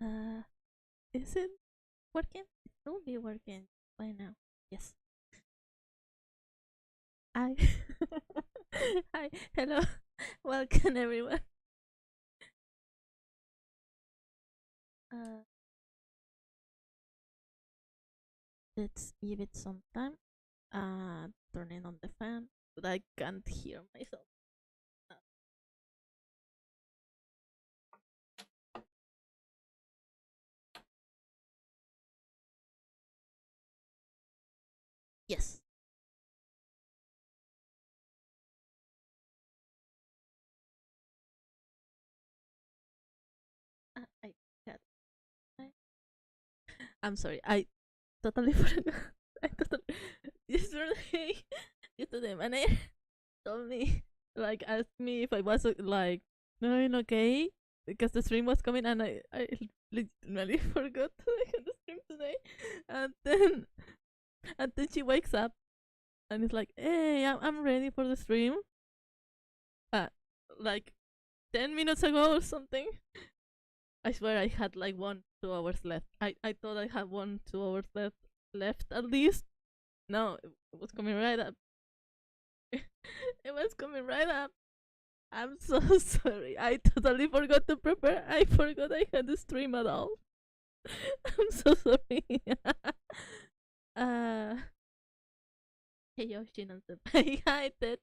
Uh, is it working? It will be working by now. Yes. Hi. Hi. Hello. Welcome, everyone. Uh, let's give it some time. Turning on the fan, but I can't hear myself. Uh, yes. I got. I, I'm sorry. I totally forgot. I totally yesterday. Yesterday, manager told me, like, asked me if I was like doing okay because the stream was coming, and I literally forgot that I had the stream today. And then she wakes up and it's like, "Hey, I'm ready for the stream." Uh, like 10 minutes ago or something. I swear I had like 1 2 hours left. I thought I had 1 2 hours left at least. No, it was coming right up. It was coming right up. I'm so sorry. I totally forgot to prepare. I forgot I had the stream at all. I'm so sorry. uh, hey, yo, Shinon senpai. Hi, Ted.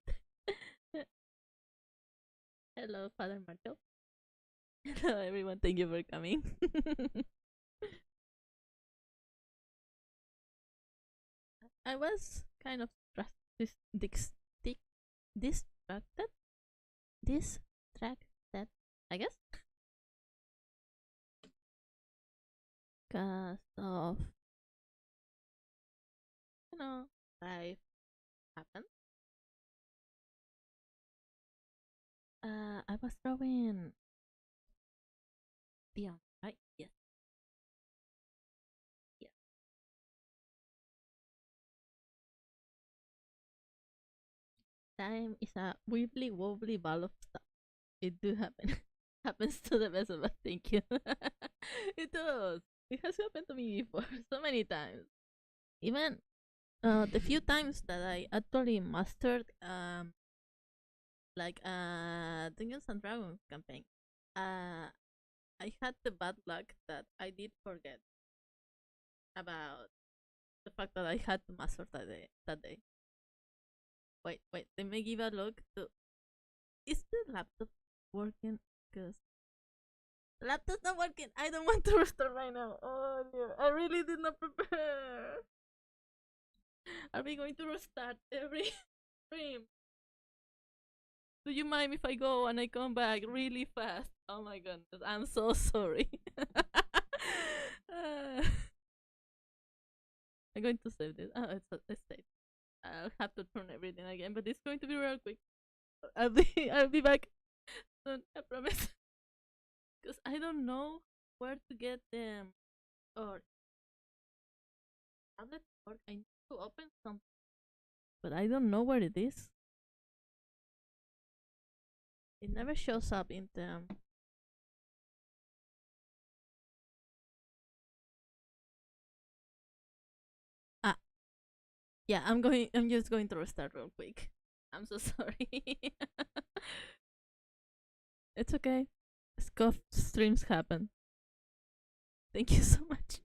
Hello, Father Marco. Hello, everyone. Thank you for coming. I was kind of distracted. Distracted, I guess, because of, you know, life happened. I was drawing Dion, right? Yes, yes. Time is a wibbly wobbly ball of stuff. It do happen. Happens to the best of us. Thank you. It does. It has happened to me before so many times. Even the few times that I actually mastered like Dungeons and Dragons campaign, uh I had the bad luck that I did forget about the fact that I had to master that day. Wait, let me give a look to, is the laptop working? Because the laptop's not working. I don't want to restart right now. Oh dear, I really did not prepare. Are we going to restart every stream? Do you mind if I go and I come back really fast? Oh my goodness, I'm so sorry. I'm going to save this. Oh, it's saved. I'll have to turn everything again, but it's going to be real quick. I'll be back soon. I promise. Because I don't know where to get them or tablet work. I need to open something, but I don't know where it is. It never shows up in the. Ah, yeah. I'm going. I'm just going to restart real quick. I'm so sorry. It's okay. Scuff streams happen. Thank you so much.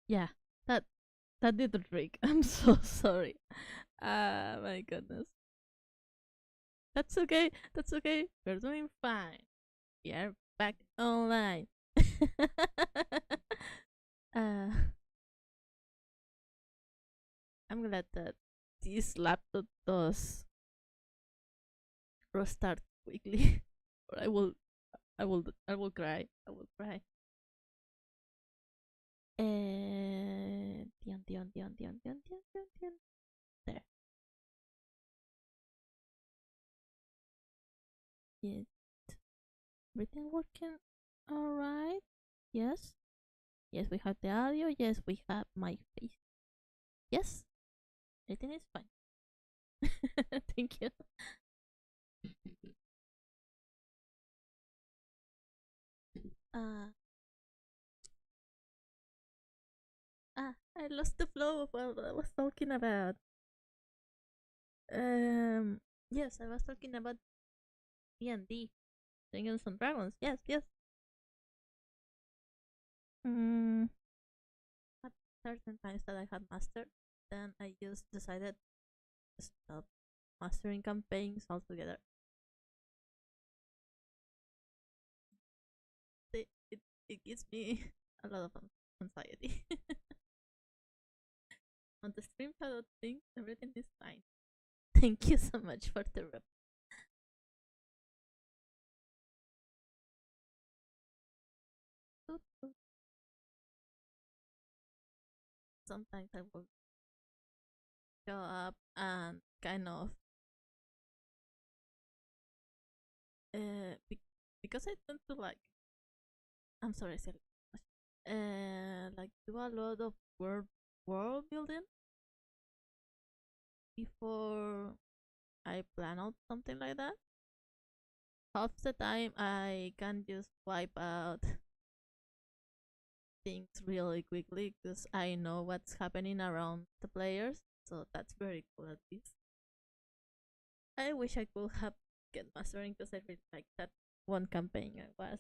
Yeah, that that did the trick. I'm so sorry. Ah, my goodness. That's okay. That's okay. We're doing fine. We are back online. uh, I'm glad that this laptop does restart quickly, or I will cry. I will cry. Dion, Dion, Dion, Dion, Dion, Dion, Dion, Dion. There. Yeah. Everything working all right? Yes. Yes, we have the audio. Yes, we have my face. Yes, everything is fine. Thank you. Uh, I lost the flow of what I was talking about. Um, yes, I was talking about D&D, Dungeons and Dragons. Yes, yes. Mm, at certain times that I had mastered, then I just decided to stop mastering campaigns altogether. It gives me a lot of anxiety. On the stream, I don't think everything is fine. Thank you so much for the rep. Sometimes I will show up and kind of because I tend to like I'm sorry, silly. Like do a lot of world building before I plan out something like that. Half the time I can just wipe out things really quickly because I know what's happening around the players. So that's very cool at least. I wish I could have get mastering because I really like that one campaign I was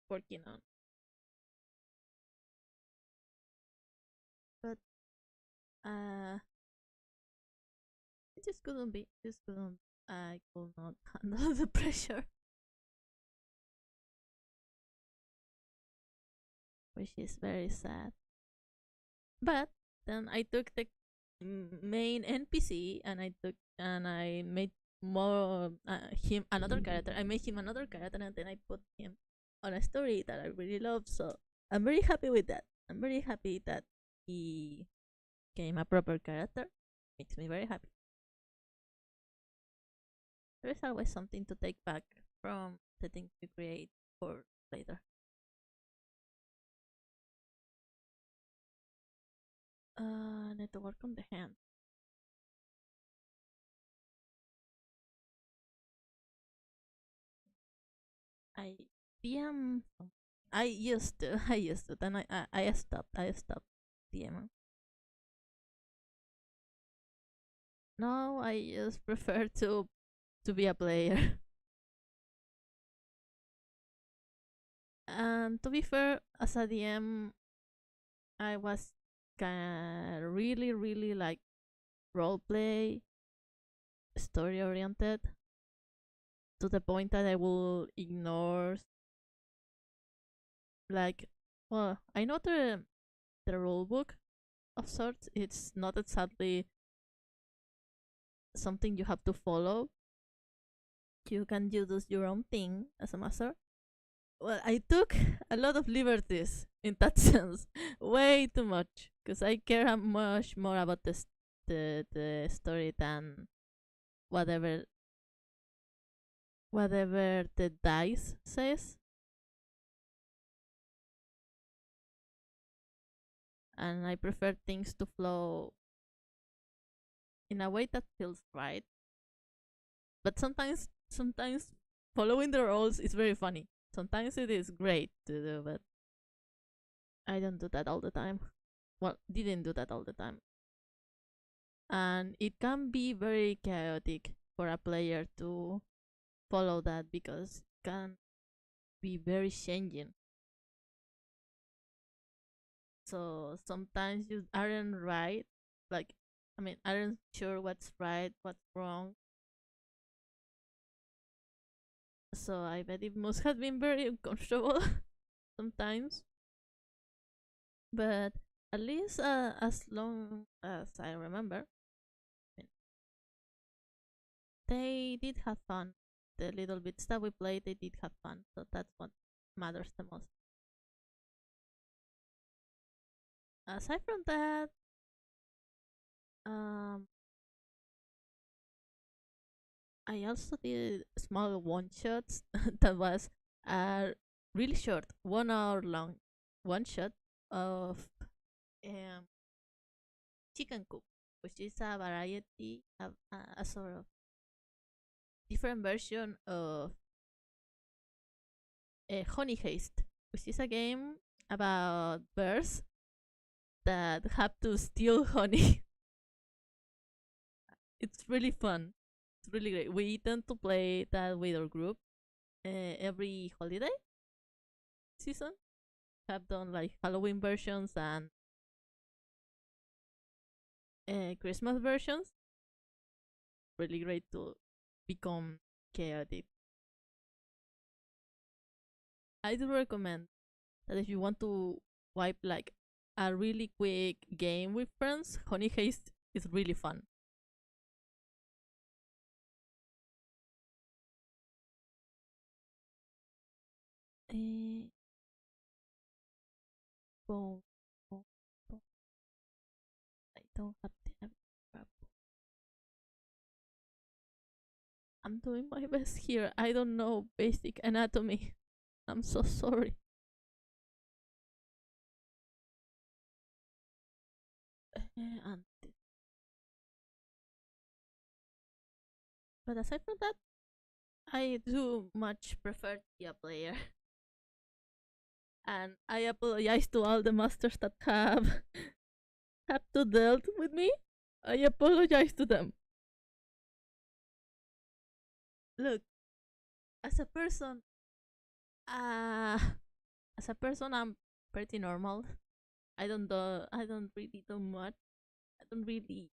working on. But uh it just couldn't be. Just couldn't. I could not handle the pressure, which is very sad. But then I took the main NPC and I made more him another character. I made him another character and then I put him on a story that I really love. So I'm very happy with that. I'm very happy that he became a proper character. Makes me very happy. There's always something to take back from the things you create for later. Need to work on the hand. I DM. I used to. I used to. Then I stopped. I stopped DM. Now I just prefer to be a player. And to be fair, as a DM, I was kind of really like role play, story oriented, to the point that I will ignore like, well, I know the rule book of sorts. It's not exactly something you have to follow. You can do your own thing as a master. Well, I took a lot of liberties in that sense, way too much, because I care much more about the story than whatever whatever the dice says, and I prefer things to flow in a way that feels right. But sometimes following the rules is very funny. Sometimes it is great to do, but I don't do that all the time. Well, didn't do that all the time. And it can be very chaotic for a player to follow that because it can be very changing. So sometimes you aren't right. Like, I mean, aren't sure what's right, what's wrong. So I bet it must have been very uncomfortable sometimes. But at least as long as I remember, I mean, they did have fun. The little bits that we played, they did have fun. So that's what matters the most. Aside from that, um, I also did small one shots that was really short, 1 hour long one shot of um, chicken coop, which is a variety of a sort of different version of Honey Haste, which is a game about birds that have to steal honey. It's really fun. It's really great. We tend to play that with our group every holiday season. Have done like Halloween versions and Christmas versions. Really great to become chaotic. I do recommend that if you want to wipe like a really quick game with friends, Honey Haste is really fun. Eh, boom, boom, boom. I don't have to have crap. I'm doing my best here. I don't know basic anatomy. I'm so sorry. And but aside from that, I do much prefer to be a player. And I apologize to all the masters that have to dealt with me. I apologize to them. Look, as a person, uh, as a person, I'm pretty normal. I don't really do much. I don't really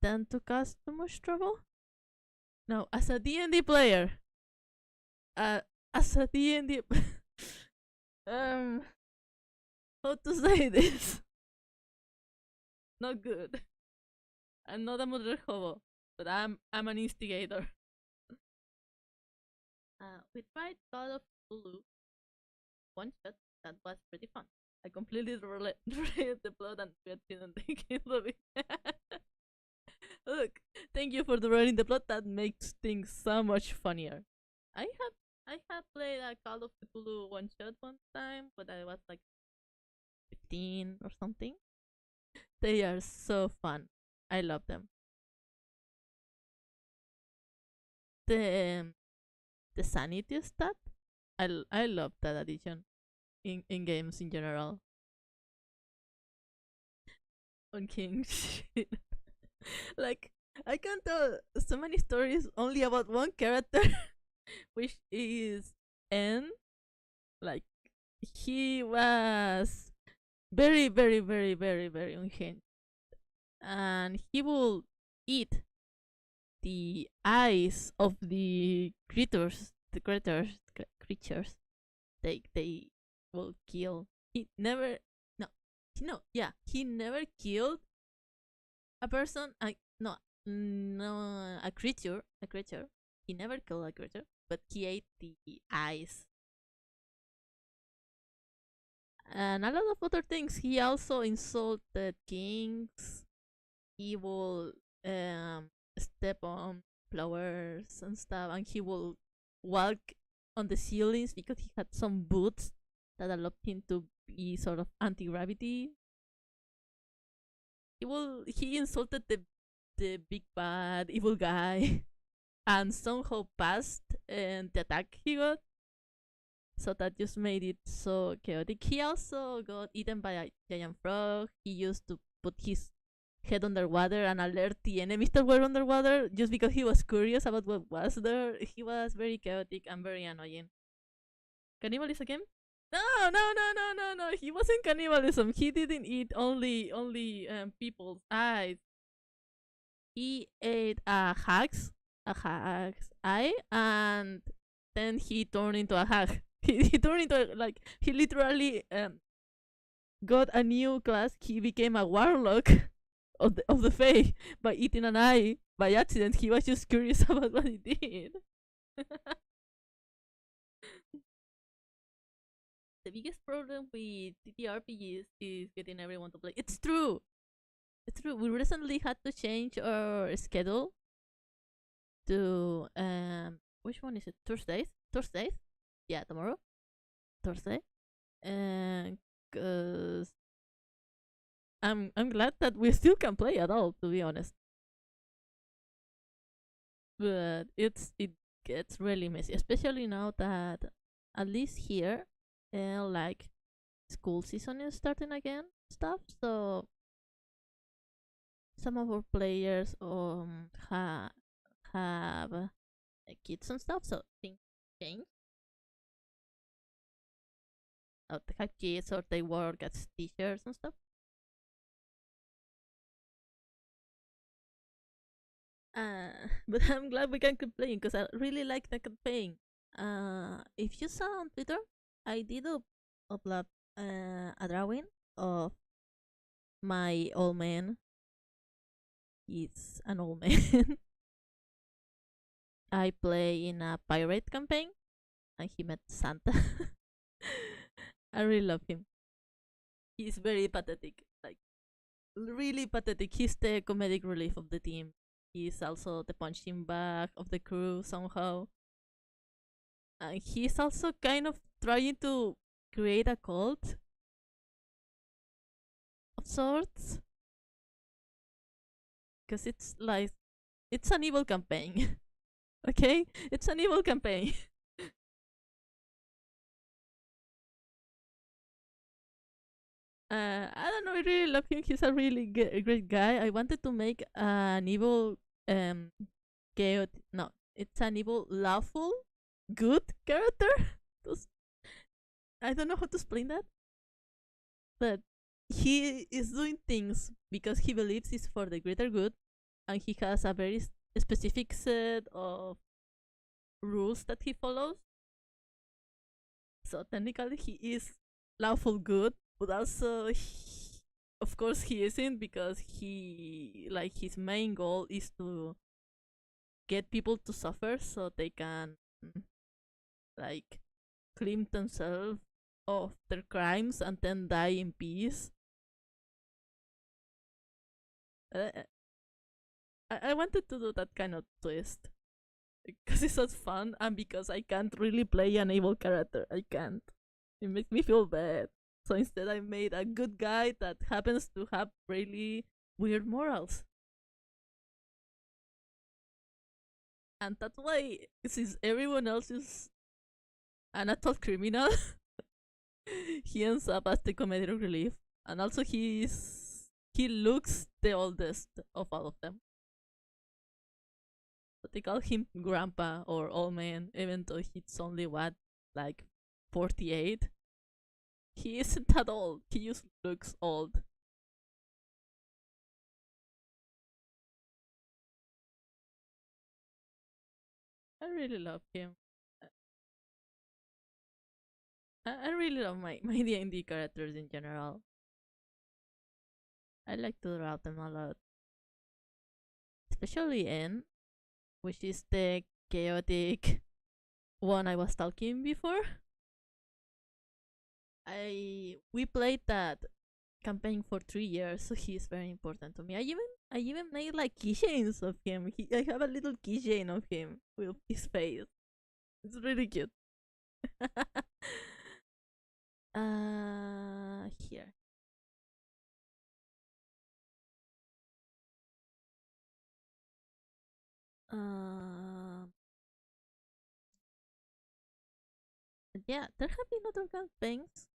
tend to cause too much trouble. No, as a D&D player, uh, as a D&D, um, how to say this? Not good. I'm not a mother hobo, but I'm an instigator. We tried God of Hulu one shot. That was pretty fun. I completely read the plot and we didn't think it of it. Look, thank you for the reading the plot. That makes things so much funnier. I had played a Call of Cthulhu one shot one time, but I was like 15 or something. They are so fun. I love them. The the sanity stat. I love that addition in games in general. On King shit. Like I can tell so many stories only about one character, which is N. Like he was very, very, very, very, very unhinged, and he will eat the eyes of the creatures. They will kill. He never, no, no, yeah, he never killed a person. I no, no, a creature. He never killed a creature, but he ate the eyes and a lot of other things. He also insulted kings. He will step on flowers and stuff, and he will walk on the ceilings because he had some boots that allowed him to be sort of anti-gravity. He insulted the big bad evil guy and somehow passed the attack he got. So that just made it so chaotic. He also got eaten by a giant frog. He used to put his head underwater and alert the enemies that were underwater just because he was curious about what was there. He was very chaotic and very annoying. Cannibalism again? No, no, no, no, no, no. He wasn't cannibalism. He didn't eat only people's eyes. He ate a hag's eye, and then he turned into a hag. He turned into like he literally got a new class. He became a warlock of the Fae by eating an eye by accident. He was just curious about what he did. The biggest problem with TTRPGs is getting everyone to play. It's true. It's true. We recently had to change our schedule to which one is it? Thursdays? Thursdays? Yeah, tomorrow. Thursday. Cause I'm glad that we still can play at all, to be honest. But it gets really messy, especially now that at least here, like school season is starting again, stuff. So some of our players have kids and stuff, so things change. Or they have kids, or they work as teachers and stuff. But I'm glad we can keep playing because I really like the campaign. If you saw on Twitter, I did upload a drawing of my old man. He's an old man. I play in a pirate campaign, and he met Santa. I really love him. He's very pathetic, like really pathetic. He's the comedic relief of the team. He's also the punching bag of the crew somehow. And he's also kind of trying to create a cult of sorts. Because it's like, it's an evil campaign. Okay? It's an evil campaign. I don't know, I really love him. He's a really great guy. I wanted to make an evil, chaotic. No, it's an evil, lawful, good character. I don't know how to explain that, but he is doing things because he believes it's for the greater good, and he has a very specific set of rules that he follows. So technically, he is lawful good, but also, of course, he isn't because he, like, his main goal is to get people to suffer so they can, like, clean themselves of their crimes and then die in peace. Uh, I wanted to do that kind of twist because it's so fun and because I can't really play an evil character. I can't. It makes me feel bad. So instead, I made a good guy that happens to have really weird morals. And that's why, since everyone else is an adult criminal, he ends up as the comedic relief. And also, he looks the oldest of all of them. But they call him grandpa or old man, even though he's only what, like 48. He isn't that old. He just looks old. I really love him. I really love my D&D characters in general. I like to draw them a lot. Especially N, which is the chaotic one I was talking before. We played that campaign for 3 years, so he's very important to me. I even made like keychains of him. I have a little keychain of him with his face. It's really cute. Here. Yeah, there have been other campaigns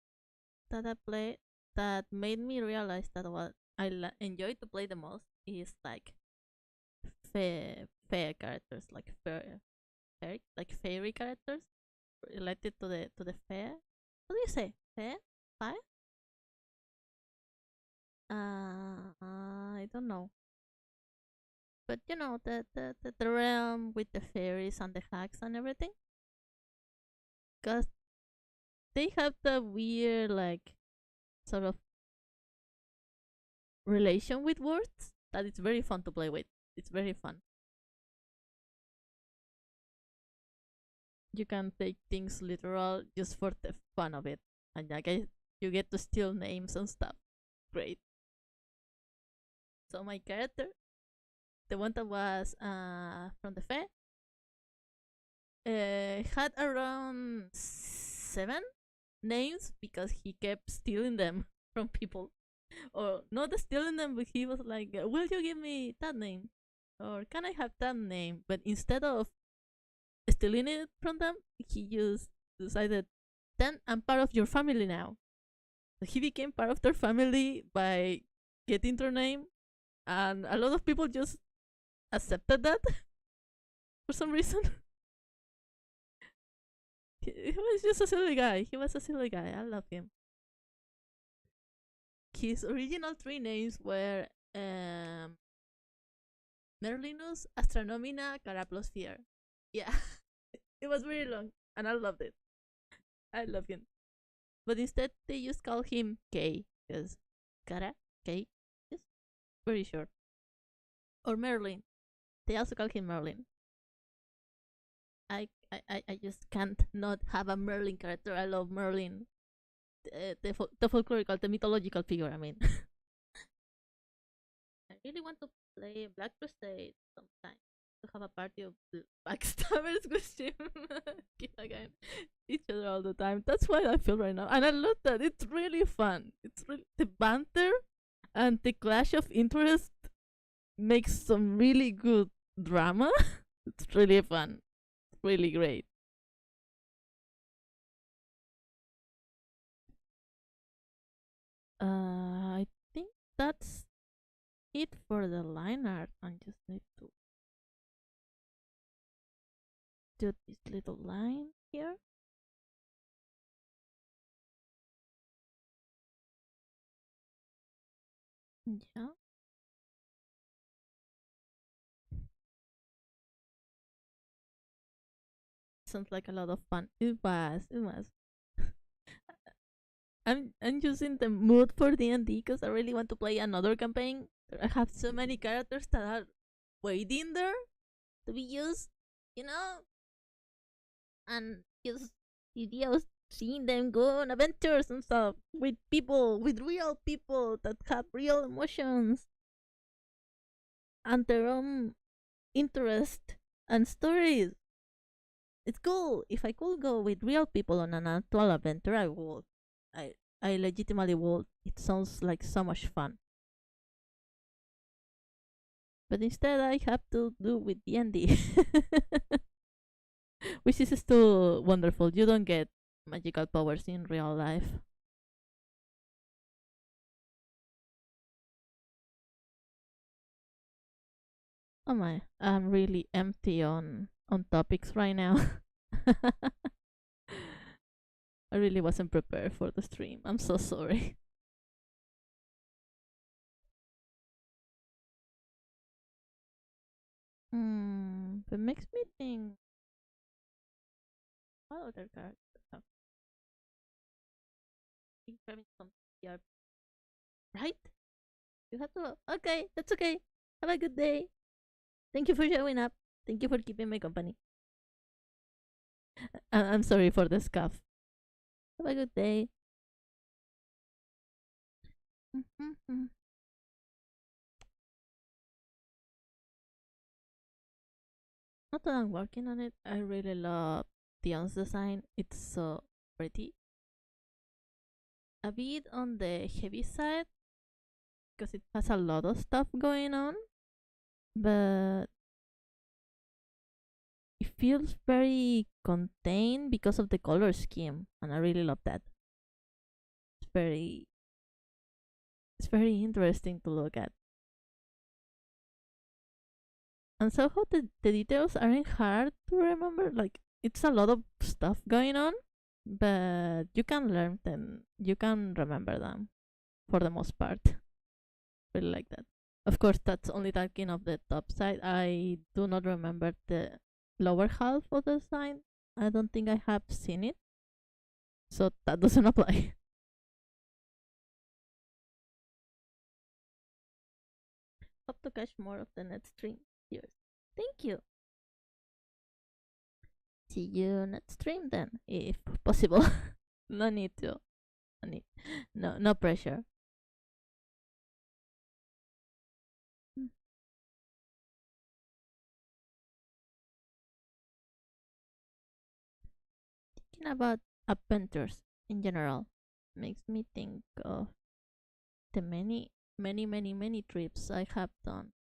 that I played that made me realize that what I enjoy to play the most is like fair characters, like like fairy characters related to the fair. What do you say? Fair? Fair? I don't know. But you know the realm with the fairies and the hacks and everything. Cause they have the weird like sort of relation with words that it's very fun to play with. It's very fun. You can take things literal just for the fun of it, and you get to steal names and stuff. Great. So my character, the one that was from the fair, had around 7 names because he kept stealing them from people, or not stealing them, but he was like, "Will you give me that name, or can I have that name?" But instead of stealing it from them, he just decided, "Then I'm part of your family now." So he became part of their family by getting their name, and a lot of people just accepted that for some reason. He was just a silly guy. He was a silly guy. I love him. His original three names were Merlinus, Astronomina, Caraplosphere. Yeah, it was very long, and I loved it. I love him. But instead, they just call him K, because Cara, K, is very short. Or Merlin. They also call him Merlin. I just can't not have a Merlin character. I love Merlin. The folklorical, the mythological figure, I mean. I really want to play Black Crusade sometime. To have a party of backstabbers with him. Keep again each other all the time. That's what I feel right now. And I love that. It's really fun. It's really the banter and the clash of interest makes some really good drama. It's really fun. It's really great. I think that's it for the line art. I just need to do this little line here. Yeah. Sounds like a lot of fun. It was. It was. I'm just in the mood for D&D because I really want to play another campaign. I have so many characters that are waiting there to be used, you know, and just the idea of seeing them go on adventures and stuff with people, with real people that have real emotions and their own interest and stories. It's cool. If I could go with real people on an actual adventure, I would. I I legitimately would. It sounds like so much fun. But instead, I have to do with D&D, which is still wonderful. You don't get magical powers in real life. Oh my, I'm really empty on topics right now. I really wasn't prepared for the stream. I'm so sorry. But makes me think. What other characters have been having some PR, right? You have to. Okay, that's okay. Have a good day. Thank you for showing up. Thank you for keeping me company. I'm sorry for the scuff. Have a good day. Not that I'm working on it. I really love Dion's design. It's so pretty. A bit on the heavy side because it has a lot of stuff going on, but it feels very contained because of the color scheme, and I really love that. It's very it's very interesting to look at. And somehow the details aren't hard to remember. Like it's a lot of stuff going on, but you can learn them. You can remember them for the most part. Really like that. Of course, that's only talking of the top side. I do not remember the lower half of the sign. I don't think I have seen it, so that doesn't apply. Hope to catch more of the next stream. Cheers. Thank you. See you next stream then, if possible. No need to. No need. No pressure. Thinking about adventures. in general. Makes me think of the many trips I have done.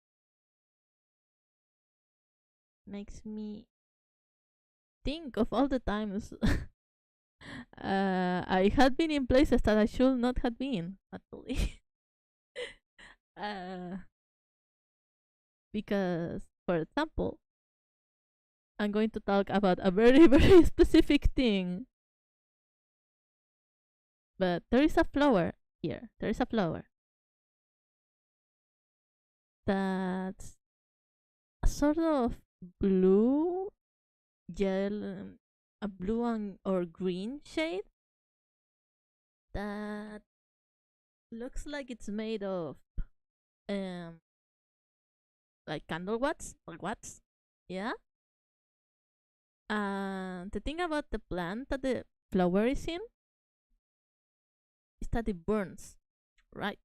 Makes me think of all the times I had been in places that I should not have been, actually. uh, because, for example, I'm going to talk about a very, very specific thing. But there is a flower here. There is a flower that's a sort of blue, yellow, a blue and or green shade that looks like it's made of um like candle wax or wax. Yeah. And the thing about the plant that the flower is in is that it burns, right?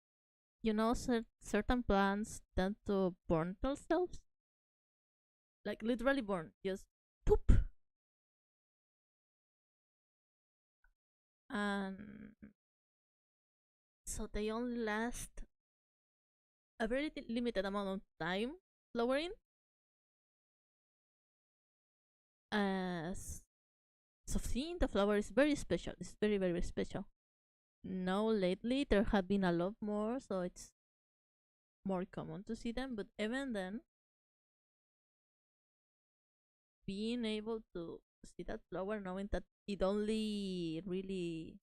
You know, certain plants tend to burn themselves, like literally burn, just poop. And so they only last a very limited amount of time flowering. As so seeing the flower is very special. It's very, very special. Now lately there have been a lot more, so it's more common to see them. But even then, being able to see that flower, knowing that it only really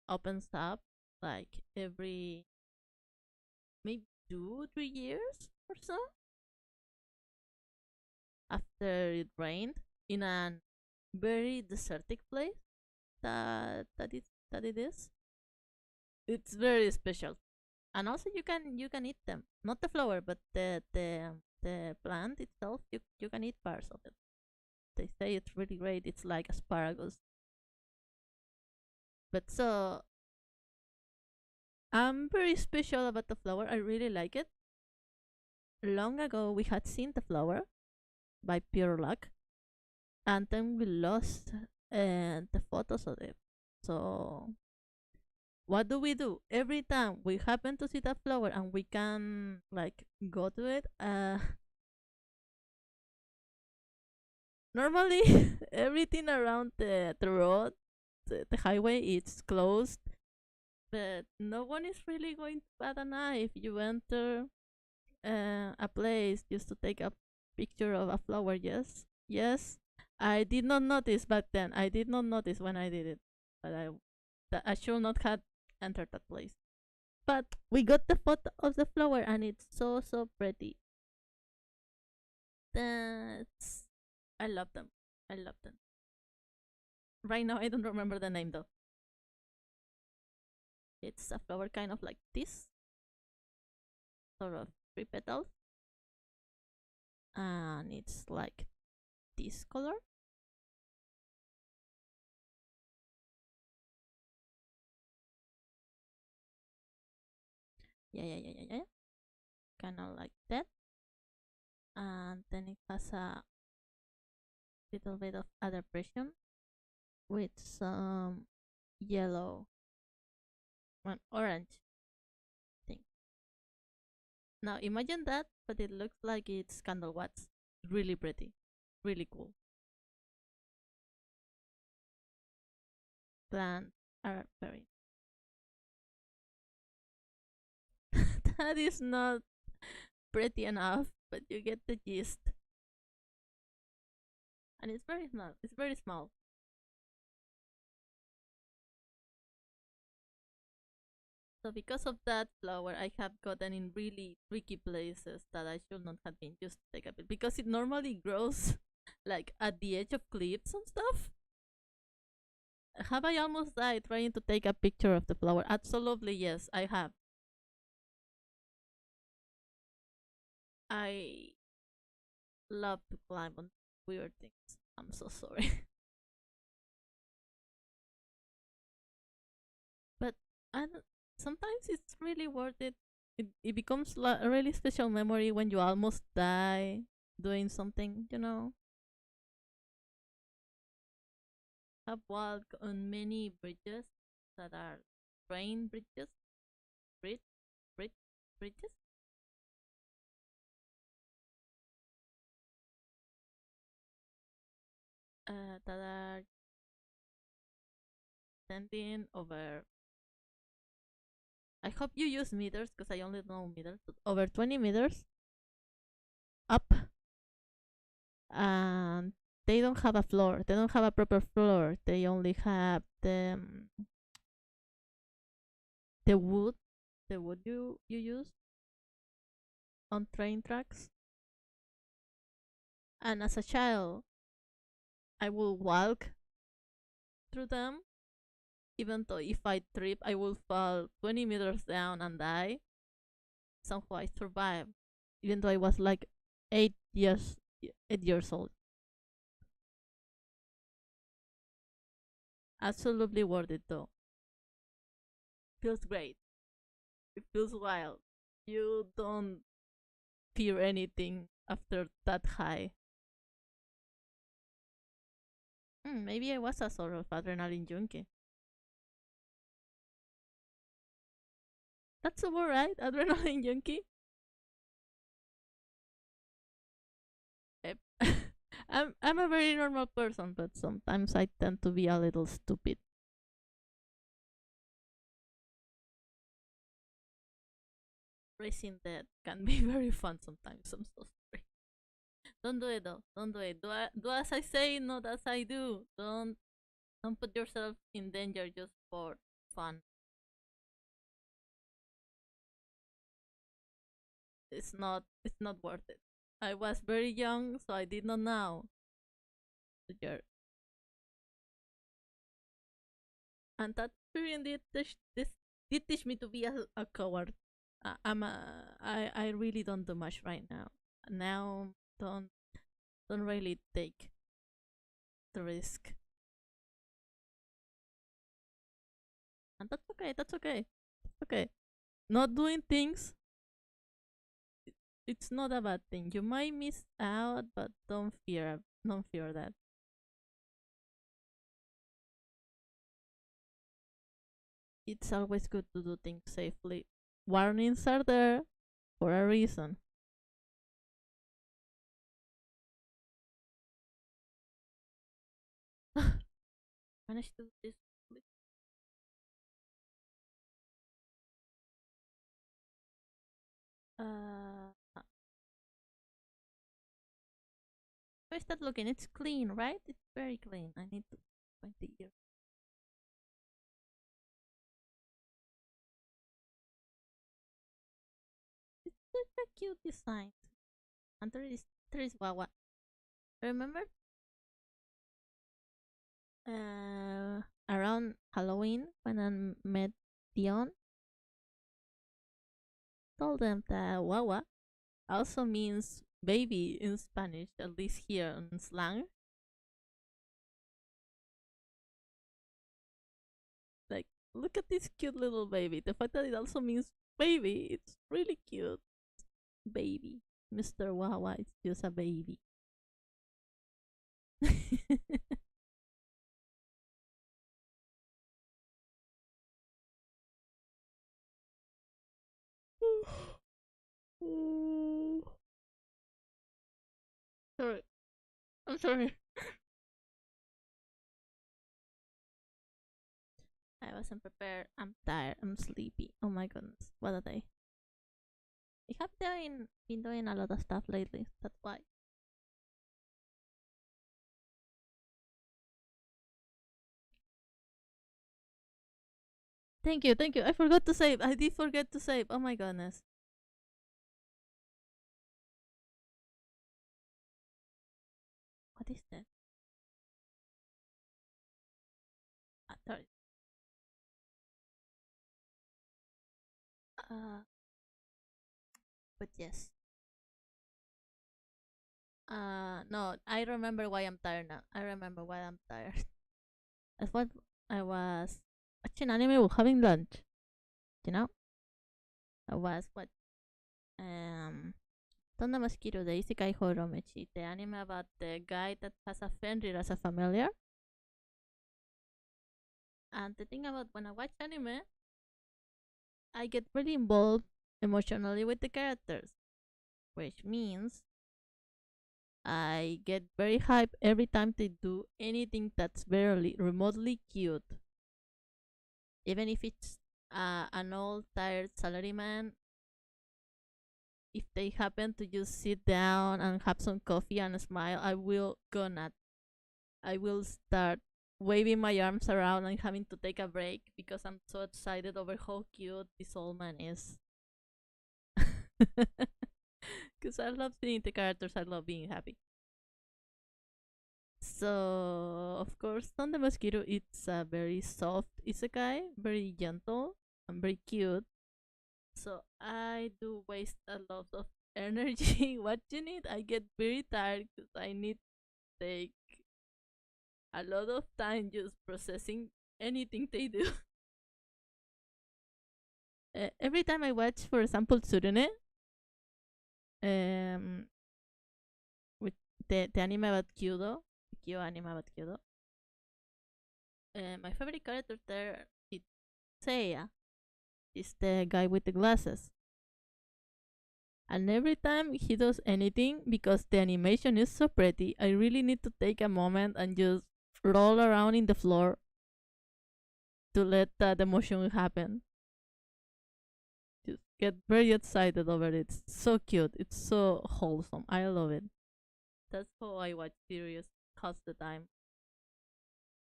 opens up like every maybe 2 3 years or so after it rained in a very desertic place that it is. It's very special, and also you can eat them. Not the flower, but the plant itself. You can eat parts of it. They say it's really great. It's like asparagus. But so I'm very special about the flower. I really like it. Long ago we had seen the flower by pure luck, and then we lost the photos of it. So what do? Every time we happen to see that flower and we can like go to it, normally everything around the road, the highway, is closed. But no one is really going to bat an eye if you enter a place just to take a picture of a flower. Yes, yes. I did not notice back then. I did not notice when I did it, but I should not have entered that place. But we got the photo of the flower, and it's so so pretty. That's I love them. I love them. Right now, I don't remember the name though. It's a flower kind of like this, sort of 3 petals, and it's like this color. Yeah. Kind of like that. And then it has a little bit of other pressure with some yellow and orange thing. Now imagine that, but it looks like it's candle wax. Really pretty, really cool. Plants are very. That is not pretty enough, but you get the gist. And it's very small. It's very small. So because of that flower, I have gotten in really tricky places that I should not have been just to take a bit because it normally grows like at the edge of cliffs and stuff. Have I almost died trying to take a picture of the flower? Absolutely yes, I have. I love to climb on weird things. I'm so sorry. But I sometimes it's really worth it. It becomes a really special memory when you almost die doing something, you know. I've walked on many bridges that are train bridges, bridge, bridge, bridges. That are sending over. I hope you use meters because I only know meters. Over 20 meters up, and they don't have a floor. They don't have a proper floor. They only have the wood, the wood you use on train tracks. And as a child, I will walk through them, even though if I trip, I will fall 20 meters down and die. Somehow I survived, even though I was like 8 years old. Absolutely worth it though. Feels great. It feels wild. You don't fear anything after that high. Maybe I was a sort of adrenaline junkie. That's the word, right? Adrenaline junkie. Yep. I'm a very normal person, but sometimes I tend to be a little stupid. Racing Dead can be very fun sometimes. I'm so sorry. Don't do it though. Don't do it. Do as I say, not as I do. Don't put yourself in danger just for fun. It's not worth it. I was very young, so I did not know. And that experience did teach me to be a coward. I really don't do much right now. Now don't really take the risk. And that's okay. That's okay. Okay. Not doing things, it's not a bad thing. You might miss out, but don't fear that. It's always good to do things safely. Warnings are there for a reason. Managed to do this. Uh, Where's that looking? It's clean, right? It's very clean. I need to point the ear. It's such a cute design. And there is Wawa. Remember? Around Halloween when I met Dion, told them that Wawa also means baby in Spanish, at least here in slang. Like, look at this cute little baby. The fact that it also means baby, it's really cute. Baby. Mr. Wawa is just a baby. Sorry. I'm sorry. I wasn't prepared. I'm tired. I'm sleepy. Oh my goodness. What a day. I have been doing a lot of stuff lately. That's why. Thank you, thank you. I forgot to save. I did forget to save. Oh my goodness. What is that? Sorry. Uh, but yes. No, I remember why I'm tired now. I remember why I'm tired. That's what I was watching anime while having lunch. You know, I was what Tonda Mosquito, the Isekai Horomechi, the anime about the guy that has a Fenrir as a familiar. And the thing about when I watch anime, I get really involved emotionally with the characters, which means I get very hyped every time they do anything that's barely remotely cute. Even if it's an old tired salaryman, if they happen to just sit down and have some coffee and smile, I will go nuts. I will start waving my arms around and having to take a break because I'm so excited over how cute this old man is. Because I love seeing the characters, I love being happy. So, of course, on the Mosquito, it's a very soft isekai, very gentle, and very cute. So, I do waste a lot of energy watching it. I get very tired because I need to take a lot of time just processing anything they do. Every time I watch, for example, Tsurune, um, with the anime about Kyudo, Kyo anime about Kyudo, my favorite character there is Seiya. Is the guy with the glasses. And every time he does anything, because the animation is so pretty, I really need to take a moment and just roll around in the floor to let that emotion happen. Just get very excited over it. It's so cute. It's so wholesome. I love it. That's how I watch series half the time.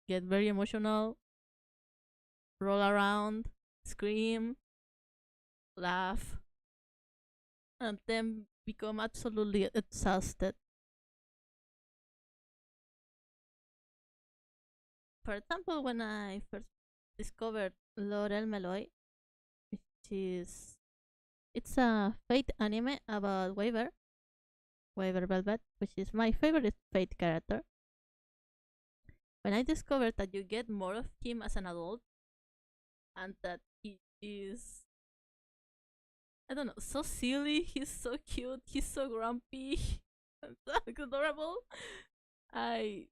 Get very emotional, roll around, scream, laugh, and then become absolutely exhausted. For example, when I first discovered Laurel Meloy, which is it's a Fate anime about Waver Velvet, which is my favorite Fate character. When I discovered that you get more of him as an adult, and that he is, I don't know, so silly, he's so cute, he's so grumpy, and so adorable. I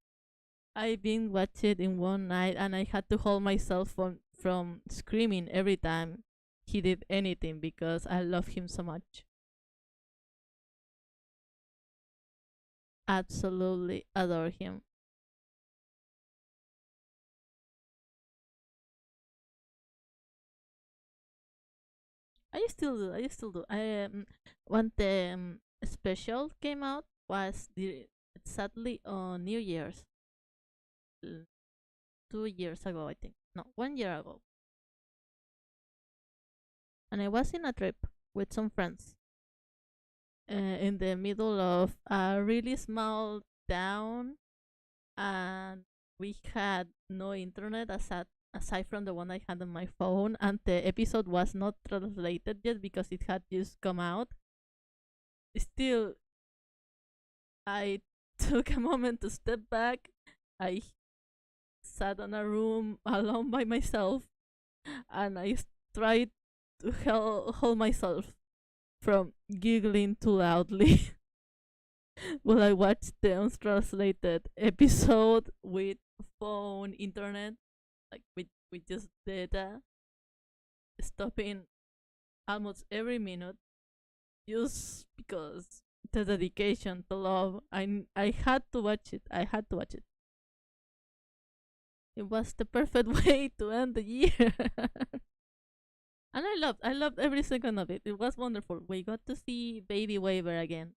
I binge watched it in one night, and I had to hold myself from screaming every time he did anything because I love him so much. Absolutely adore him. I still do. I still do. When the special came out was sadly on New Year's, 2 years ago, I think. No, 1 year ago, and I was in a trip with some friends in the middle of a really small town, and we had no internet aside from the one I had on my phone, and the episode was not translated yet because it had just come out. Still, I took a moment to step back. I sat in a room alone by myself, and I tried to hold myself from giggling too loudly while I watched the untranslated episode with phone internet, like with just data, stopping almost every minute just because the dedication, the love. I had to watch it. I had to watch it. It was the perfect way to end the year. And I loved every second of it. It was wonderful. We got to see Baby Waver again.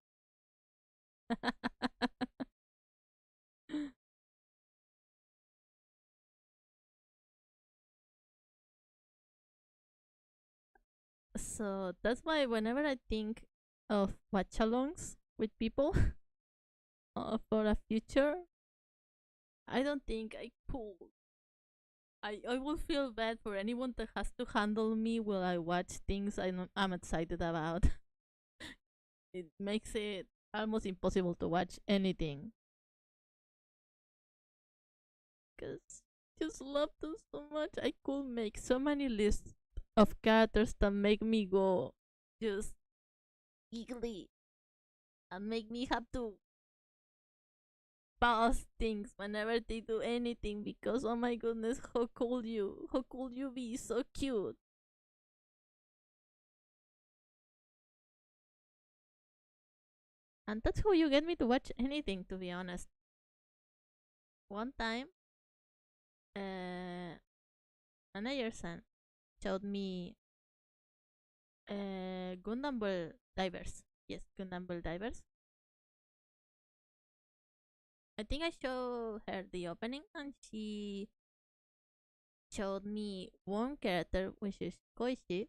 So that's why whenever I think of watch-alongs with people for a future, I don't think I could. I will feel bad for anyone that has to handle me while I watch things I'm excited about. It makes it almost impossible to watch anything. Because just love them so much. I could make so many lists of characters that make me go just giggly and make me have to pause things whenever they do anything because oh my goodness, how could you? How could you be so cute? And that's how you get me to watch anything, to be honest. One time, Anna-san showed me Gundam Ball Divers. Yes, Gundam Ball Divers. I think I showed her the opening and she showed me one character, which is Koichi,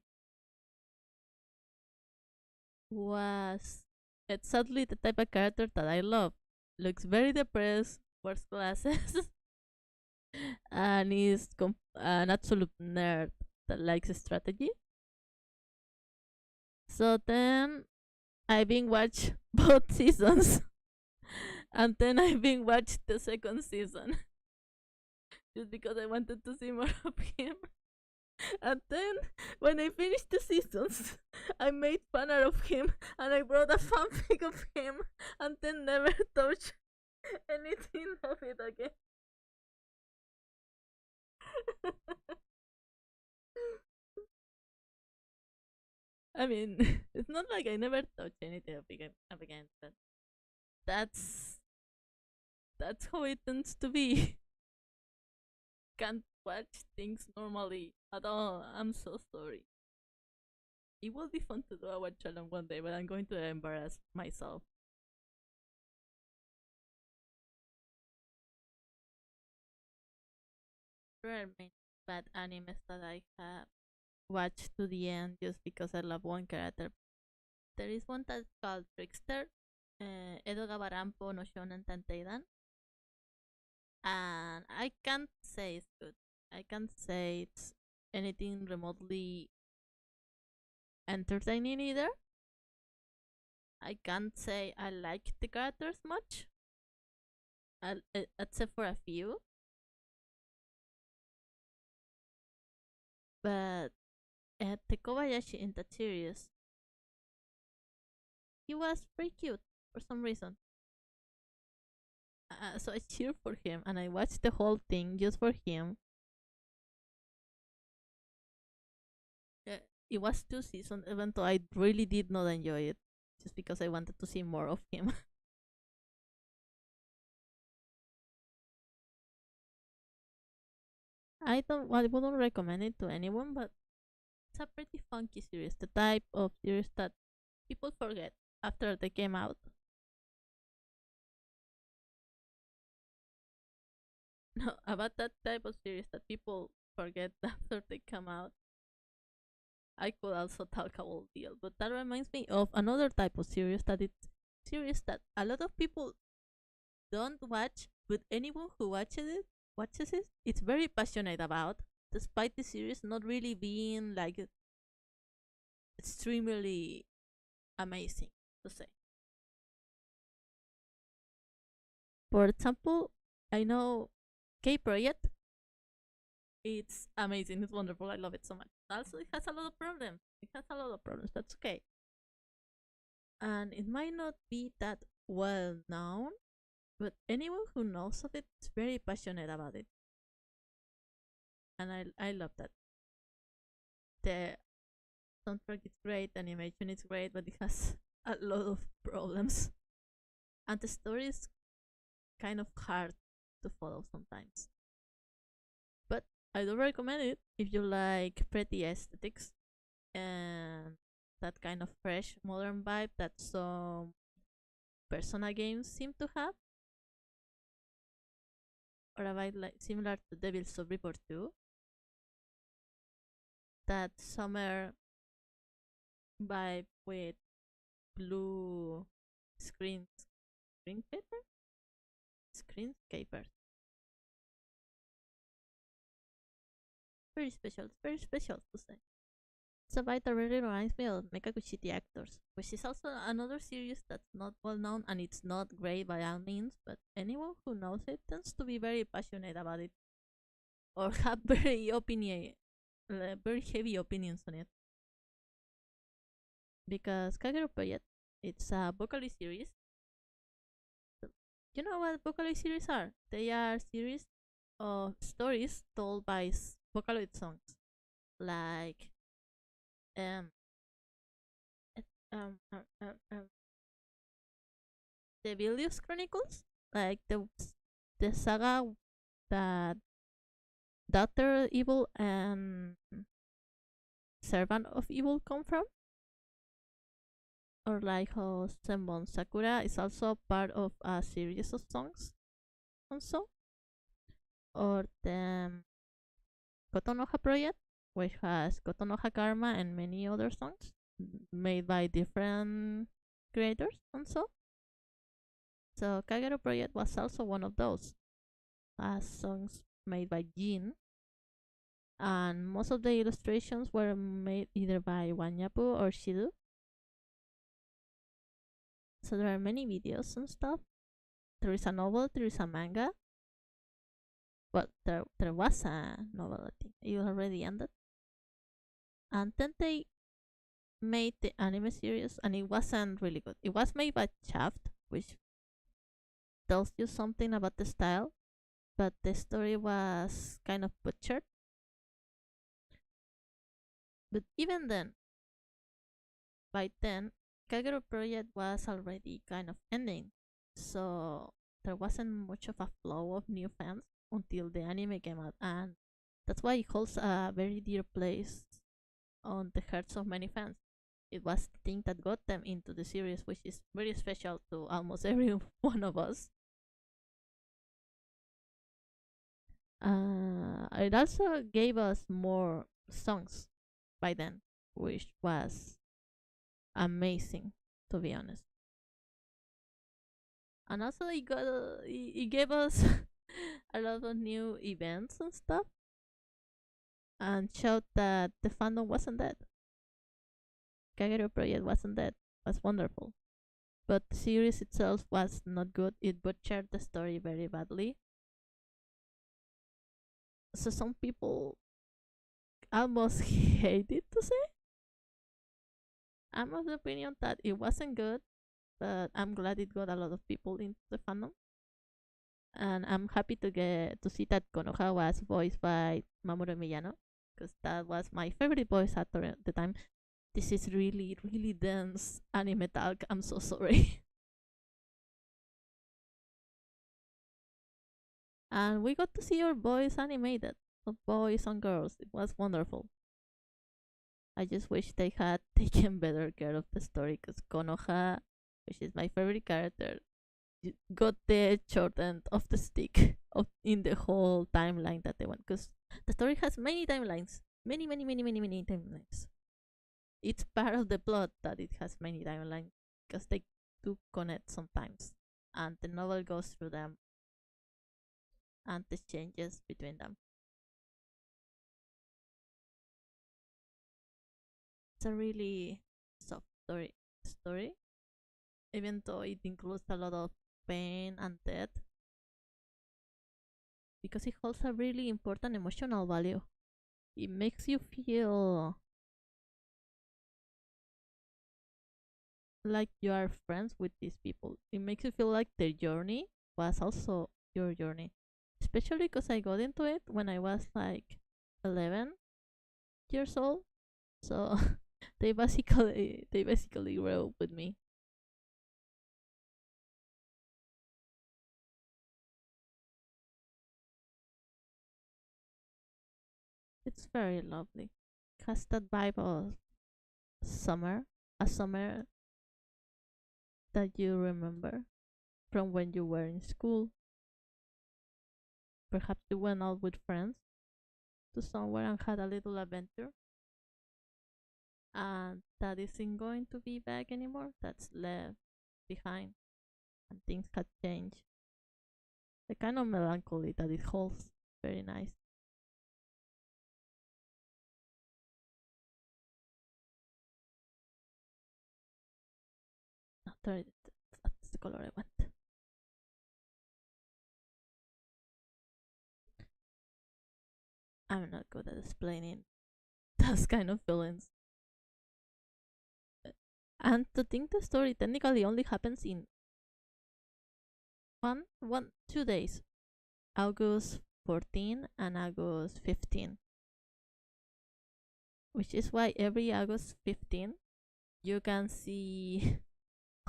was exactly the type of character that I love. Looks very depressed, wears glasses, and is an absolute nerd that likes strategy. So then I've been watched both seasons, and then I've been watched the second season just because I wanted to see more of him. And then when I finished the seasons, I made fun art of him and I wrote a fanfic of him and then never touched anything of it again. I mean, it's not like I never touched anything of again, but that's that's how it tends to be. Can't watch things normally at all. I'm so sorry. It will be fun to do a watch along one day, but I'm going to embarrass myself. There are many bad animes that I have watched to the end just because I love one character. There is one that's called Trickster, Edo Gabarampo no Shonen Tanteidan, and I can't say it's good. I can't say it's anything remotely entertaining either. I can't say I like the characters much, except for a few. But the Kobayashi in that series, he was pretty cute for some reason. So I cheered for him and I watched the whole thing just for him. Uh, it was 2 seasons, even though I really did not enjoy it, just because I wanted to see more of him. I wouldn't recommend it to anyone, but it's a pretty funky series. The type of series that people forget after they came out. No, about that type of series that people forget after they come out. I could also talk a whole deal, but that reminds me of another type of series that it's series that a lot of people don't watch, but anyone who watches it, it's very passionate about, despite the series not really being like extremely amazing to say. For example, I know K Project. It's amazing. It's wonderful. I love it so much. Also, it has a lot of problems. It has a lot of problems. That's okay. And it might not be that well known, but anyone who knows of it is very passionate about it, and I love that. The soundtrack is great, animation is great, but it has a lot of problems, and the story is kind of hard to follow sometimes. But I do recommend it if you like pretty aesthetics and that kind of fresh modern vibe that some Persona games seem to have, or a vibe like similar to Devil's Survivor 2. That summer vibe with blue screen screenscapers. Very special to say. It's a vibe that really reminds me of Mecha Kushiti Actors, which is also another series that's not well known and it's not great by all means, but anyone who knows it tends to be very passionate about it or have very heavy opinions on it. Because Kagero Project, it's a vocally series. You know what Vocaloid series are? They are series of stories told by Vocaloid songs, like um, it- um, um, um, um the Vilius Chronicles, like the saga that Daughter Evil and Servant of Evil come from, or like how Senbon Sakura is also part of a series of songs, also, or the Kotonoha project, which has Kotonoha Karma and many other songs made by different creators, also. So Kagero project was also one of those, songs made by Jin, and most of the illustrations were made either by Wanyapu or Shidu. So there are many videos and stuff. There is a novel, there is a manga. But there was a novel, I think. It already ended. And then they made the anime series, and it wasn't really good. It was made by Shaft, which tells you something about the style, but the story was kind of butchered. But even then, by then, Kagero project was already kind of ending, so there wasn't much of a flow of new fans until the anime came out, and that's why it holds a very dear place on the hearts of many fans. It was the thing that got them into the series, which is very special to almost every one of us. It also gave us more songs by then, which was amazing, to be honest. And also, it gave us a lot of new events and stuff, and showed that the fandom wasn't dead. Kagero project wasn't dead. It was wonderful, but the series itself was not good. It butchered the story very badly. So some people almost hate it to say. I'm of the opinion that it wasn't good, but I'm glad it got a lot of people into the fandom. And I'm happy to see that Konoha was voiced by Mamoru Miyano, because that was my favorite voice actor at the time. This is really, really dense anime talk. I'm so sorry. And we got to see our boys animated, of boys and girls. It was wonderful. I just wish they had taken better care of the story, because Konoha, which is my favorite character, got the short end of the stick in the whole timeline that they want. Because the story has many timelines, many timelines. It's part of the plot that it has many timelines, because they do connect sometimes, and the novel goes through them and the changes between them. It's a really soft story, even though it includes a lot of pain and death, because it holds a really important emotional value. It makes you feel like you are friends with these people. It makes you feel like their journey was also your journey. Especially because I got into it when I was like 11 years old. So they basically grew up with me. It's very lovely. It has that vibe of summer, a summer that you remember from when you were in school. Perhaps you went out with friends to somewhere and had a little adventure, and that isn't going to be back anymore. That's left behind, and things had changed. The kind of melancholy that it holds, very nice. Oh, that's the color I want. I'm not good at explaining those kind of feelings. And to think the story technically only happens in one 2 days, August 14 and August 15, which is why every August 15 you can see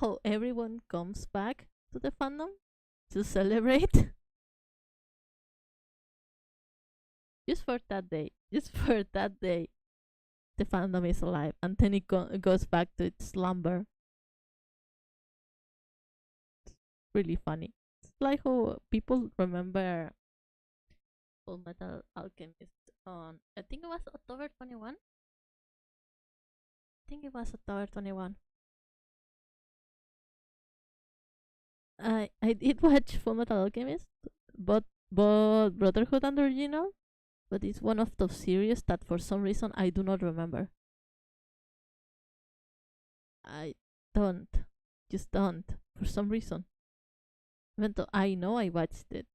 how everyone comes back to the fandom to celebrate. Just for that day, just for that day, the fandom is alive, and then it goes back to its slumber. It's really funny. It's like how people remember Full Metal Alchemist on, I think it was October 21. I think it was October 21. I did watch Full Metal Alchemist, but Brotherhood and Original, but it's one of those series that for some reason I do not remember. I don't, just don't, for some reason. Even though I know I watched it,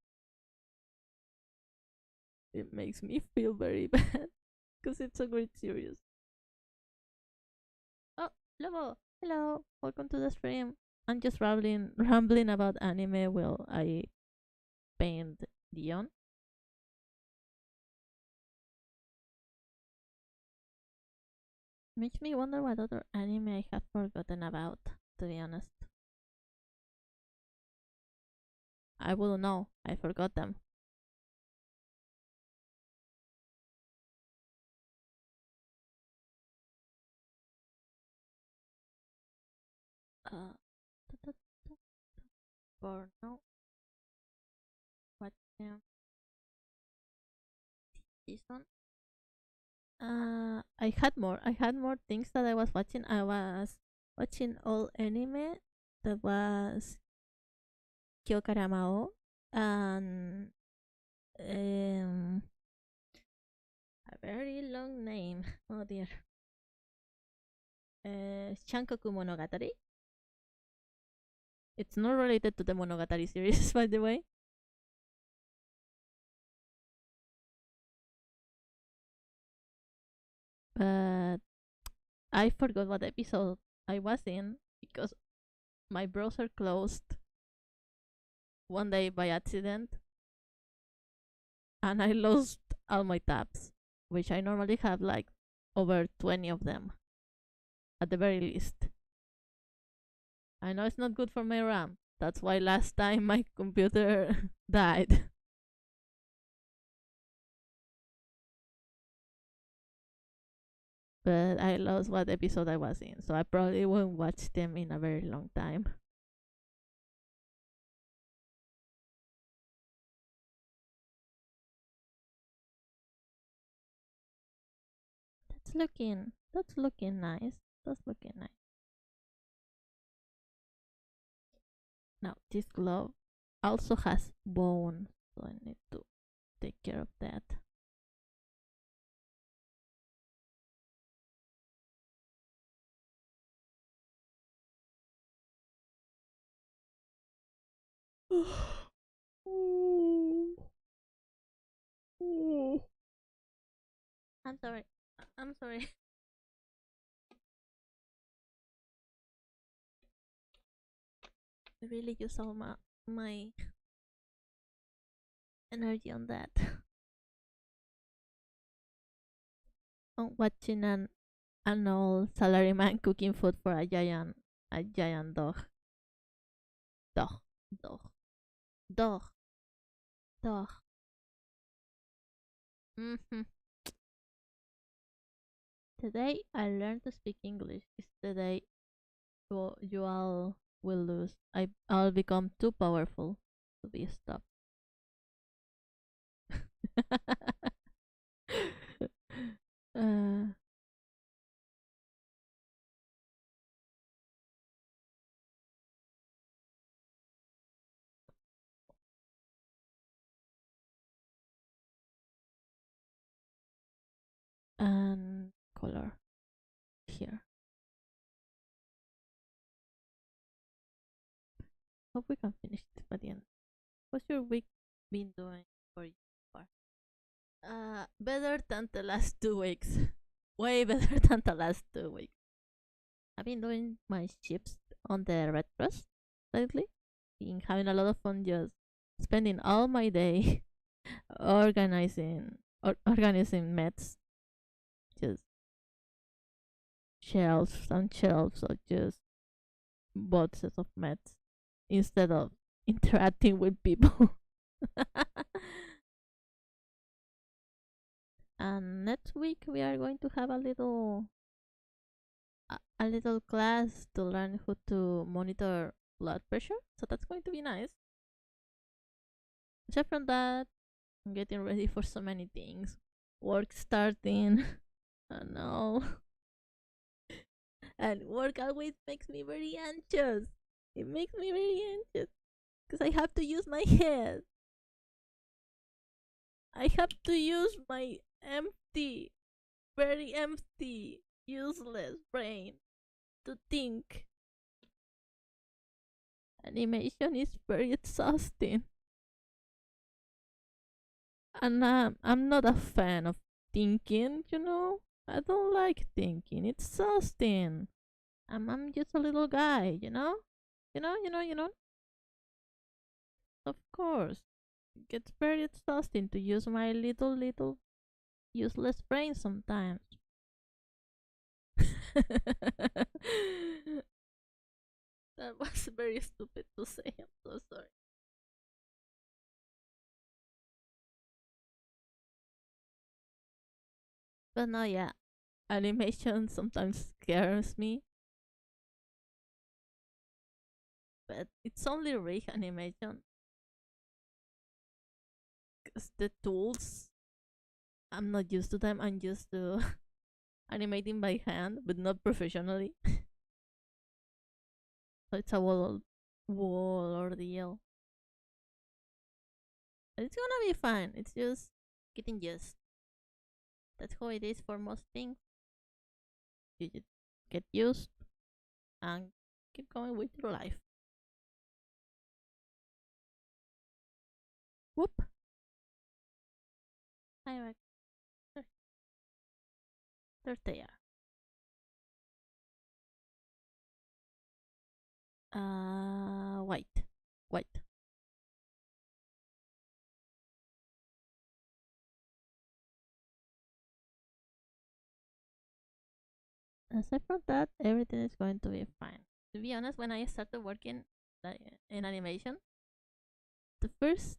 it makes me feel very bad because it's a great series. Oh, Lobo, hello, welcome to the stream. I'm just rambling about anime while I paint Dion. Makes me wonder what other anime I have forgotten about, to be honest. I wouldn't know. I forgot them. Uh, for now, what season? I had more. I had more things that I was watching. I was watching all anime. That was Kyokaramao and a very long name. Oh dear. Shankoku Monogatari. It's not related to the Monogatari series, by the way. But I forgot what episode I was in because my browser closed one day by accident and I lost all my tabs, which I normally have like over 20 of them at the very least. I know it's not good for my RAM. That's why last time my computer died. But I lost what episode I was in, so I probably won't watch them in a very long time. That's looking nice. That's looking nice. Now this glove also has bone, so I need to take care of that. I'm sorry. I'm sorry. I really use all my energy on that. On watching an old salaryman cooking food for a giant dog, dog, dog, dog. Mm-hmm. Today I learned to speak English. It's the day you all will lose. I'll become too powerful to be stopped. uh, and color here. Hope we can finish this by the end. What's your week been doing for you so far? Better than the last 2 weeks. Way better than the last 2 weeks. I've been doing my shifts on the Red Cross lately, been having a lot of fun just spending all my day organizing meds, just shelves and shelves of just boxes of meds instead of interacting with people. And next week we are going to have a little class to learn how to monitor blood pressure. So that's going to be nice. Aside from that, I'm getting ready for so many things. Work starting. Oh no. And work always makes me very anxious. It makes me very anxious because I have to use my head. I have to use my empty, very empty, useless brain to think. Animation is very exhausting. And I'm not a fan of thinking, you know? I don't like thinking. It's exhausting. I'm just a little guy, you know? You know? Of course. It gets very exhausting to use my little useless brain sometimes. That was very stupid to say. I'm so sorry. But no, yeah. Animation sometimes scares me. But it's only rig animation. Because the tools, I'm not used to them. I'm used to animating by hand, but not professionally. So it's a wall ordeal. But it's gonna be fun. It's just getting used. That's how it is for most things. You just get used and keep going with your life. Whoop. Hi, Rex. There, there they are. White. White. Aside from that, everything is going to be fine. To be honest, when I started working in animation, the first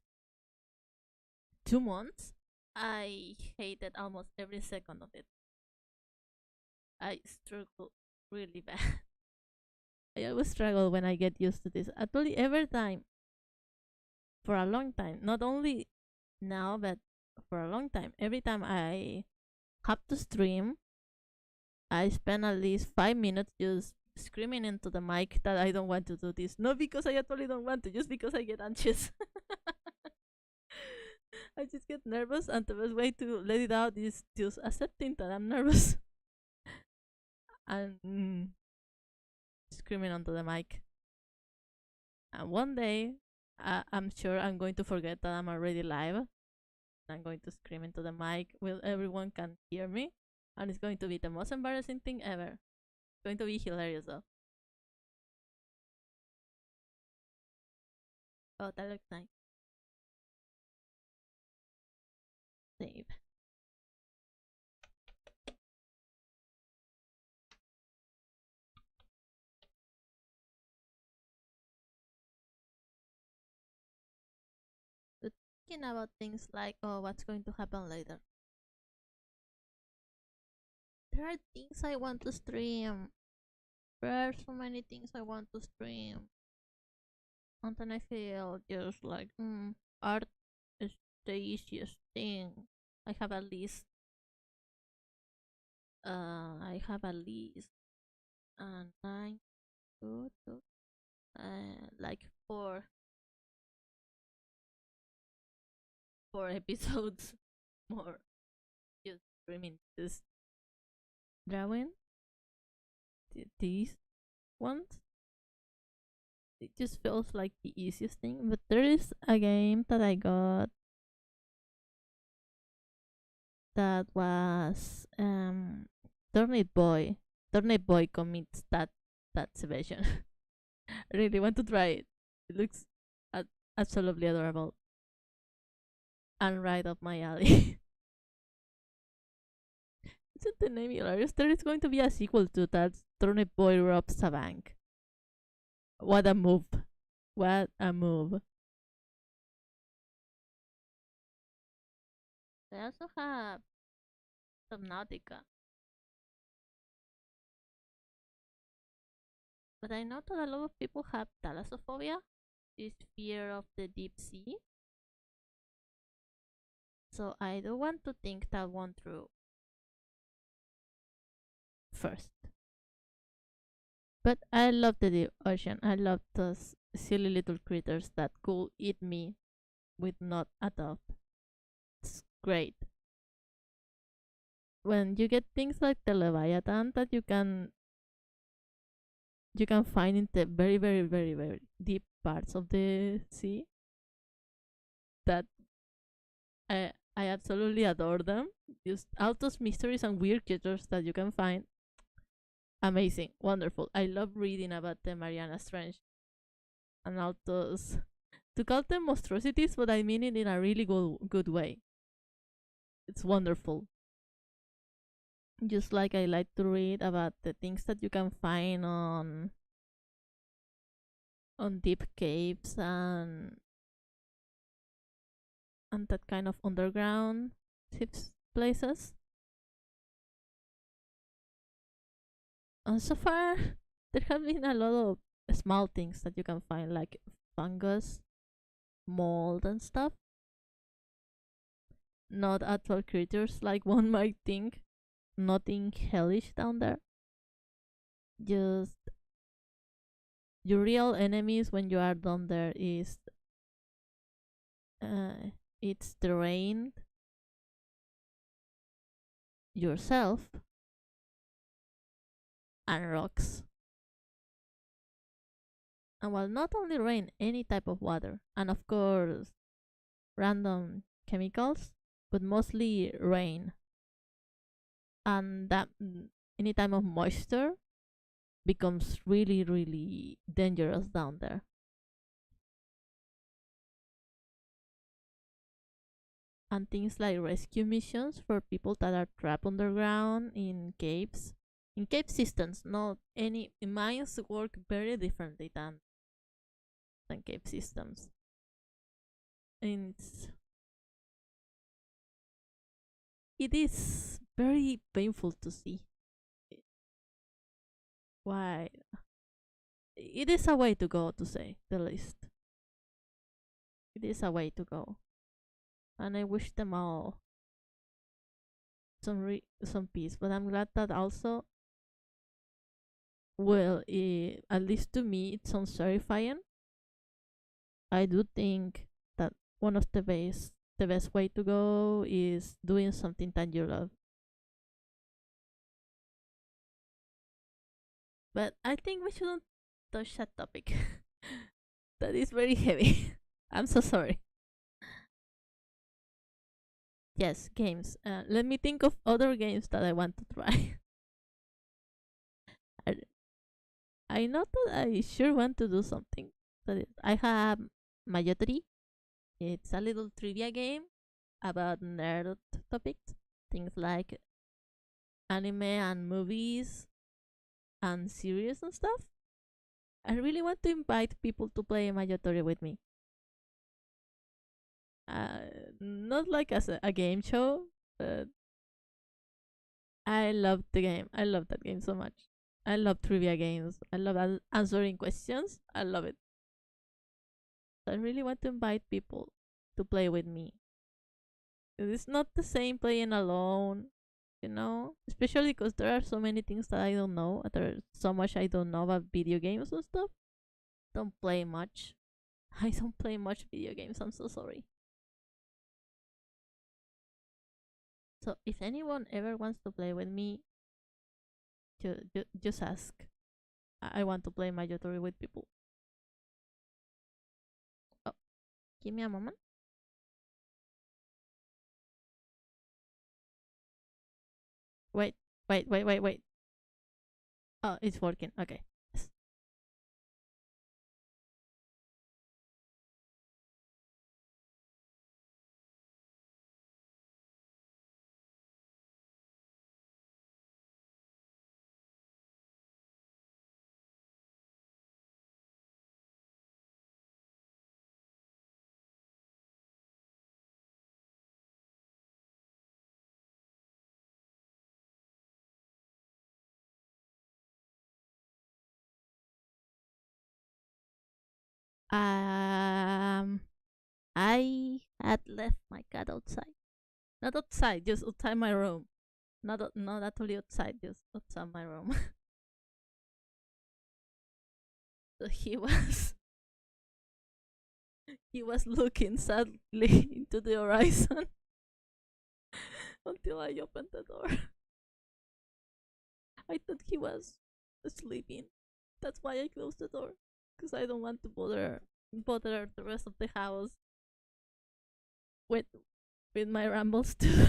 2 months, I hated almost every second of it. I struggled really bad. I always struggle when I get used to this. Actually, every time, for a long time, not only now, but for a long time, every time I have to stream, I spend at least 5 minutes just screaming into the mic that I don't want to do this. Not because I actually don't want to, just because I get anxious. I just get nervous, and the best way to let it out is just accepting that I'm nervous and screaming onto the mic. And one day, I'm sure I'm going to forget that I'm already live. I'm going to scream into the mic where everyone can hear me, and it's going to be the most embarrassing thing ever. It's going to be hilarious though. Oh, that looks nice. Save. But thinking about things like, oh, what's going to happen later? There are things I want to stream. There are so many things I want to stream. And then I feel just like, art is the easiest thing. I have a list. I have a list. And nine, two, two, like four episodes more. Just streaming this drawing. These ones. It just feels like the easiest thing. But there is a game that I got that was Turnip Boy. Turnip Boy commits that version. I really want to try it. It looks absolutely adorable and right up my alley. Isn't the name hilarious? There is going to be a sequel to that. Turnip Boy robs a bank. What a move! What a move! They also have Subnautica, but I know that a lot of people have thalassophobia, this fear of the deep sea. So I do want to think that one through first. But I love the deep ocean. I love those silly little critters that could eat me with not a thought. It's great. When you get things like the Leviathan that you can find in the very very very very deep parts of the sea, that I absolutely adore them. Just all those mysteries and weird creatures that you can find. Amazing, wonderful. I love reading about the Mariana Trench and all those, to call them monstrosities, but I mean it in a really good way. It's wonderful. Just like I like to read about the things that you can find on deep caves and that kind of underground tips places. And so far, there have been a lot of small things that you can find, like fungus, mold, and stuff. Not actual creatures like one might think. Nothing hellish down there. Just your real enemies when you are down there is it's the rain, yourself, and rocks. And well, not only rain, any type of water, and of course, random chemicals, but mostly rain. And that any time of moisture becomes really, really dangerous down there. And things like rescue missions for people that are trapped underground in caves. In cave systems, not any mines work very differently than cave systems. And it is very painful to see. Why? It is a way to go, to say the least. It is a way to go. And I wish them all some peace. But I'm glad that also, well, at least to me, it sounds terrifying. I do think that one of the best way to go is doing something that you love. But I think we shouldn't touch that topic. That is very heavy. I'm so sorry. Yes, games. Let me think of other games that I want to try. I, I know that I sure want to do something. I have Mayotri. It's a little trivia game about nerd topics. Things like anime and movies and series and stuff. I really want to invite people to play Mayotri with me. Not like as a game show, but I love the game. I love that game so much. I love trivia games. I love answering questions. I love it. So I really want to invite people to play with me. It's not the same playing alone, especially because there are so many things that I don't know. There's so much I don't know about video games and stuff. Don't play much. I don't play much video games. I'm so sorry. So if anyone ever wants to play with me, just ask. I want to play Mayotari with people. Oh, give me a moment. Wait, wait. Oh, it's working. Okay. Um, I had left my cat outside. Not outside, just outside my room. Not actually outside, just outside my room. So he was looking sadly into the horizon until I opened the door. I thought he was sleeping. That's why I closed the door, because I don't want to bother the rest of the house with with my rambles too.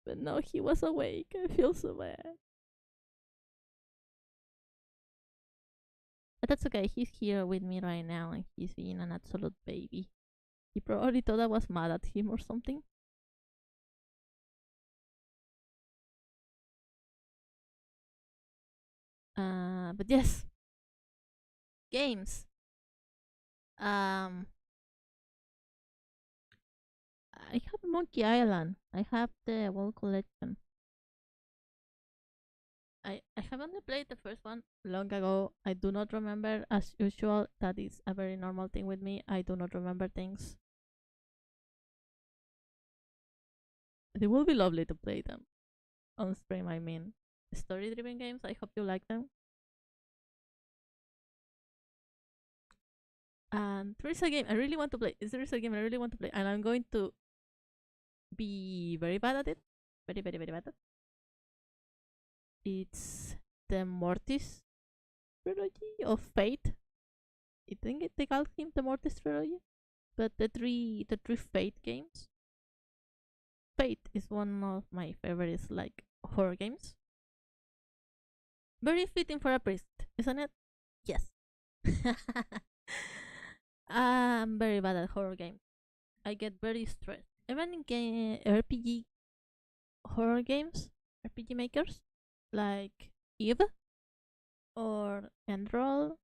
But no, he was awake. I feel so bad. But that's okay. He's here with me right now, and he's being an absolute baby. He probably thought I was mad at him or something. But yes, games. Um, I have Monkey Island. I have the whole collection. I have only played the first one long ago. I do not remember, as usual. That is a very normal thing with me. I do not remember things. It will be lovely to play them on stream. I mean, story-driven games. I hope you like them. And there is a game I really want to play. There is a game I really want to play, and I'm going to be very bad at it. Very, very, very bad at it. It's the Mortis trilogy of Fate. I think they call him the Mortis trilogy. But the three Fate games. Fate is one of my favorites, like horror games. Very fitting for a priest, isn't it? Yes. I'm very bad at horror games. I get very stressed. Even in RPG horror games, RPG makers like Eve or Enroll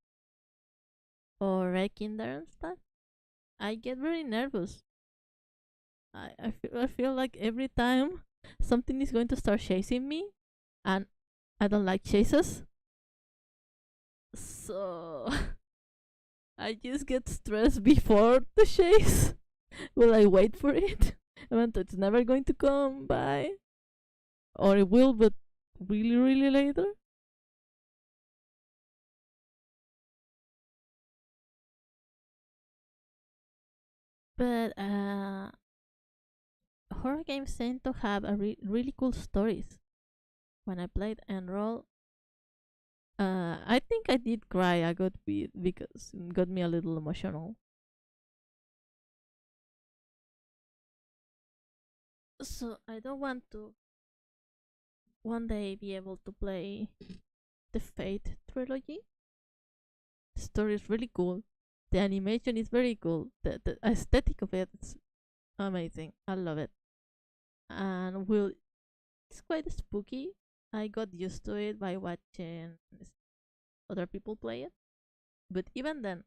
or Rekinder and stuff, I get very nervous. I feel like every time something is going to start chasing me, and I don't like chases, so I just get stressed before the chase. Will I wait for it? And it's never going to come by, or it will, but really, really later. But horror games tend to have really cool stories. When I played Enroll, I think I did cry a good bit because it got me a little emotional. So I don't want to one day be able to play the Fate trilogy. The story is really cool. The animation is very cool. The aesthetic of it is amazing. I love it. And it's quite spooky. I got used to it by watching other people play it. But even then,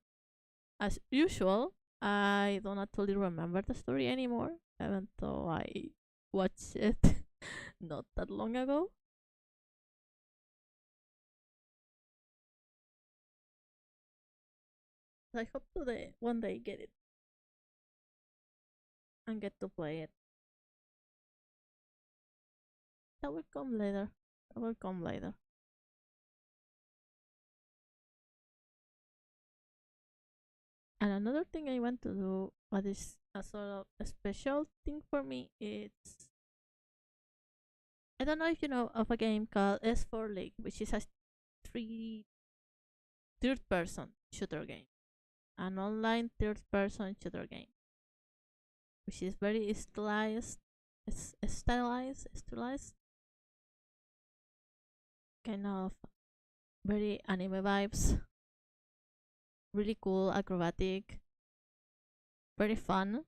as usual, I don't actually remember the story anymore, even though I watched it not that long ago. I hope to one day get it and get to play it. That will come later. That will come later. And another thing I want to do, what is a sort of a special thing for me, it's I don't know if you know of a game called S4 League, which is a three third person shooter game. An online third person shooter game. Which is very stylized, kind of very anime vibes, really cool, acrobatic, very fun.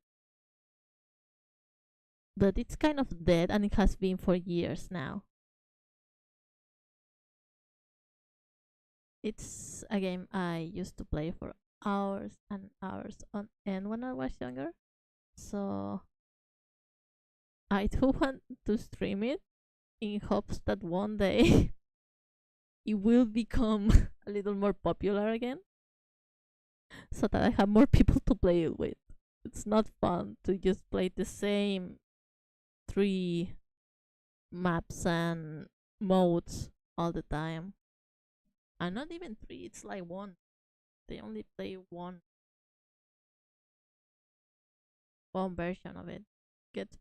But it's kind of dead, and it has been for years now. It's a game I used to play for hours and hours on end when I was younger. So I do want to stream it in hopes that one day it will become a little more popular again, so that I have more people to play it with. It's not fun to just play the same three maps and modes all the time. And not even three, it's like one. They only play one version of it. Gets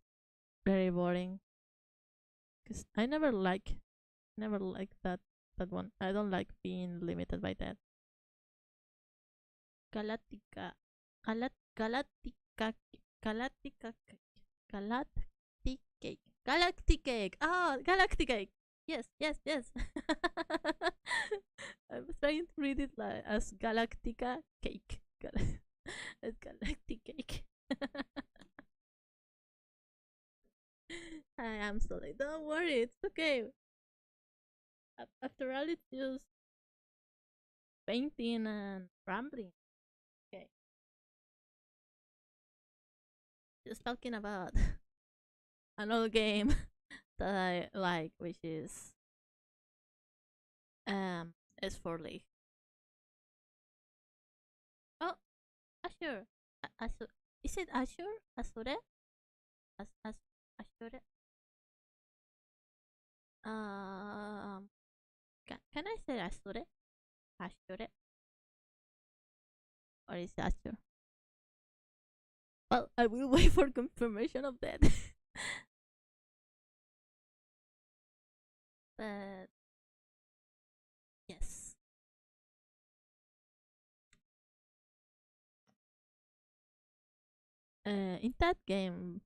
very boring. Cause I never like that one. I don't like being limited by that. Galactica, Galactica, Galactica, Galactic cake, Galactic cake. Ah, oh, Galactic cake. Yes, yes, yes. I was trying to read it like as Galactica cake. It's Galactic cake. I am sorry. Don't worry. It's okay. After all, it's just painting and rambling. Okay. Just talking about another game that I like, which is S4 League. Oh, Azure. Azure. Is it Azure? Azure? Azure? Can I say Azure? Azure? Or is it Azure? Well, I will wait for confirmation of that. But yes. In that game,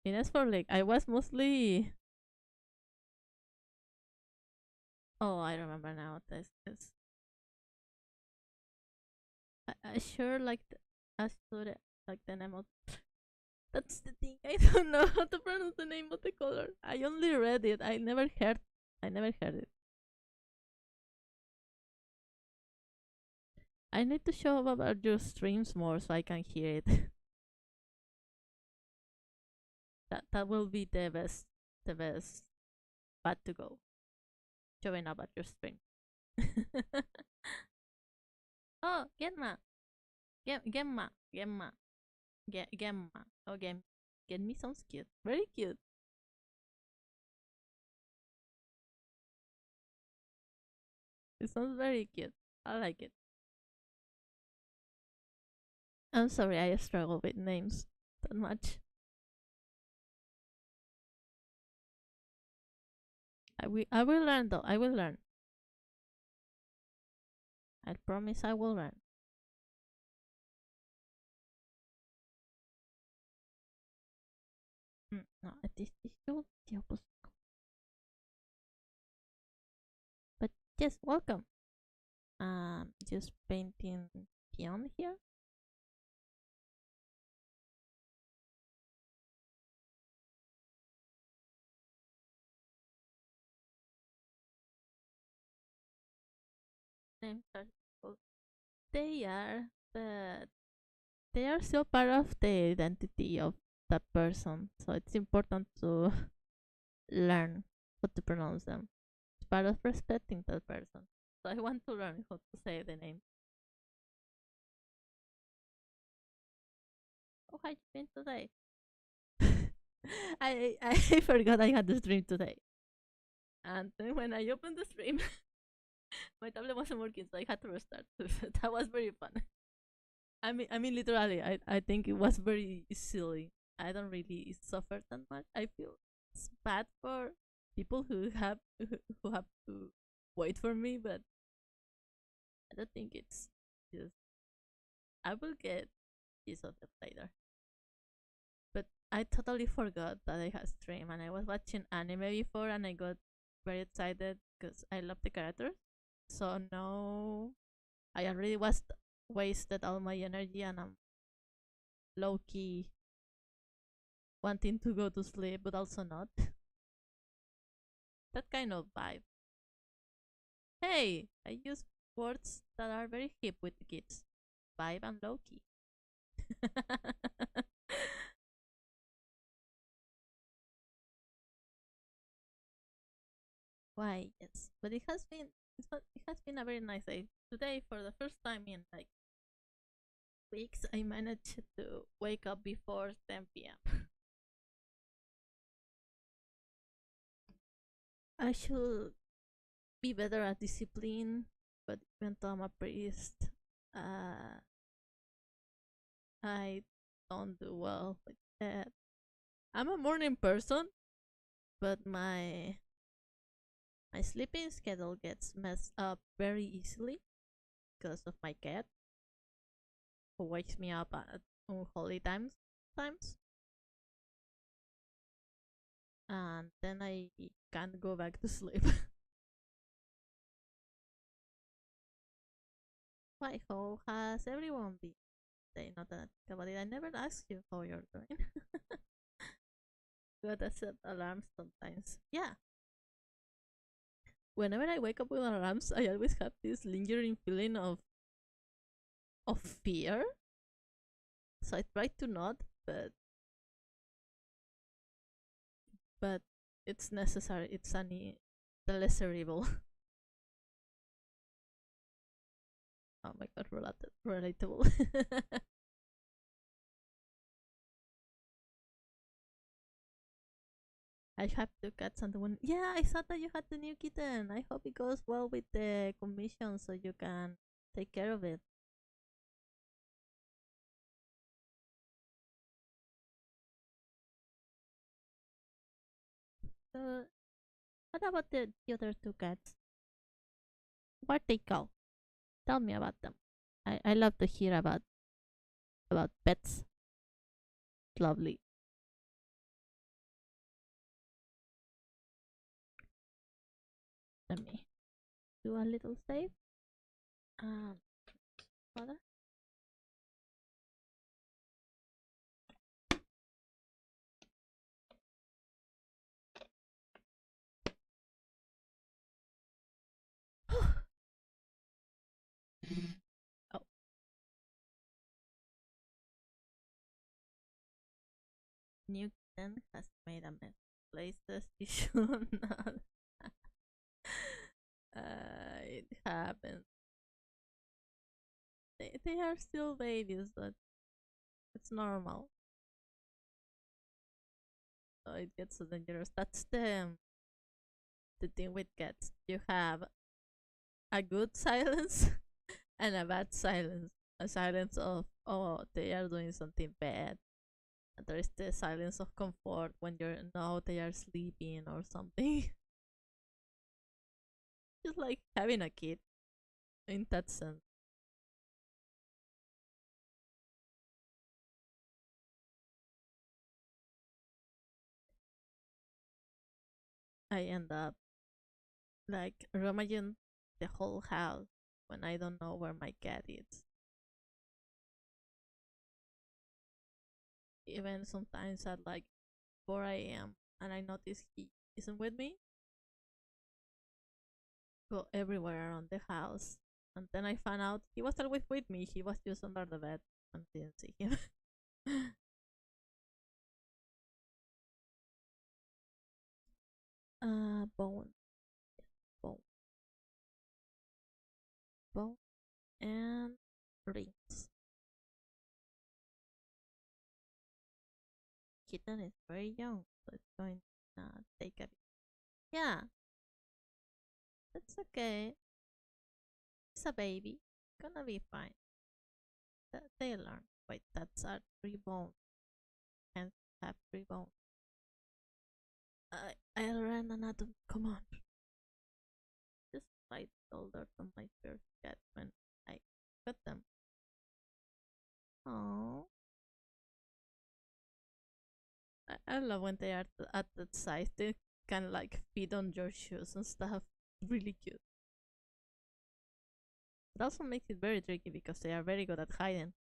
in S4 League, I was mostly. Oh, I remember now. This. I sure like Azure, like the name of. That's the thing. I don't know how to pronounce the name of the color. I only read it. I never heard. I never heard it. I need to show up about your streams more so I can hear it. That will be the best path to go. Showing up at your stream. Oh, Gemma, Gemma, Gemma, Gemma. Oh, Get me sounds cute. Very cute. It sounds very cute. I like it. I'm sorry, I struggle with names that much. I will learn though. I will learn. I promise I will learn. No, this is the opposite. But yes, welcome. Just painting peon here. Names are cool. They are, but they are still part of the identity of that person. So it's important to learn how to pronounce them. It's part of respecting that person. So I want to learn how to say the name. Oh, how you been today? I forgot I had the stream today. And then when I opened the stream, my tablet wasn't working, so I had to restart. That was very fun. I mean, literally, I think it was very silly. I don't really suffer that much. I feel it's bad for people who have to wait for me, but I don't think it's just. I will get use of it later. But I totally forgot that I had stream, and I was watching anime before, and I got very excited because I love the characters. So now I already wasted all my energy, and I'm low key wanting to go to sleep, but also not. That kind of vibe. Hey, I use words that are very hip with the kids. Vibe and low key. Why? Yes, but it has been a very nice day today. For the first time in like weeks, I managed to wake up before 10 p.m. I should be better at discipline, but even though I'm a priest, uh, I don't do well with that. I'm a morning person, but my sleeping schedule gets messed up very easily because of my cat who wakes me up at unholy times, and then I can't go back to sleep. Why? How has everyone been? They not that about it. I never asked you how you're doing. You gotta set alarms sometimes. Yeah. Whenever I wake up with alarms, I always have this lingering feeling of fear. So I try to not, but it's necessary. It's the lesser evil. Oh my god, relatable. I have two cats and the one. Yeah, I saw that you had the new kitten. I hope it goes well with the commission so you can take care of it. So, what about the other two cats? What they call? Tell me about them. I love to hear about pets. Lovely. Let me do a little save. Um, Father. Oh, Newton has made a mess. Places you should not. It happens. They are still babies, but it's normal. So it gets so dangerous. That's the thing with cats. You have a good silence and a bad silence. A silence of oh they are doing something bad. And there is the silence of comfort when you know they are sleeping or something. Just like having a kid in that sense. I end up like rummaging the whole house when I don't know where my cat is. Even sometimes at like 4 a.m. and I notice he isn't with me, go everywhere around the house. And then I found out he was always with me. He was just under the bed and didn't see him. Bone, bone, bone, and rings. Kitten is very young, so it's going to take a bit. Yeah, that's okay. It's a baby. Gonna be fine. They learn. Wait, that's a three bone. Can't have three bones. I learned anatomy. Come on. Just fight older than my first cat when I got them. Oh, I love when they are at that size. They can like feed on your shoes and stuff. Really cute. It also makes it very tricky because they are very good at hiding.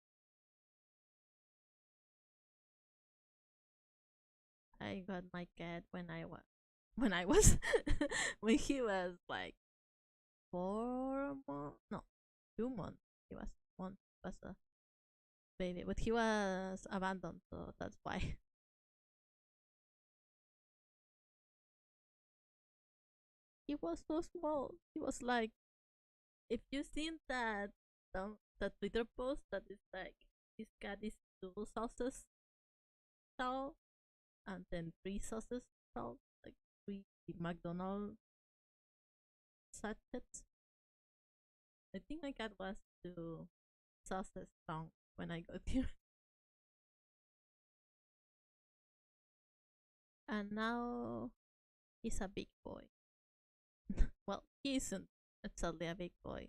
I got my cat when I was when he was like 4 months, no, 2 months. He was one was a baby, but he was abandoned, so that's why. he was so small. He was like, if you seen that Twitter post that is like his cat is 2 sauces tall and then 3 sauces tall, like 3 McDonald's sachets. I think my cat was 2 sauces long when I got here, and now he's a big boy. Well, he isn't exactly a big boy.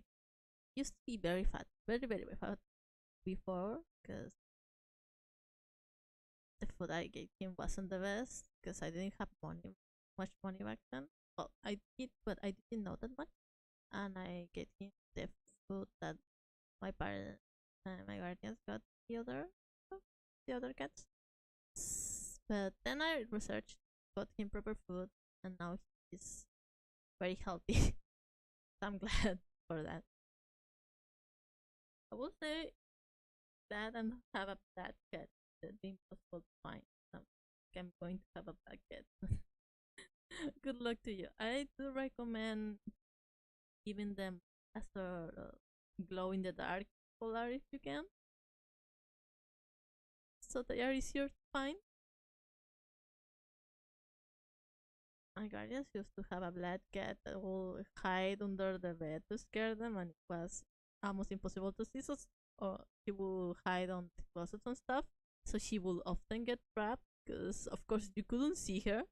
Used to be very fat, very fat before, because the food I gave him wasn't the best, because I didn't have much money back then. Well, I did, but I didn't know that much, and I gave him the food that my parents and my guardians got the other cats. But then I researched, got him proper food, and now he's very healthy. So I'm glad for that. I will say that and have a black cat. That'd be impossible to find. I'm going to have a black cat. Good luck to you. I do recommend giving them a sort of glow in the dark color if you can, so they are easier to find. My guardians used to have a black cat that will hide under the bed to scare them, and it was almost impossible to see. So he will hide on the closets and stuff. So she will often get trapped because, of course, you couldn't see her.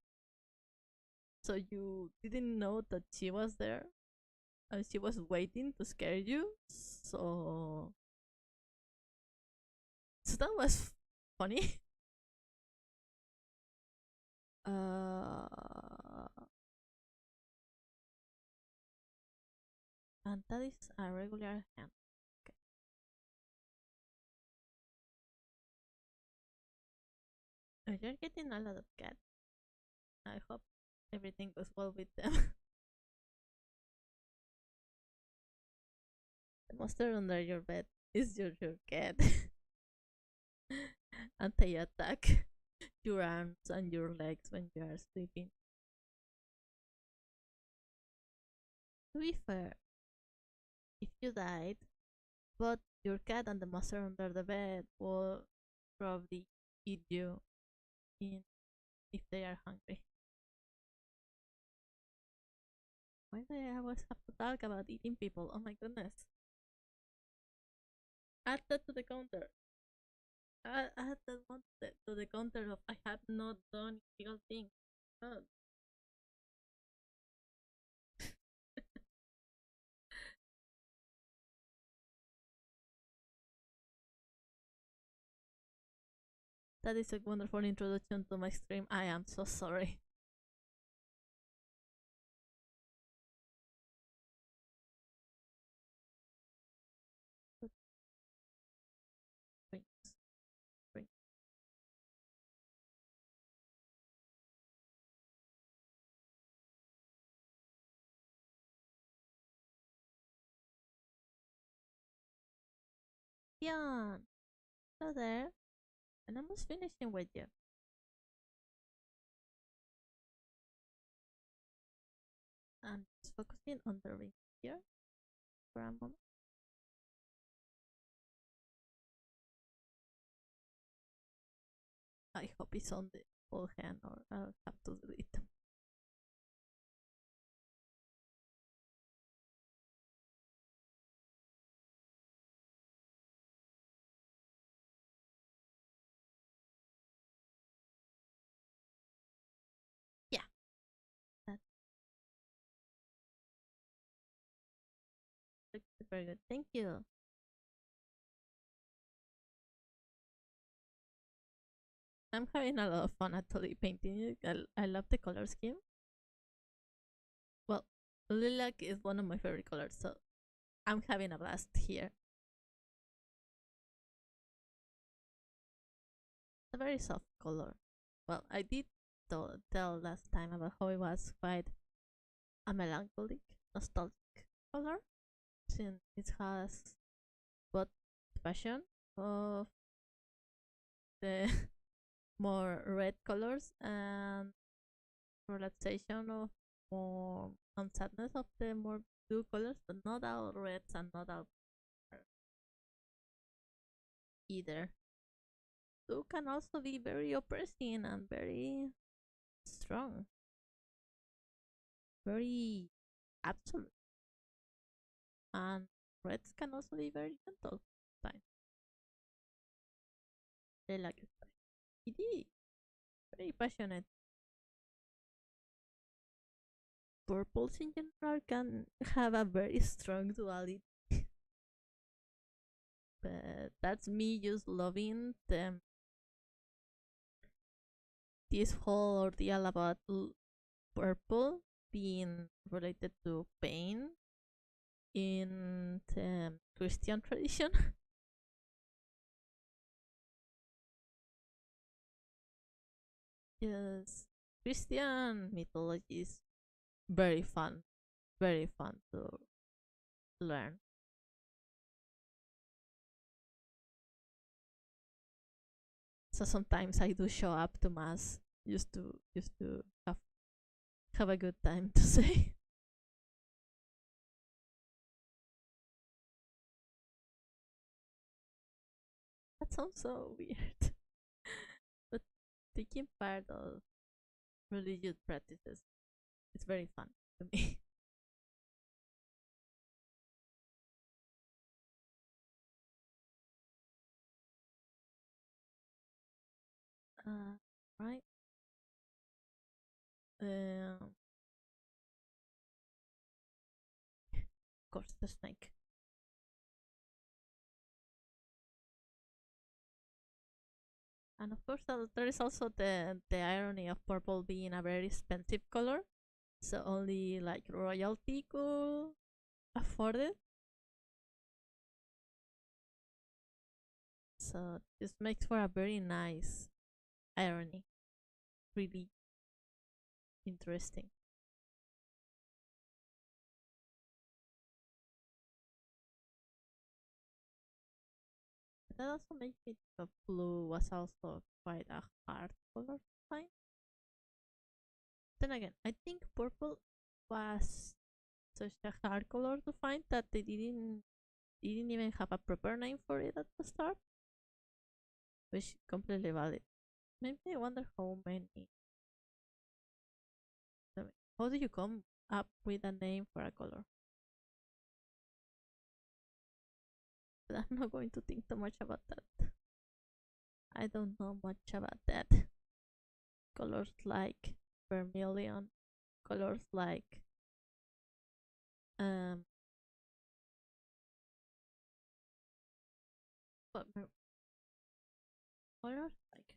So you didn't know that she was there. And she was waiting to scare you. So that was funny. uh, and that is a regular hand. Okay. Oh, you're getting a lot of cats. I hope everything goes well with them. The monster under your bed is your cat. And they attack your arms and your legs when you are sleeping. To be fair, if you died, both your cat and the monster under the bed will probably eat you in if they are hungry. Why do I always have to talk about eating people? Oh my goodness. Add that to the counter. Add that one to the counter of I have not done illegal things. Oh. That is a wonderful introduction to my stream. I am so sorry. Drinks. Drinks. Beyond. Hello there. And I was finishing with you. I'm just focusing on the ring here for a moment. I hope it's on the full hand or I'll have to delete them. Yeah, that's very good. Thank you. I'm having a lot of fun actually painting it. I love the color scheme. Well, lilac is one of my favorite colors, so I'm having a blast here. It's a very soft color. Well, I did tell last time about how it was quite a melancholic, nostalgic color, since it has both passion of the more red colors and relaxation of more on sadness of the more blue colors, but not all reds and not all either. Blue can also be very oppressing and very strong, very absolute, and reds can also be very gentle. Fine, they like it. It is very passionate. Purples in general can have a very strong duality, but that's me just loving them. This whole ordeal about purple being related to pain in the Christian tradition. Yes, Christian mythology is very fun to learn. So sometimes I do show up to mass just to have a good time to say. That sounds so weird. But taking part of religious practices, it's very fun to me. Right? Of course, the snake. And of course, there is also the irony of purple being a very expensive color, so only like royalty could afford it. So this makes for a very nice irony. Really interesting. That also makes me think of blue was also quite a hard color to find. Then again, I think purple was such a hard color to find that they didn't even have a proper name for it at the start, which is completely valid. Maybe I wonder how many. How do you come up with a name for a color? But I'm not going to think too much about that. I don't know much about that. Colors like vermilion, colors like um, what colors like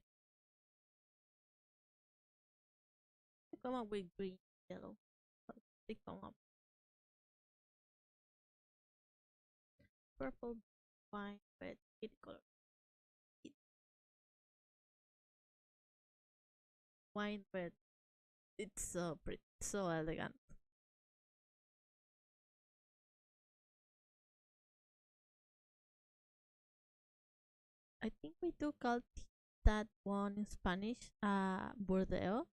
they come up with green, yellow. But they come up purple, wine, red, kitty color. Wine red. It's so pretty, so elegant. I think we do call that one in Spanish Burdeo,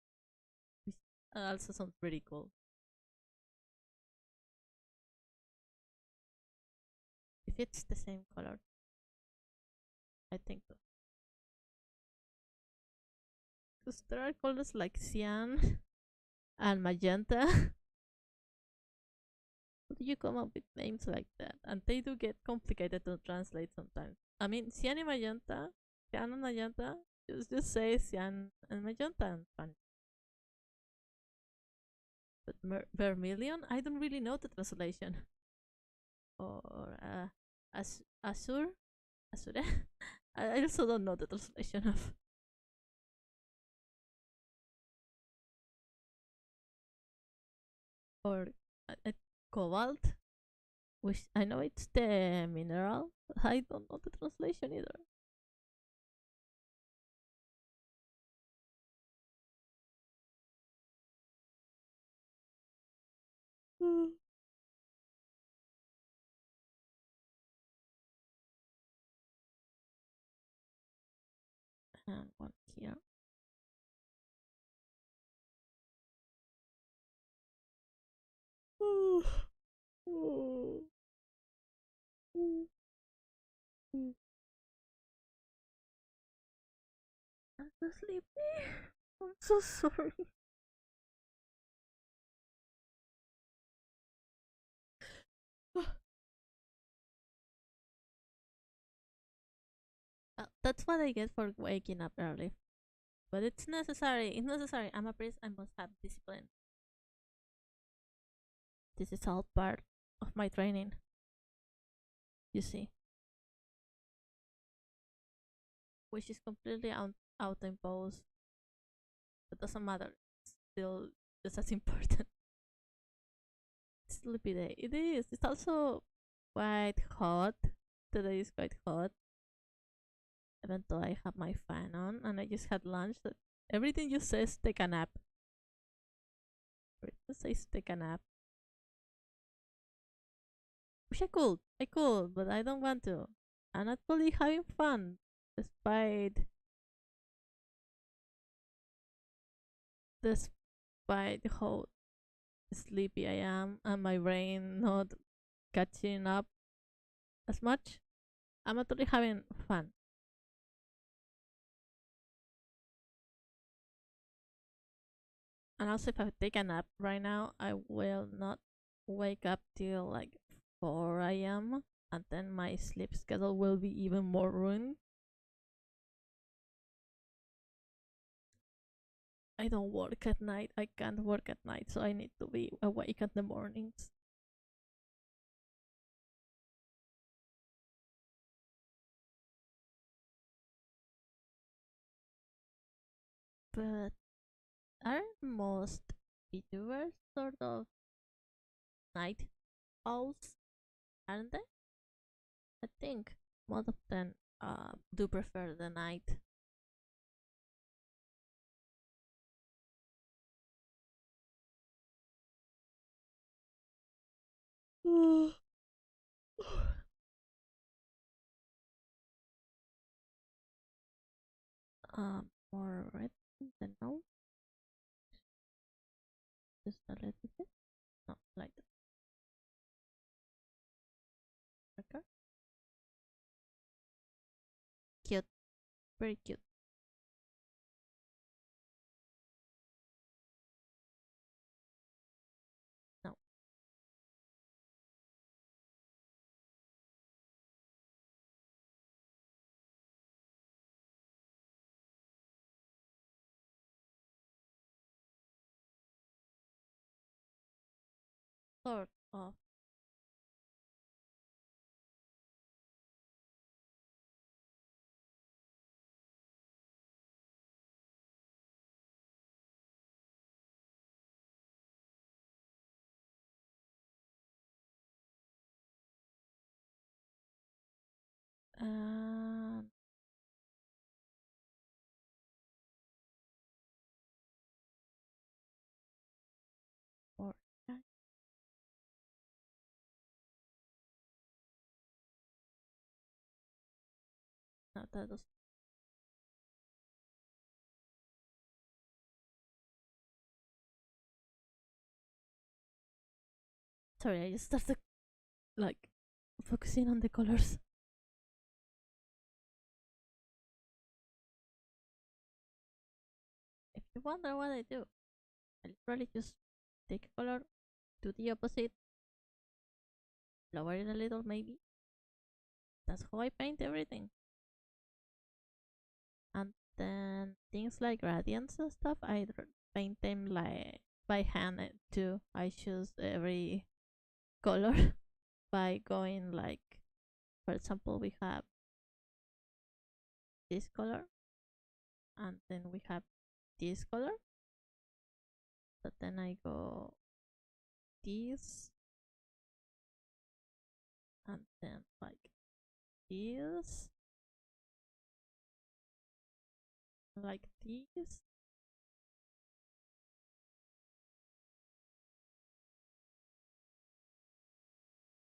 which also sounds pretty cool. If it's the same color, I think so. Because there are colors like cyan and magenta. How do you come up with names like that? And they do get complicated to translate sometimes. I mean, cyan and magenta, just say cyan and magenta in Spanish. But vermilion, I don't really know the translation. Or azure, azure. I also don't know the translation of. Or cobalt, which I know it's the mineral. I don't know the translation either. And one here. sleepy. I'm so sorry. That's what I get for waking up early. But it's necessary. It's necessary. I'm a priest. I must have discipline. This is all part of my training. You see, which is completely out imposed. But doesn't matter. It's still just as important. Sleepy day. It is. It's also quite hot. Today is quite hot. Even though I have my fan on and I just had lunch. That everything you says take a nap. Everything says take a nap. Wish I could, but I don't want to. I'm actually having fun, despite how sleepy I am and my brain not catching up as much. I'm actually having fun. And also, if I take a nap right now, I will not wake up till like 4 a.m. and then my sleep schedule will be even more ruined. I don't work at night. I can't work at night, so I need to be awake in the mornings. But aren't most VTubers sort of night owls? Aren't they? I think most of them do prefer the night. More red than no, just a little bit. No, like that. Okay. Cute, very cute. No, sort of. Um, or no, that was. Sorry, I just started like focusing on the colors. If you wonder what I do, I literally just take a color, do the opposite, lower it a little maybe. That's how I paint everything. And then things like gradients and stuff, I paint them like by hand too. I choose every color by going like, for example, we have this color, and then we have this color. But then I go this, and then like this, like this,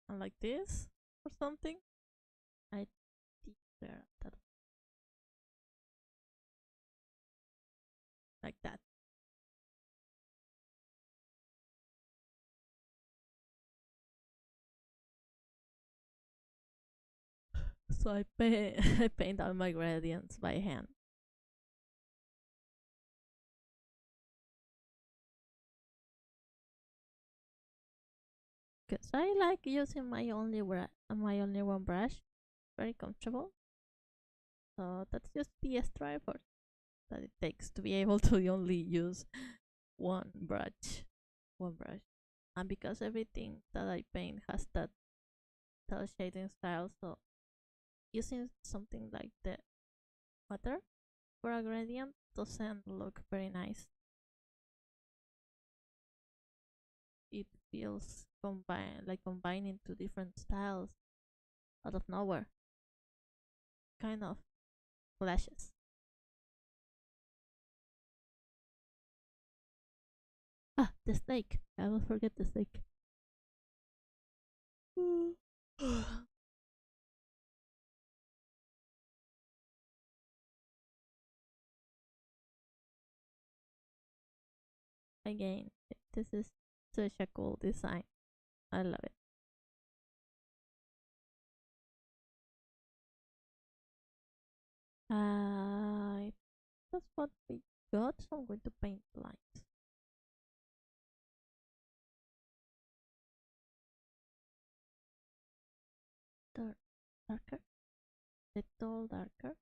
and like this, or something. I did that like that. So I paint I paint all my gradients by hand. because I like using my only one brush. Very comfortable. So that's just the extra effort that it takes to be able to only use one brush. One brush. And because everything that I paint has that cel shading style, so using something like the water for a gradient doesn't look very nice. It feels combining two different styles out of nowhere. Kind of flashes. Ah, the snake. I will forget the snake. Again, this is such a cool design. I love it. That's what we got, so I'm going to paint lines. Darker, little darker.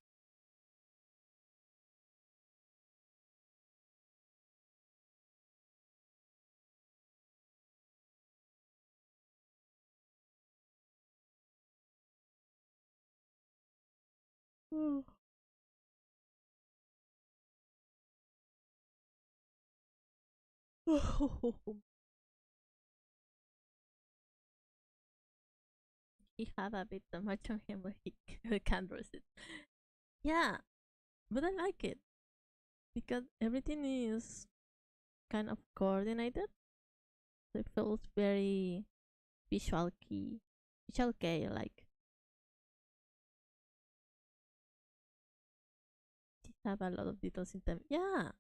He had a bit too much on him, but he can't resist. Yeah, but I like it because everything is kind of coordinated. So it feels very visual key, visual kei like. They have a lot of details in them. Yeah,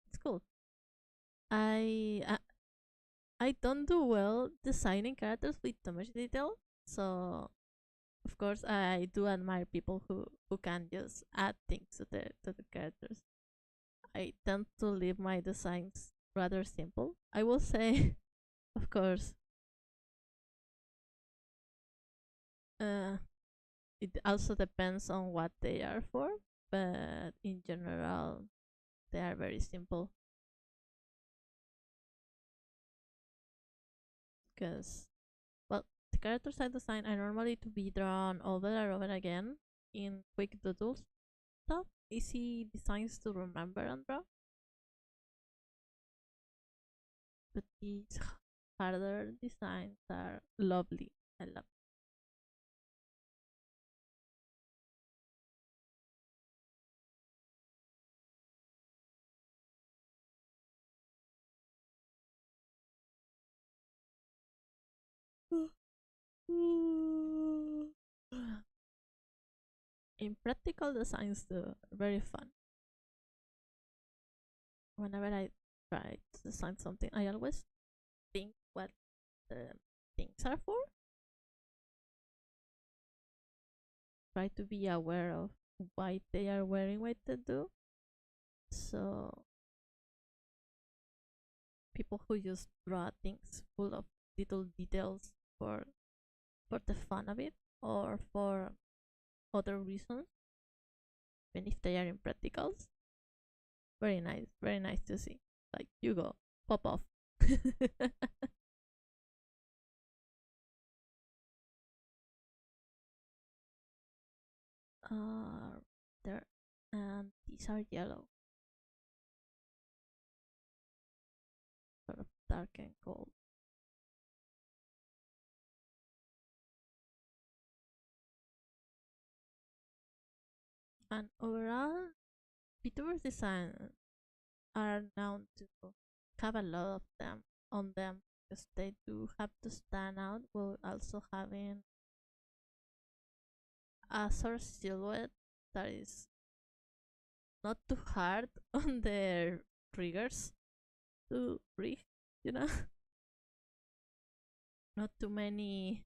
it's cool. I uh, I don't do well designing characters with too much detail, so of course I do admire people who can just add things to the characters. I tend to leave my designs rather simple. I will say, of course, uh, it also depends on what they are for, but in general, they are very simple. Because, well, the characters I design are normally to be drawn over and over again in quick doodles stuff, easy designs to remember and draw. But these harder designs are lovely. I love. In practical designs, too, very fun. Whenever I try to design something, I always think what the things are for. Try to be aware of why they are wearing what they do. So people who just draw things full of little details for the fun of it or for other reasons, even if they are in practicals, very nice to see. Like you go, pop off. There, and these are yellow, sort of dark and cold. And overall, VTuber design are known to have a lot of them on them because they do have to stand out while also having a sort of silhouette that is not too hard on their triggers to breathe, you know? Not too many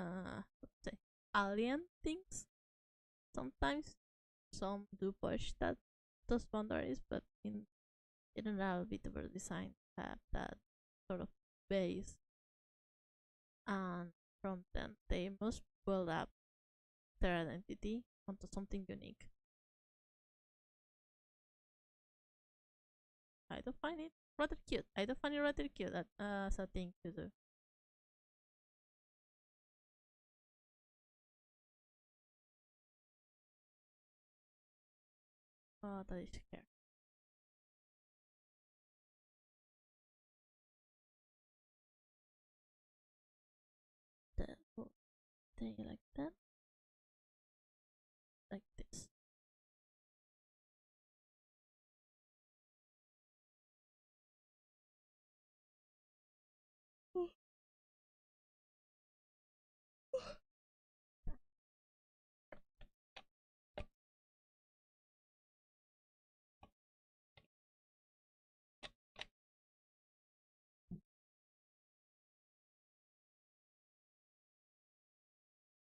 let's say alien things. Sometimes some do push those boundaries, but in general VTuber design have that sort of base, and from then they must build up their identity onto something unique. I do find it rather cute. I do find it rather cute as a thing to do. Oh, that is hair. That will stay like that. Like this.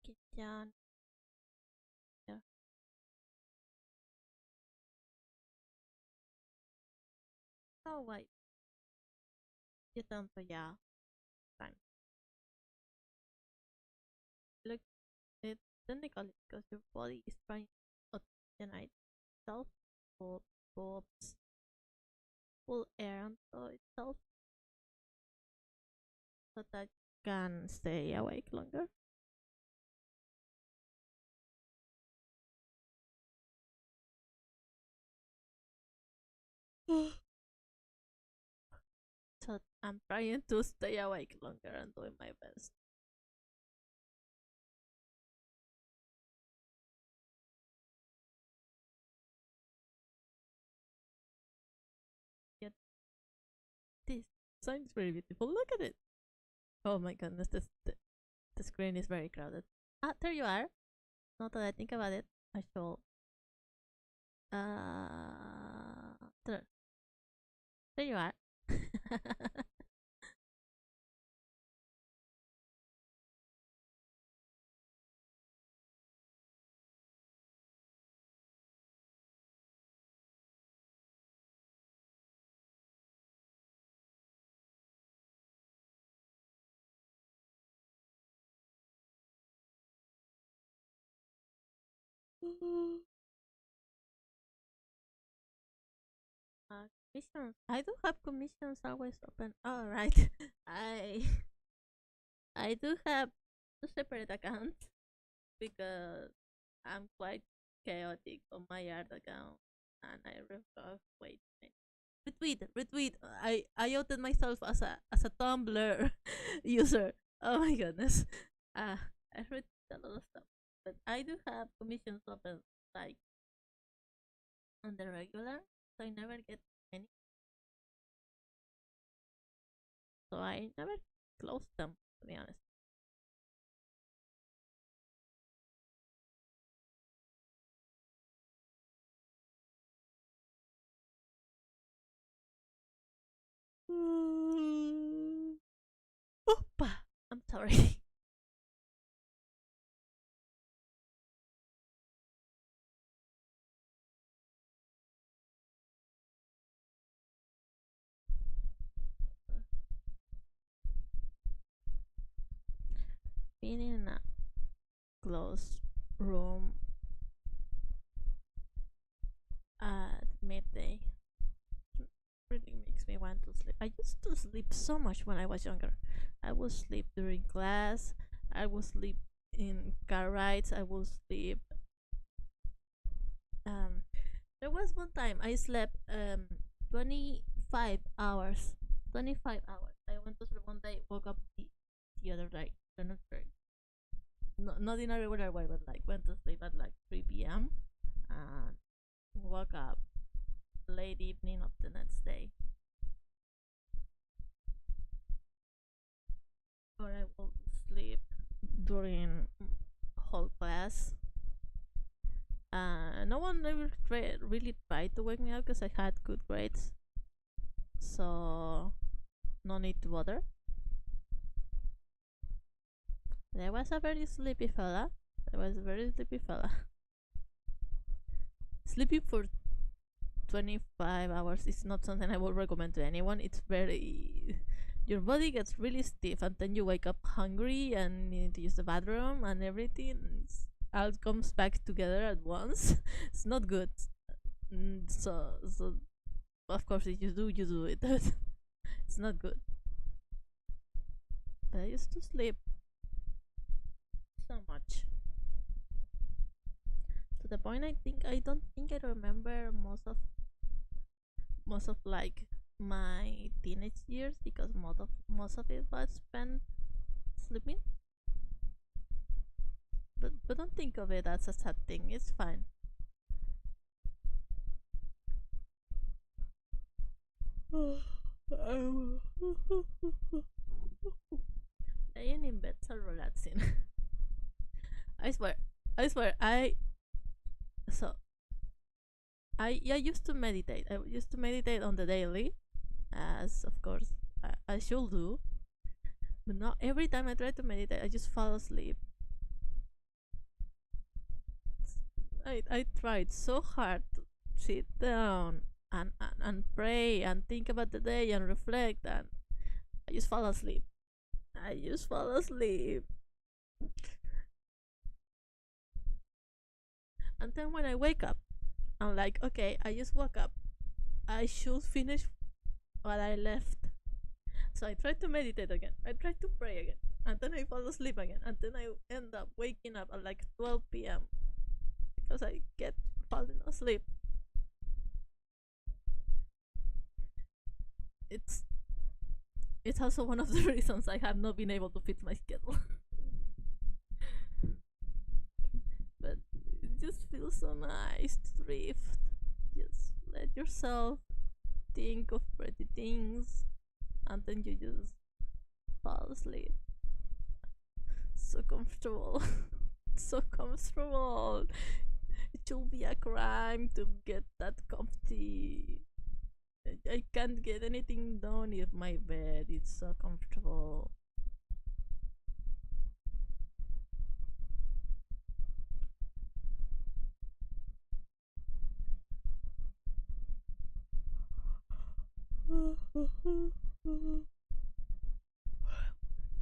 Get down here. Oh wait. Get down to yeah. Fine. Look, it's technically because your body is trying to oxygenate itself, pull bulbs, pull air onto itself, so that you can stay awake longer. So I'm trying to stay awake longer and doing my best. Yet this sounds very beautiful. Look at it. Oh my goodness, the screen is very crowded. Ah, there you are. Now that I think about it, I shall. There, there you are. Commissions. I do have commissions always open. All right. I I do have two separate accounts because I'm quite chaotic on my art account, and I refer wait retweet. I outed myself as a Tumblr user. Oh my goodness. I retweet a lot of stuff, but I do have commissions open like on the regular, so I never get any. So I never close them, to be honest. Opa! I'm sorry. Being in a closed room at midday really makes me want to sleep. I used to sleep so much when I was younger. I would sleep during class, I would sleep in car rides, I would sleep. Um, there was one time I slept 25 hours. 25 hours. I went to sleep one day, woke up the other day. The next day. Not in a regular way, but like went to sleep at like 3 p.m. and woke up late evening of the next day. Or I will sleep during whole class. No one ever really tried to wake me up because I had good grades, so no need to bother. There was a very sleepy fella. There was a very sleepy fella. Sleeping for 25 hours is not something I would recommend to anyone. It's very your body gets really stiff, and then you wake up hungry and you need to use the bathroom and everything. All comes back together at once. It's not good. So of course, if you do it. It's not good. But I used to sleep so much to the point I don't think I remember most of like my teenage years because most of it was spent sleeping. But don't think of it as a sad thing. It's fine. Laying in bed so relaxing. I swear. I swear. So I used to meditate. I used to meditate on the daily, as of course I should do. But not every time I try to meditate, I just fall asleep. I tried so hard to sit down and pray and think about the day and reflect, and I just fall asleep. I just fall asleep. And then when I wake up, I'm like, okay, I just woke up. I should finish what I left. So I try to meditate again. I try to pray again. And then I fall asleep again. And then I end up waking up at like 12 p.m. because I get falling asleep. It's it's also one of the reasons I have not been able to fit my schedule. But it just feels so nice to drift. Just let yourself think of pretty things and then you just fall asleep. So comfortable. So comfortable. It should be a crime to get that comfy. I can't get anything done if my bed is so comfortable.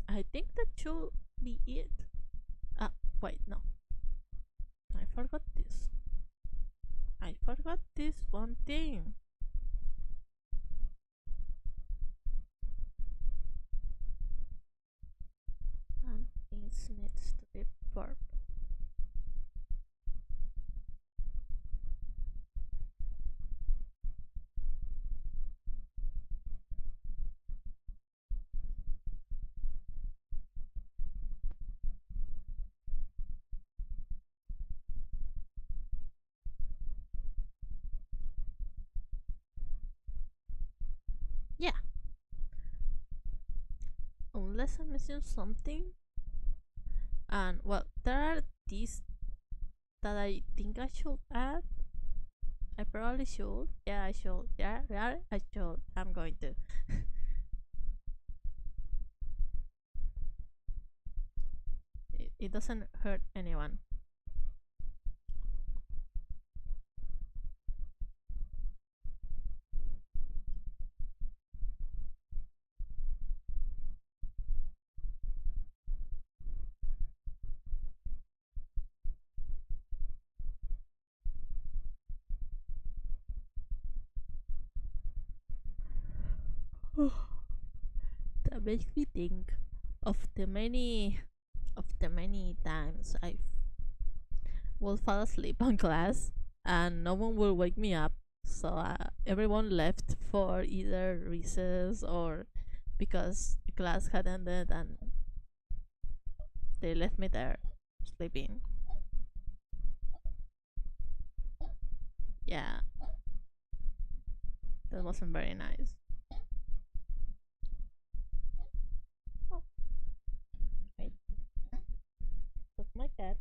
I think that should be it. Ah, wait, no. I forgot this. I forgot this one thing. And this needs to be purple. Yeah, unless I'm missing something. And well, there are these that I think I should add. I probably should. Yeah, I should. Yeah, I should. I'm going to. It doesn't hurt anyone. That makes me think of the many times I will fall asleep on class and no one will wake me up. So everyone left for either recess or because class had ended and they left me there sleeping. Yeah, that wasn't very nice. Oh, wait, that's my cat.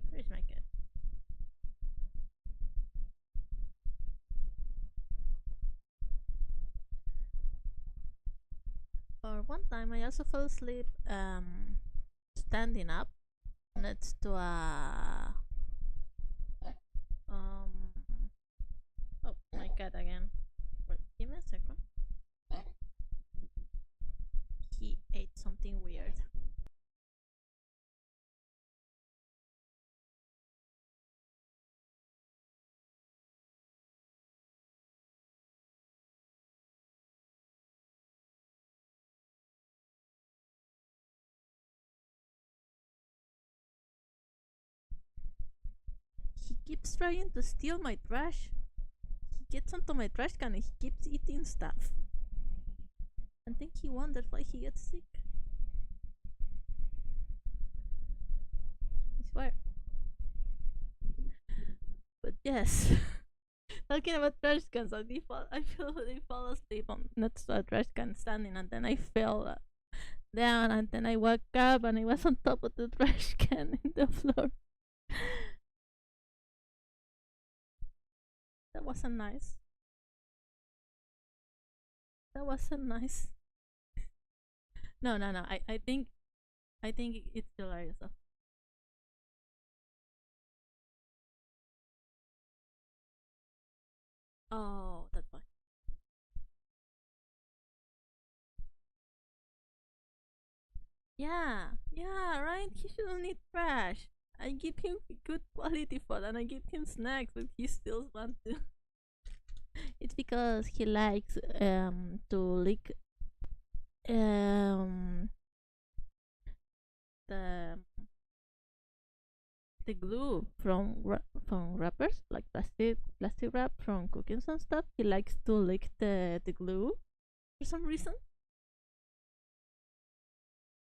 Where's my cat? Or one time I also fell asleep standing up next to a um oh my cat again. keeps trying to steal my trash. He gets onto my trash can and he keeps eating stuff. And then he wonders why he gets sick. I swear. But yes, talking about trash cans, I feel they fall asleep on next to a trash can standing, and then I fell down, and then I woke up and I was on top of the trash can in the floor. That wasn't nice. That wasn't nice. No, no, no. I think it's hilarious. Though. Oh, that's why. Yeah, yeah, right. He shouldn't eat trash. I give him good quality food and I give him snacks, but he still wants to. It's because he likes to lick um the the glue from wrappers, like plastic wrap from cookies and stuff. He likes to lick the glue for some reason.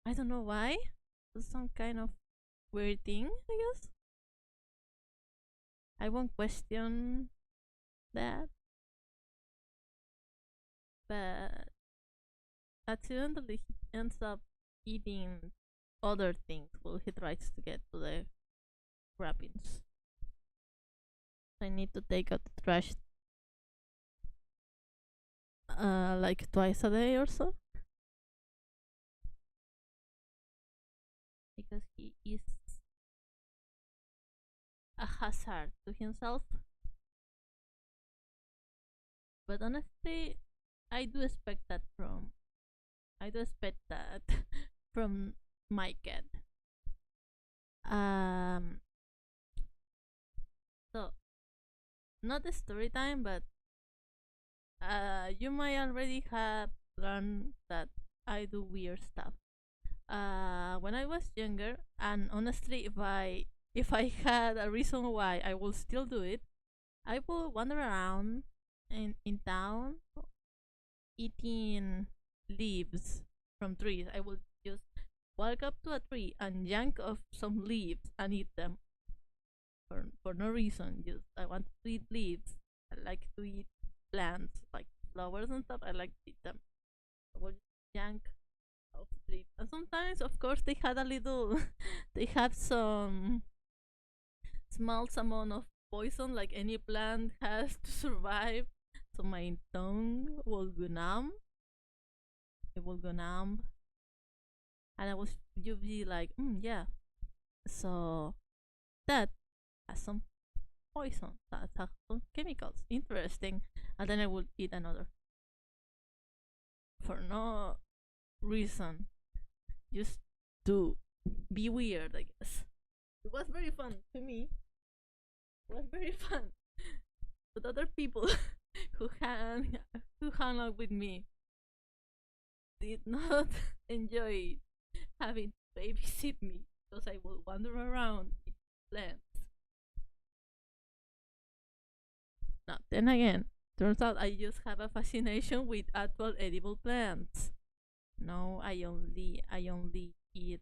I don't know why. It's some kind of weird thing, I guess. I won't question that, but accidentally he ends up eating other things while he tries to get to the wrappings. I need to take out the trash like twice a day or so because he is a hazard to himself. But honestly, I do expect that from I do expect that from my cat. Um, so not the story time, but you might already have learned that I do weird stuff. When I was younger, and honestly, if I had a reason why I will still do it, I will wander around in town eating leaves from trees. I will just walk up to a tree and yank off some leaves and eat them for no reason. Just I want to eat leaves. I like to eat plants like flowers and stuff. I like to eat them. I will yank off leaves. And sometimes, of course, they had a little. They have some small amount of poison, like any plant has to survive. So my tongue will go numb. It will go numb, and I was you be like, yeah. So that has some poison. That has some chemicals. Interesting. And then I would eat another for no reason, just to be weird. I guess it was very fun to me. It was very fun, but other people who hung out with me did not enjoy having to babysit me because I would wander around in plants. Now, then again, turns out I just have a fascination with actual edible plants. No, I only eat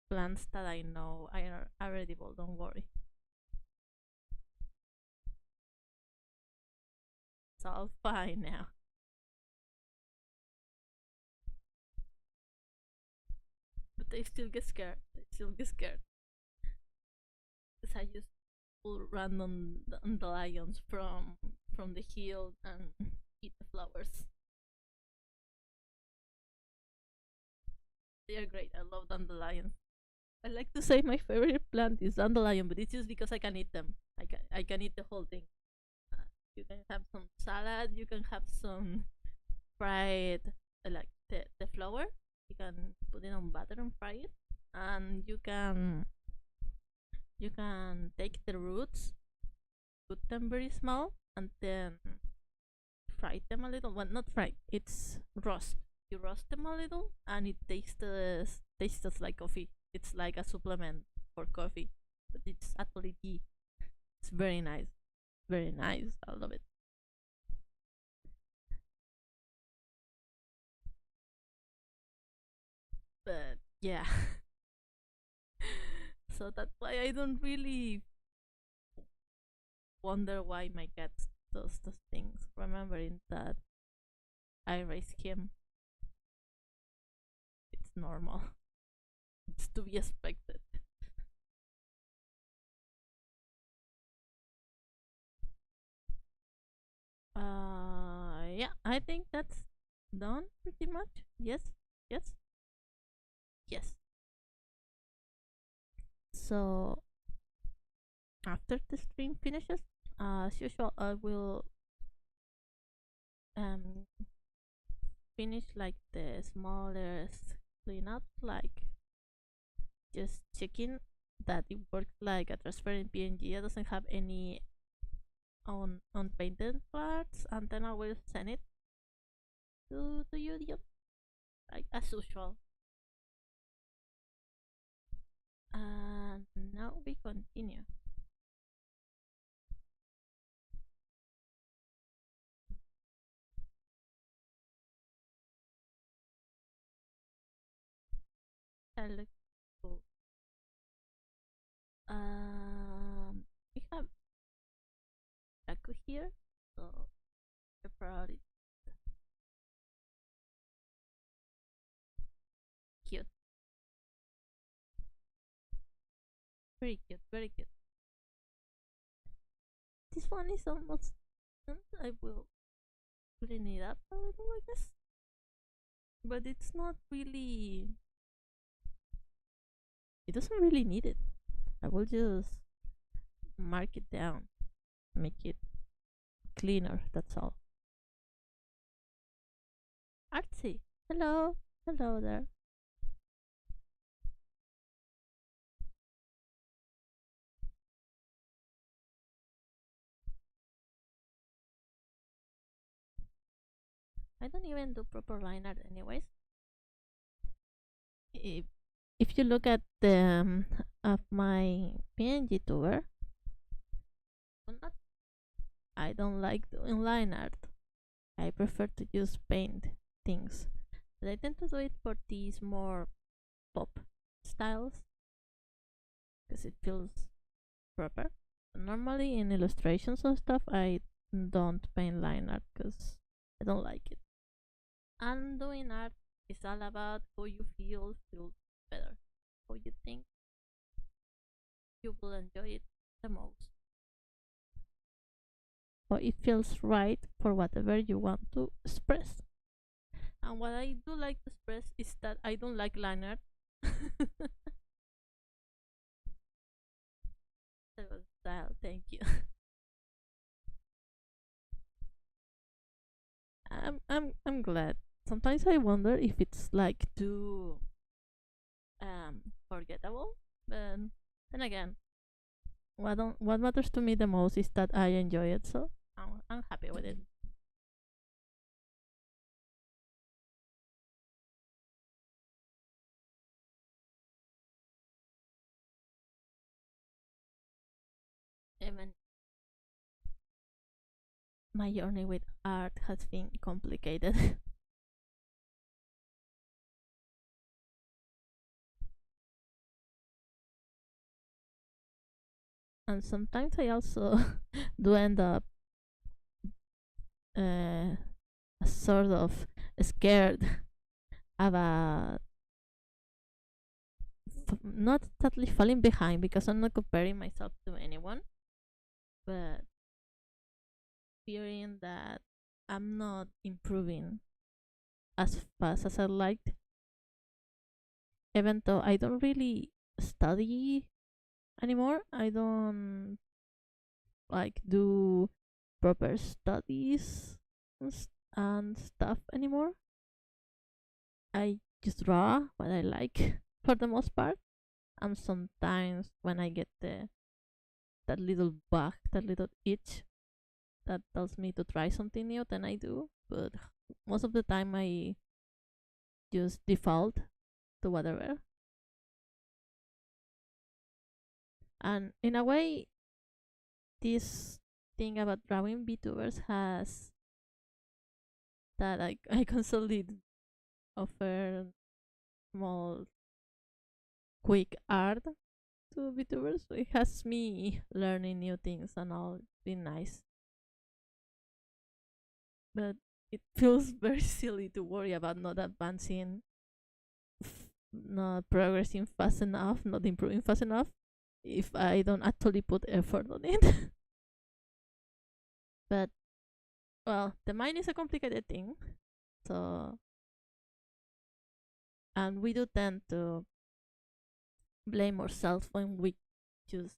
plants that I know are edible. Don't worry, it's all fine now. But I still get scared. I still get scared because I just pull random dandelions from the hill and eat the flowers. They are great. I love dandelions. I like to say my favorite plant is dandelion, but it's just because I can eat them. I can eat the whole thing. You can have some salad. You can have some fried, like the flower. You can put it on butter and fry it, and you can take the roots, put them very small, and then fry them a little. Well, not fry. It's roast. You roast them a little, and it tastes like coffee. It's like a supplement for coffee, but it's actually tea. It's very nice. Very nice. I love it. But yeah. So that's why I don't really wonder why my cat does those things, remembering that I raised him. It's normal. It's to be expected. Yeah, I think that's done pretty much. Yes, yes, yes. So after the stream finishes, as usual, I will um finish like the smallest cleanups, like just checking that it works like a transparent PNG. It doesn't have any unpainted parts, and then I will send it to you, like as usual. And now we continue. That looks cool. We have Aku here, so you're probably cute. Very cute, very cute. This one is almost done. I will clean it up a little, I guess. But it's not really. It doesn't really need it. I will just mark it down, make it cleaner. That's all. Artsy, hello, hello there. I don't even do proper line art, anyways. If if you look at the of my PNG tour, well, not, I don't like doing line art. I prefer to just paint things. But I tend to do it for these more pop styles because it feels proper. Normally in illustrations and stuff, I don't paint line art because I don't like it. And doing art is all about how you feel better, how you think you will enjoy it the most. Or it feels right for whatever you want to express. And what I do like to express is that I don't like line art. Style, thank you. I'm glad. Sometimes I wonder if it's like too forgettable, but then again, what matters to me the most is that I enjoy it, so I'm happy with it. Even my journey with art has been complicated. And sometimes I also do end up uh, sort of scared about not totally falling behind because I'm not comparing myself to anyone, but fearing that I'm not improving as fast as I liked, even though I don't really study anymore. I don't like do proper studies and stuff anymore. I just draw what I like for the most part. And sometimes when I get that little bug, that little itch that tells me to try something new, then I do. But most of the time I just default to whatever. And in a way, this thing about drawing VTubers has that I constantly offer small quick art to VTubers. So it has me learning new things and all. It's been nice, but it feels very silly to worry about not advancing, not progressing fast enough, not improving fast enough if I don't actually put effort on it. But well, the mind is a complicated thing, so and we do tend to blame ourselves when we just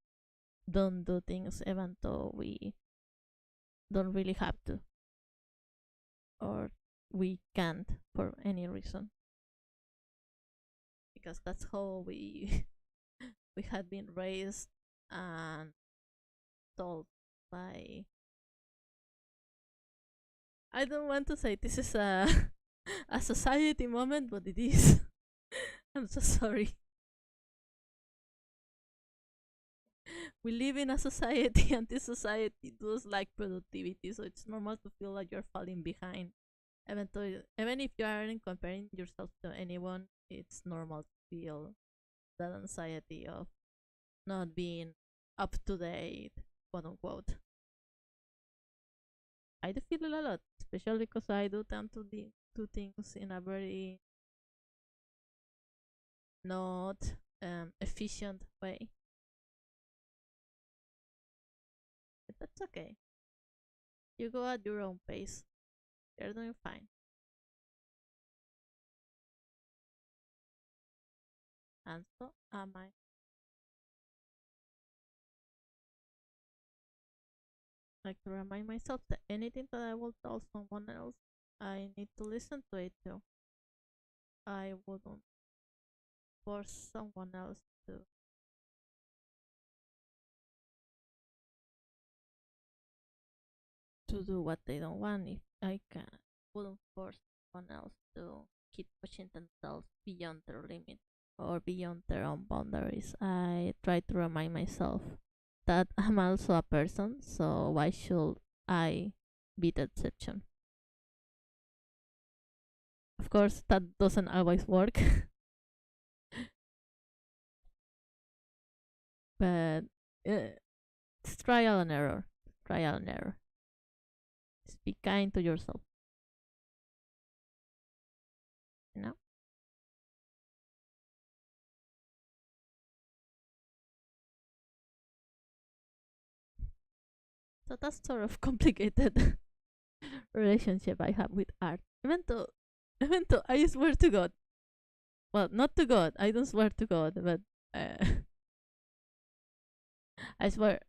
don't do things even though we don't really have to or we can't for any reason, because that's how we we had been raised and told by, I don't want to say this is a a society moment, but it is. I'm so sorry. We live in a society and this society does like productivity, so it's normal to feel like you're falling behind. Even if you aren't comparing yourself to anyone, it's normal to feel that anxiety of not being up to date, quote unquote. I do feel it a lot, especially because I do tend to do things in a very not efficient way. But that's okay. You go at your own pace. You're doing fine. And so am I. Like to remind myself that anything that I will tell someone else, I need to listen to it too. I wouldn't force someone else to do what they don't want. If I can, wouldn't force someone else to keep pushing themselves beyond their limit or beyond their own boundaries. I try to remind myself that I'm also a person, so why should I be the exception? Of course, that doesn't always work, but it's trial and error. Trial and error. Just be kind to yourself, you know? So that's sort of complicated relationship I have with art. Even though I swear to God, well, not to God, I don't swear to God, but uh, I swear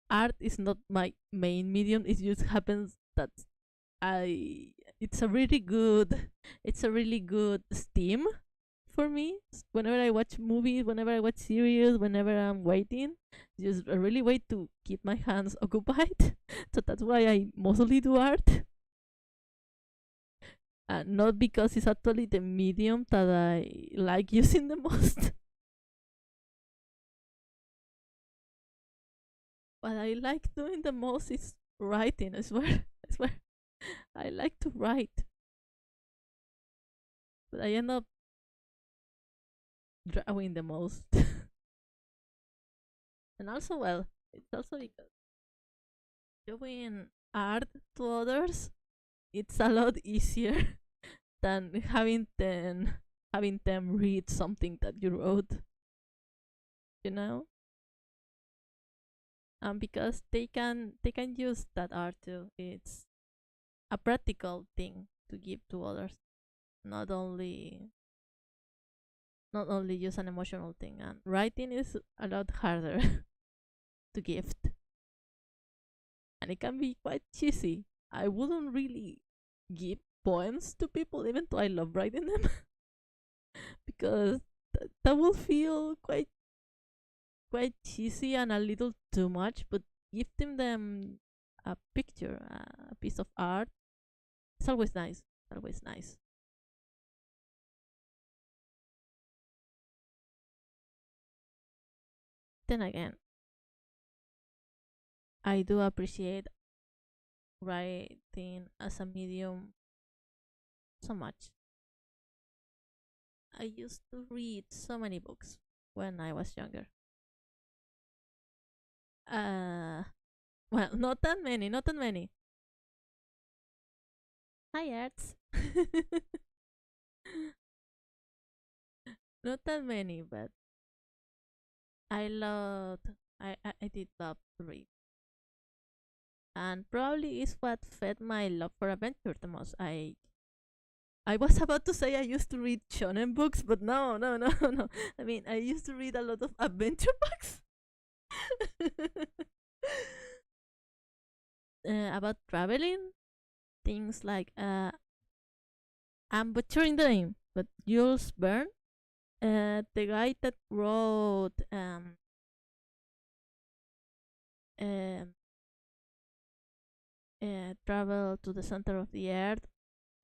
art is not my main medium. It just happens that I it's a really good it's a really good steam for me. Whenever I watch movies, whenever I watch series, whenever I'm waiting, just a really way to keep my hands occupied. So that's why I mostly do art. Not because it's actually the medium that I like using the most. What I like doing the most is writing. I swear, I swear, I like to write, but I end up drawing the most. And also, well, it's also because doing art to others, it's a lot easier than having them read something that you wrote, you know. Because they can use that art too. It's a practical thing to give to others, not only not only use an emotional thing. And writing is a lot harder to gift, and it can be quite cheesy. I wouldn't really give poems to people, even though I love writing them, because that will feel quite cheesy and a little too much. But gifting them a picture, a piece of art, it's always nice. Always nice. Then again, I do appreciate writing as a medium so much. I used to read so many books when I was younger. Uh, well, not that many, not that many. Hi, Arts. Not that many, but I loved. I did love to read, and probably is what fed my love for adventure the most. I was about to say I used to read shonen books, but no, no, no, no. I mean, I used to read a lot of adventure books. About traveling, things like I'm butchering the name, but Jules Verne, the guy that wrote um, Travel to the Center of the Earth,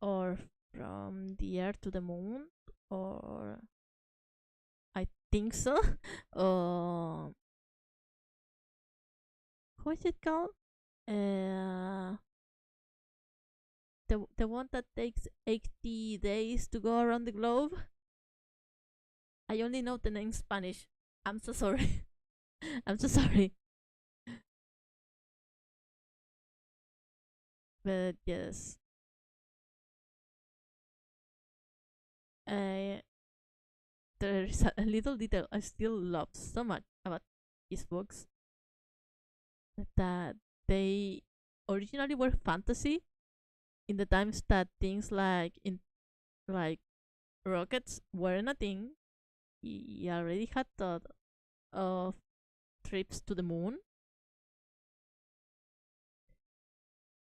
or From the Earth to the Moon, or I think so. uh, how is it called? Uh, the one that takes 80 days to go around the globe. I only know the name Spanish. I'm so sorry. I'm so sorry. But yes, uh, there is a little detail I still love so much about his books, that they originally were fantasy in the times that things like rockets weren't a thing. He already had thought of trips to the moon.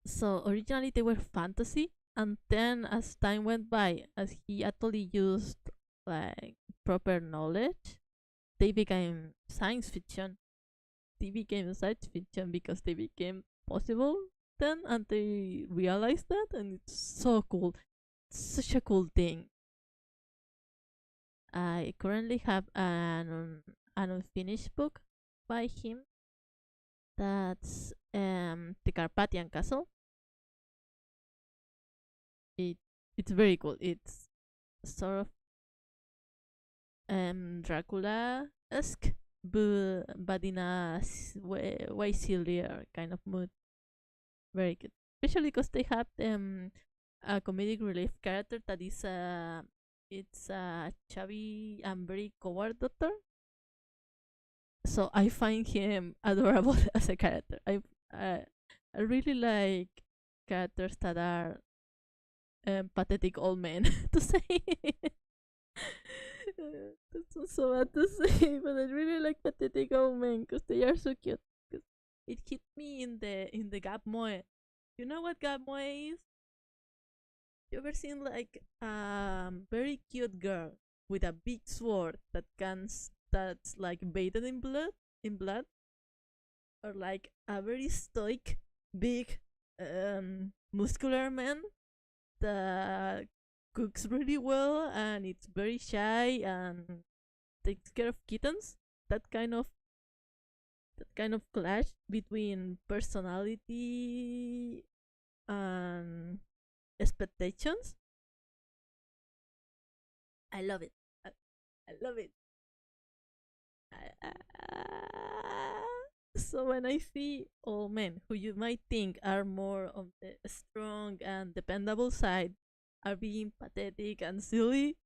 So originally they were fantasy, and then as time went by, as he actually used like proper knowledge, they became science fiction. They became science fiction because they became possible then, and they realized that, and it's so cool. It's such a cool thing. I currently have an unfinished book by him. That's the Carpathian Castle. It it's very cool. It's sort of Dracula esque, but in a way sillier kind of mood. Very good, especially because they have a comedic relief character that is it's a chubby and very coward doctor. So I find him adorable as a character. I really like characters that are pathetic old men to say. That's so bad to say, but I really like pathetic old men because they are so cute. 'Cause it hit me in the Gap Moe. You know what Gap Moe is? You ever seen like a very cute girl with a big sword that's like bathed in blood, or like a very stoic, big, muscular man that cooks really well and it's very shy and takes care of kittens. That kind of that kind of clash between personality and expectations. I love it. I love it. So when I see all men who you might think are more of the strong and dependable side are being pathetic and silly,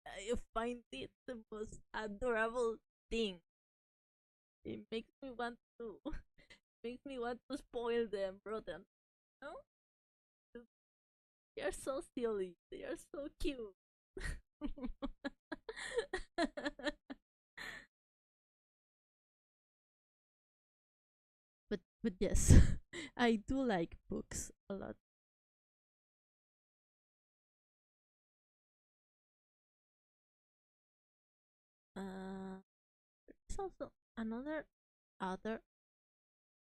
I find it the most adorable thing. It makes me want to makes me want to spoil them, bro. Them, no, they are so silly. They are so cute. But yes, I do like books a lot. There's also another author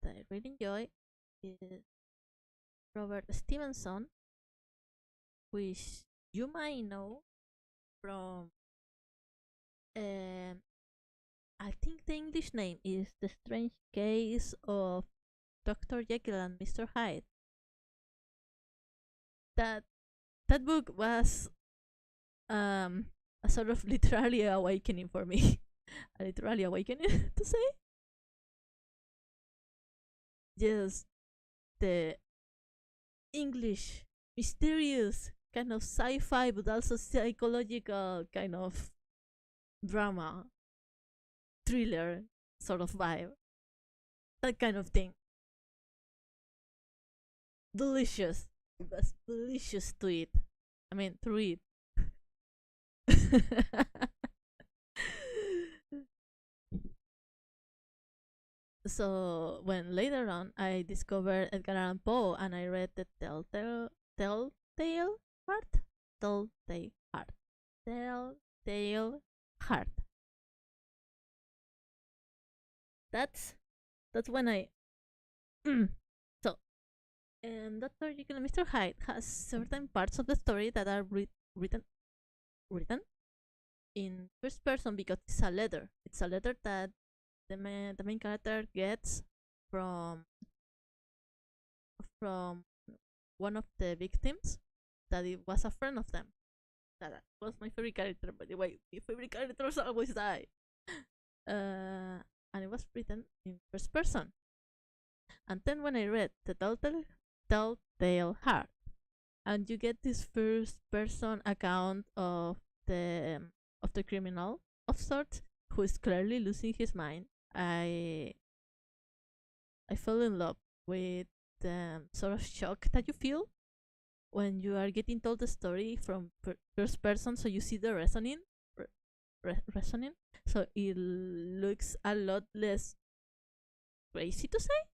that I really enjoy is Robert Stevenson, which you might know from. Um, I think the English name is The Strange Case of Dr. Jekyll and Mr. Hyde. That that book was a sort of literary awakening for me. A literary awakening to say. Just the English, mysterious, kind of sci-fi, but also psychological kind of drama, thriller sort of vibe. That kind of thing. Delicious. It was delicious to eat. I mean, to read. So when later on I discovered Edgar Allan Poe and I read the Telltale Heart, Telltale Heart, Telltale Heart. That's when I so Dr. Jekyll and Mr. Hyde has certain parts of the story that are written in first person because it's a letter. It's a letter that the main character gets from one of the victims that it was a friend of them. That was my favorite character, by the way. My favorite characters always die. And it was written in first person. And then when I read the Telltale Heart, and you get this first person account of the criminal of sorts who is clearly losing his mind, I fell in love with the sort of shock that you feel when you are getting told the story from first person, so you see the reasoning, so it looks a lot less crazy to say,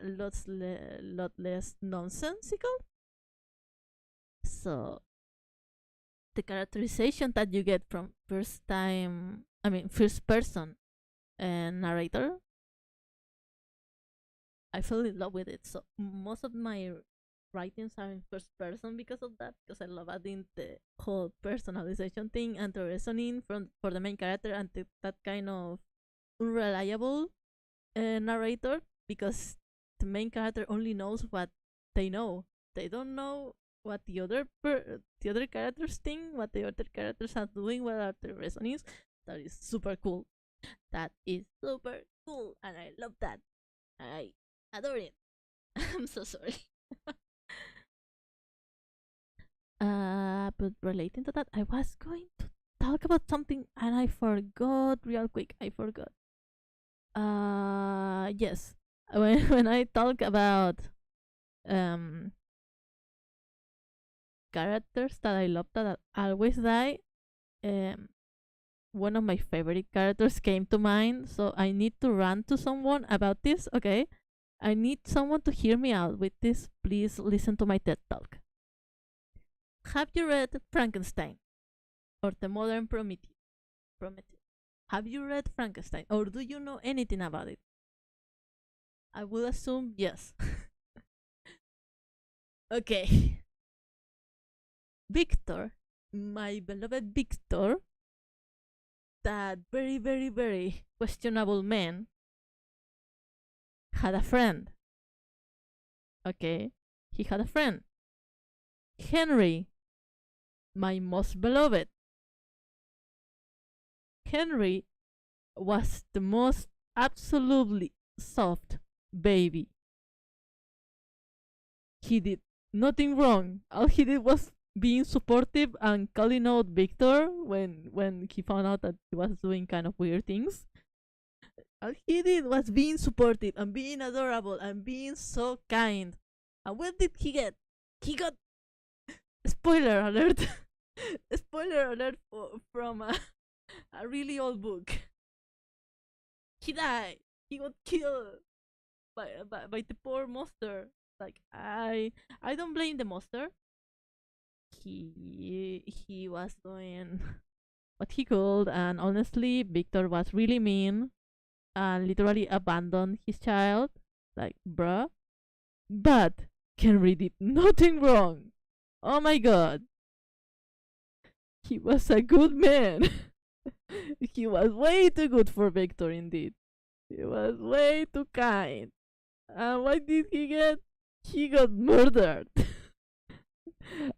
a lot less nonsensical. So the characterization that you get from first person narrator, I fell in love with it. So most of my writings are in first person because of that, because I love adding the whole personalization thing and the reasoning for the main character and that kind of unreliable narrator, because the main character only knows what they know. They don't know what the other characters think, what the other characters are doing, what are their reasonings. That is super cool. That is super cool, and I love that. I adore it. I'm so sorry. But relating to that, I was going to talk about something and I forgot real quick. I forgot. Yes. When I talk about characters that I love that always die, one of my favorite characters came to mind, so I need to rant to someone about this, okay? I need someone to hear me out with this. Please listen to my TED Talk. Have you read Frankenstein? Or the modern Prometheus? Have you read Frankenstein? Or do you know anything about it? I will assume yes. Okay. Victor, my beloved Victor, that very, very, very questionable man, had a friend. Okay? He had a friend. Henry, my most beloved. Henry was the most absolutely soft baby. He did nothing wrong. All he did was being supportive and calling out Victor when he found out that he was doing kind of weird things. All he did was being supportive and being adorable and being so kind. And what did he get? He got spoiler alert. Spoiler alert from a really old book. He died. He got killed by the poor monster. Like I don't blame the monster. He was doing what he could, and honestly, Victor was really mean and literally abandoned his child. Like, bruh. But Henry did nothing wrong. Oh my god. He was a good man. He was way too good for Victor, indeed. He was way too kind. What did he get? He got murdered.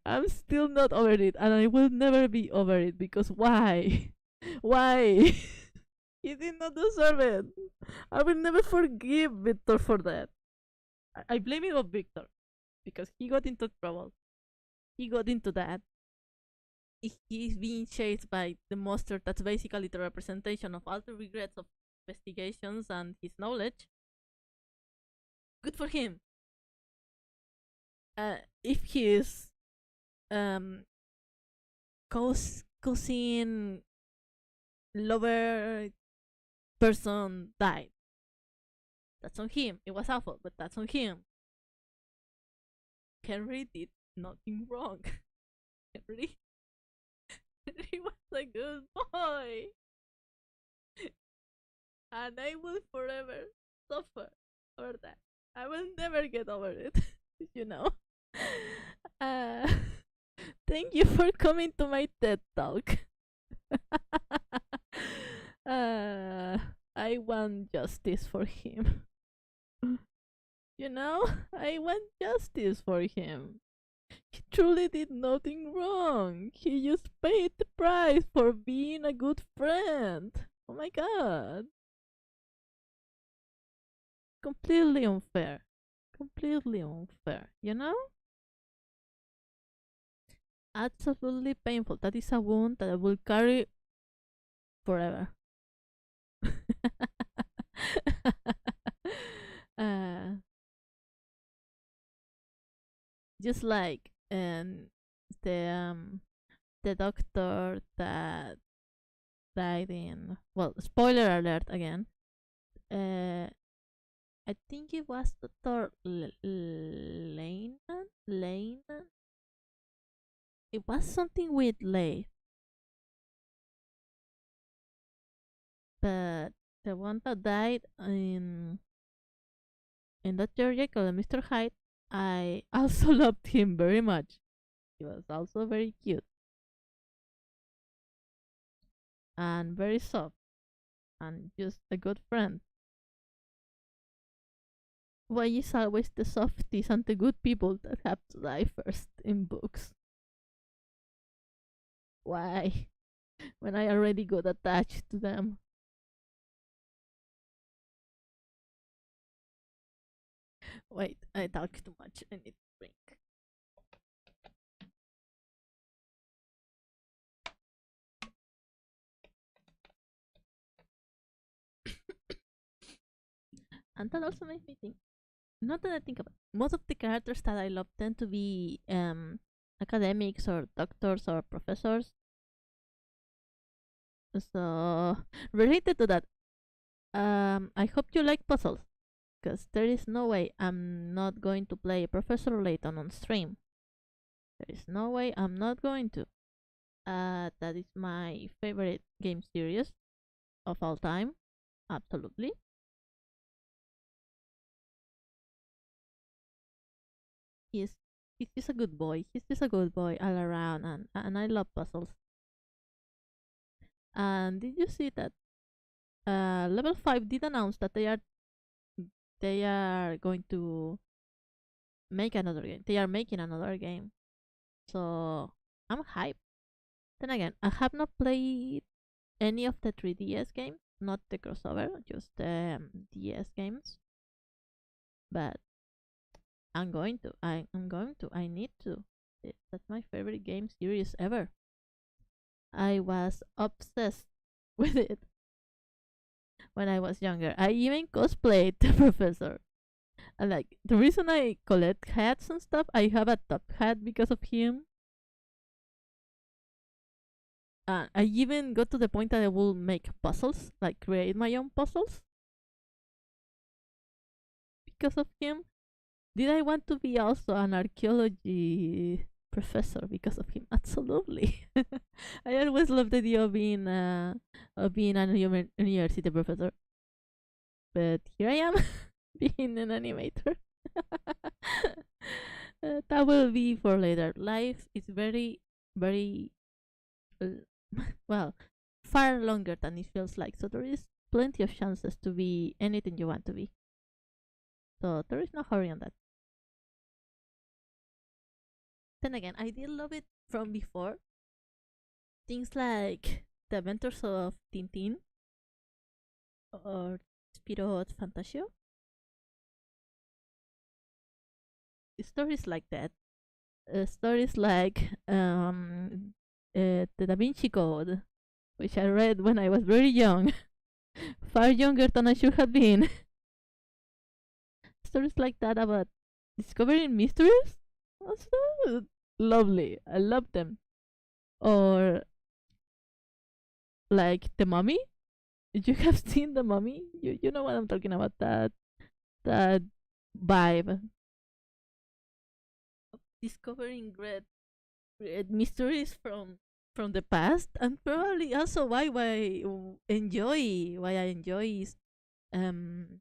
I'm still not over it, and I will never be over it because why? Why? He did not deserve it. I will never forgive Victor for that. I blame it on Victor because he got into trouble. He got into that. He's being chased by the monster that's basically the representation of all the regrets of investigations and his knowledge. Good for him. If his um cousin lover person died, that's on him. It was awful, but that's on him. Henry did nothing wrong. Henry, Henry was a good boy, and I will forever suffer over that. I will never get over it. you know. Uh, Thank you for coming to my TED talk. uh, I want justice for him. I want justice for him. He truly did nothing wrong. He just paid the price for being a good friend. Oh my god. Completely unfair. Completely unfair. Absolutely painful. That is a wound that I will carry forever. uh, just like the the doctor that died in, well, spoiler alert again. I think it was Dr. Lane. It was something with Lay, but the one that died in that Georgia called Mr. Hyde, I also loved him very much. He was also very cute and very soft and just a good friend. Why is always the softies and the good people that have to die first in books? Why? When I already got attached to them. Wait, I talk too much. I need to drink. And that also makes me think. Not that I think about it, most of the characters that I love tend to be academics or doctors or professors. So related to that, I hope you like puzzles, because there is no way I'm not going to play Professor Layton on stream. There is no way I'm not going to. That is my favorite game series of all time. Absolutely. He's he's just a good boy. He's just a good boy all around, and I love puzzles. And did you see that Level 5 did announce that they are going to make another game. They are making another game. So I'm hyped. Then again, I have not played any of the 3DS games, not the crossover, just the DS games. But I'm going to. I'm going to. I need to. That's my favorite game series ever. I was obsessed with it when I was younger. I even cosplayed the professor. And like the reason I collect hats and stuff, I have a top hat because of him. I even got to the point that I will make puzzles, like create my own puzzles because of him. Did I want to be also an archaeology professor because of him? Absolutely. I always loved the idea of being an university professor, but here I am being an animator. That will be for later. Life is very, very well, far longer than it feels like. So there is plenty of chances to be anything you want to be. So there is no hurry on that. Then again, I did love it from before. Things like The Adventures of Tintin or Spirou Fantasio. Stories like that. Stories like The Da Vinci Code, which I read when I was very young, far younger than I should have been. Stories like that about discovering mysteries. Also lovely. I love them. Or like The Mummy. You have seen The Mummy? You know what I'm talking about. That vibe. Discovering great mysteries from the past, and probably also why I enjoy um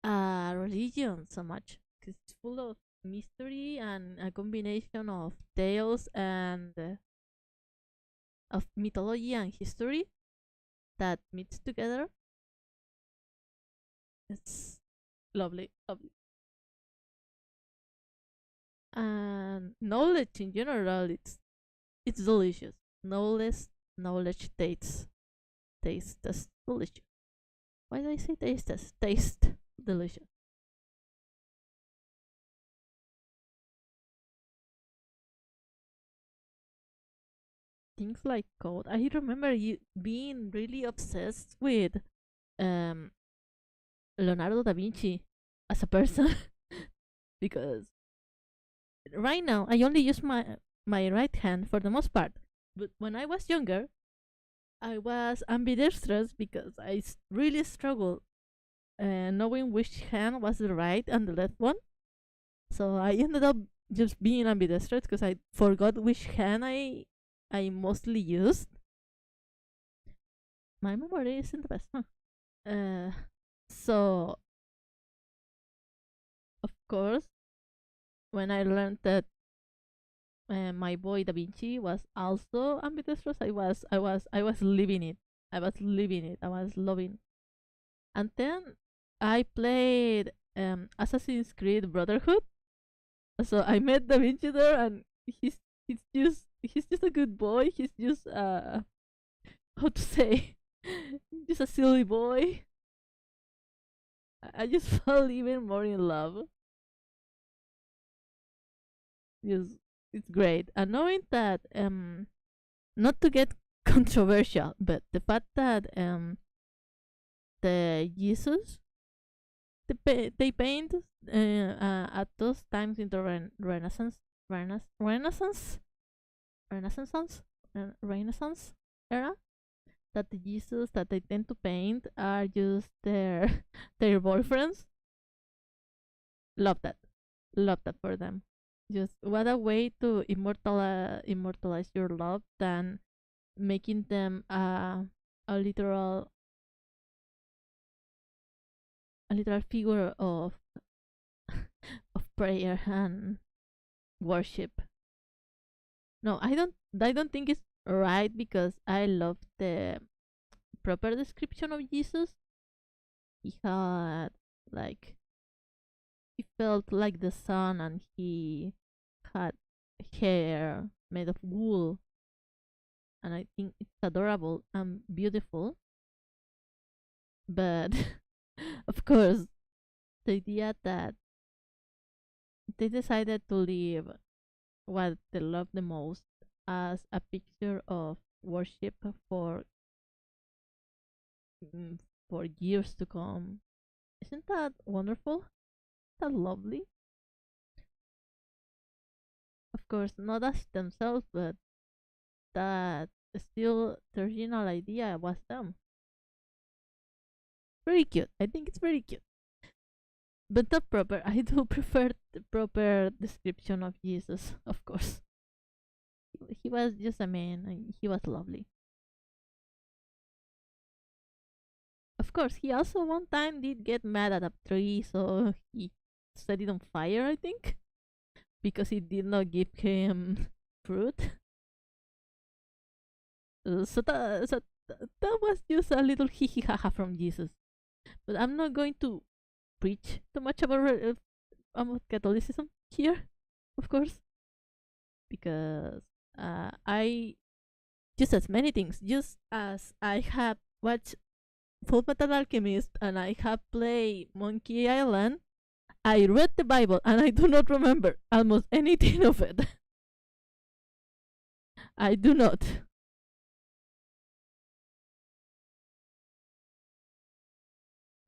religion so much, because it's full of mystery and a combination of tales and of mythology and history that meets together. It's lovely, lovely. And knowledge in general, it's delicious. Knowledge tastes delicious. Why do I say taste delicious? Things like code. I remember you being really obsessed with um Leonardo da Vinci as a person because right now I only use my right hand for the most part. But when I was younger, I was ambidextrous because really struggled knowing which hand was the right and the left one. So I ended up just being ambidextrous because I forgot which hand I mostly used. My memory isn't the best, huh? Uh, so of course, when I learned that my boy Da Vinci was also ambidextrous, I was living it. I was living it. I was loving. And then I played Assassin's Creed Brotherhood. So I met Da Vinci there, and he's just a good boy. He's just how to say, just a silly boy. I just fell even more in love. Yes, it's great. And knowing that not to get controversial, but the fact that the Jesus they paint at those times in the Renaissance Renaissance Renaissance era, that the Jesus that they tend to paint are just their their boyfriends. Love that. Love that for them. Just what a way to immortalize your love than making them a literal a literal figure of of prayer and worship. No, I don't think it's right, because I love the proper description of Jesus. He had like he felt like the sun, and he had hair made of wool, and I think it's adorable and beautiful. But of course, the idea that they decided to leave what they love the most as a picture of worship for mm, for years to come. Isn't that wonderful? That lovely? Of course, not as themselves, but that still the original idea was them. Very cute. I think it's very cute. But not proper. I do prefer the proper description of Jesus, of course. He was just a man, and he was lovely. Of course, he also one time did get mad at a tree, so he set it on fire, I think, because it did not give him fruit. So that was just a little hee hee ha ha from Jesus. But I'm not going to preach too much about Catholicism here, of course, because I just as many things, just as I have watched Full Metal Alchemist and I have played Monkey Island, I read the Bible and I do not remember almost anything of it. I do not.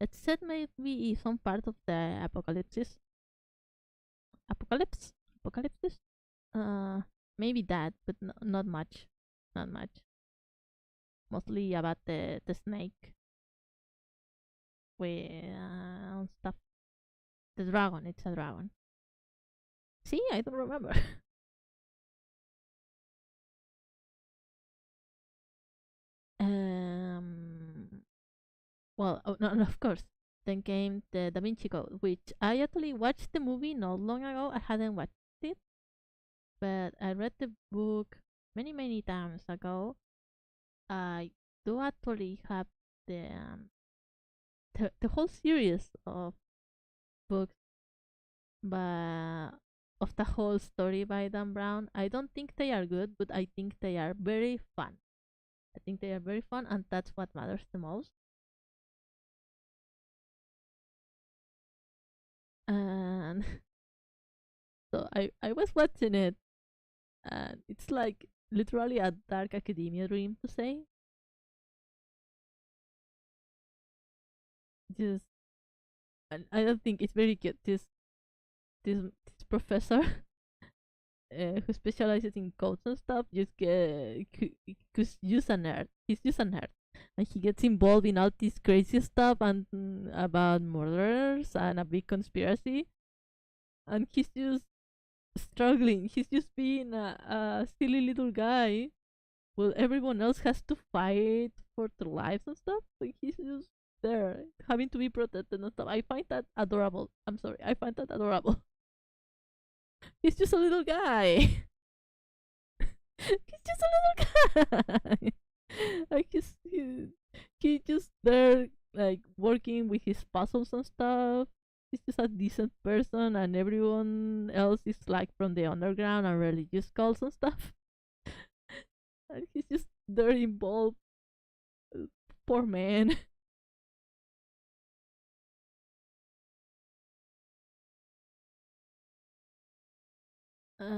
It said maybe some part of the apocalypse, apocalypse. Uh, Maybe that, but not much, not much. Mostly about the snake with stuff. The dragon. It's a dragon. See, I don't remember. um. Well, oh, no, of course. Then came the Da Vinci Code, which I actually watched the movie not long ago. I hadn't watched it, but I read the book many, many times ago. I do actually have the the whole series of books, but of the whole story by Dan Brown. I don't think they are good, but I think they are very fun. I think they are very fun, and that's what matters the most. And so I was watching it, and it's like literally a dark academia dream to say. Just, and I don't think it's very cute. This professor who specializes in codes and stuff just cause just a nerd. He's just a nerd, and he gets involved in all this crazy stuff and about murderers and a big conspiracy, and he's just struggling. He's just being a silly little guy. Well, everyone else has to fight for their lives and stuff. Like he's just there, having to be protected and stuff. I find that adorable. I'm sorry, I find that adorable. He's just a little guy. He's just a little guy. Like he just there like working with his puzzles and stuff. He's just a decent person, and everyone else is like from the underground and religious cults and stuff. And he's just there involved. Poor man. Should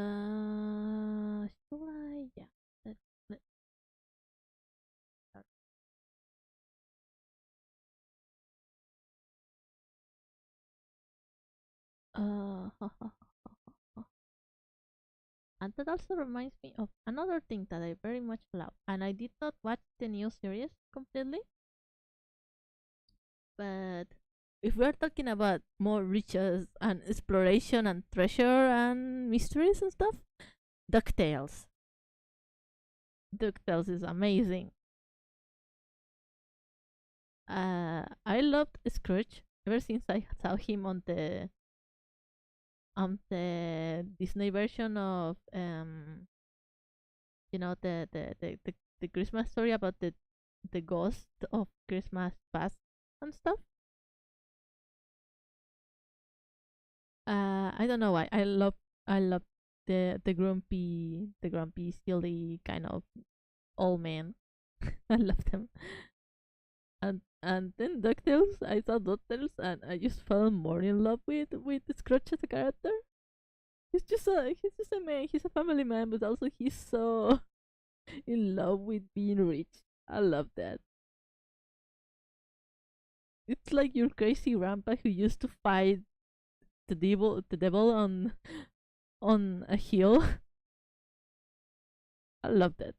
I? Yeah. Let start. And that also reminds me of another thing that I very much love. And I did not watch the new series completely, but if we're talking about more riches and exploration and treasure and mysteries and stuff, DuckTales. DuckTales is amazing. I loved Scrooge ever since I saw him on the Disney version of the Christmas story about the ghost of Christmas past and stuff. I don't know why I love the grumpy silly kind of old man. I love them. And then DuckTales, I saw DuckTales and I just fell more in love with Scrooge as a character. He's just a man. He's a family man, but also he's so in love with being rich. I love that. It's like your crazy grandpa who used to fight the devil on a hill. I love that.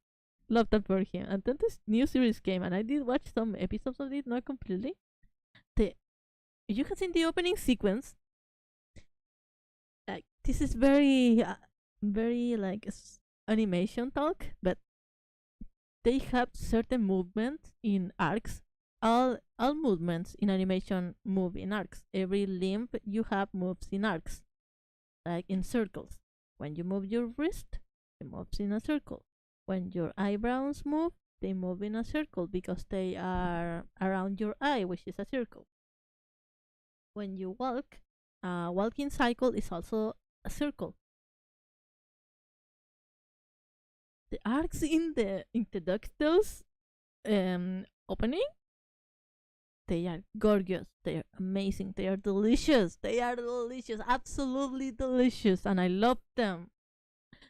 Love that for him. And then this new series came, and I did watch some episodes of it, not completely. The You can see in the opening sequence, like this is very like animation talk, but they have certain movements in arcs. All movements in animation move in arcs. Every limb you have moves in arcs, like in circles. When you move your wrist, it moves in a circle. When your eyebrows move, they move in a circle because they are around your eye, which is a circle. when you walk, walking cycle is also a circle. The arcs in the DuckTales opening, they are gorgeous. They are amazing. They are delicious. They are delicious. Absolutely delicious. And I love them.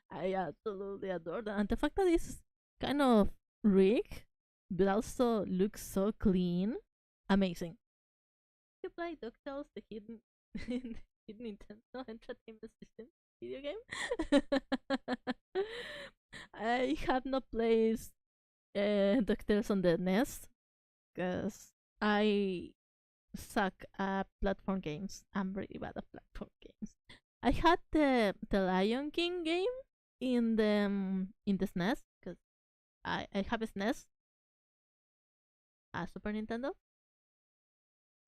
I absolutely adore them. And the fact that it's kind of rigged, but also looks so clean. Amazing. You play DuckTales, the hidden, hidden Nintendo Entertainment System video game? I have not played DuckTales on the NES because I suck at platform games. I'm really bad at platform games. I had the Lion King game in the SNES because I have a SNES, a Super Nintendo,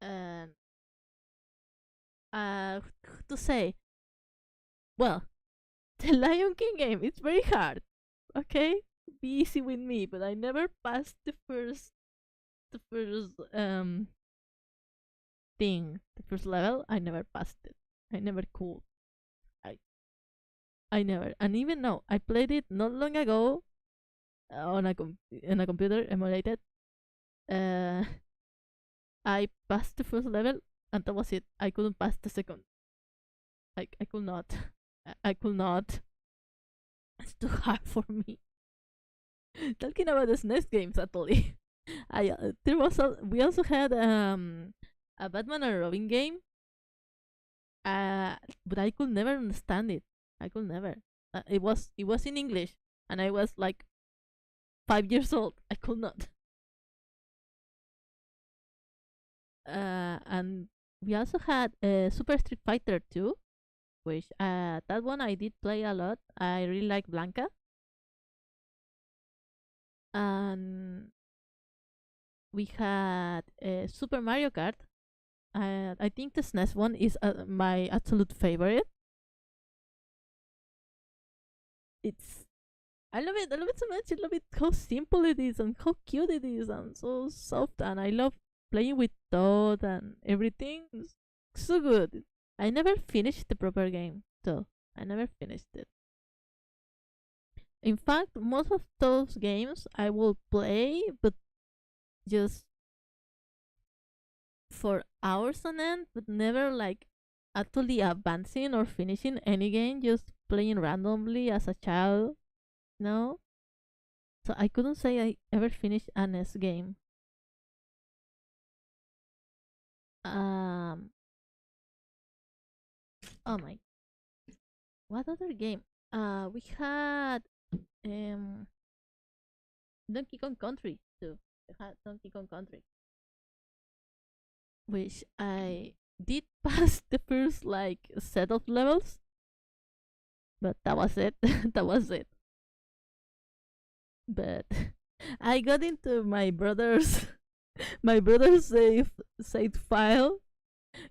and to say, well, the Lion King game it's very hard. Okay, be easy with me, but I never passed the first thing, the first level. I never passed it. I never could. I I never. And even now, I played it not long ago on on a computer emulated. Uh, I passed the first level, and that was it. I couldn't pass the second. I could not. I could not. It's too hard for me. Talking about the SNES games, actually, I there was we also had a Batman and Robin game. But I could never understand it. I could never. It was in English, and I was like 5 years old. I could not. And we also had Super Street Fighter 2, which that one I did play a lot. I really like Blanca. And we had Super Mario Kart. I think the SNES one is my absolute favorite. It's I love it. I love it so much. I love it how simple it is and how cute it is and so soft. And I love playing with Toad and everything. It's so good. I never finished the proper game though. I never finished it. In fact, most of those games I will play, but just for hours on end, but never like actually advancing or finishing any game. Just playing randomly as a child. No, so I couldn't say I ever finished an S game. Um. Oh my. What other game? We had um Donkey Kong Country too. We had Donkey Kong Country, which I did pass the first like set of levels, but that was it. That was it. But I got into my brother's my brother's save file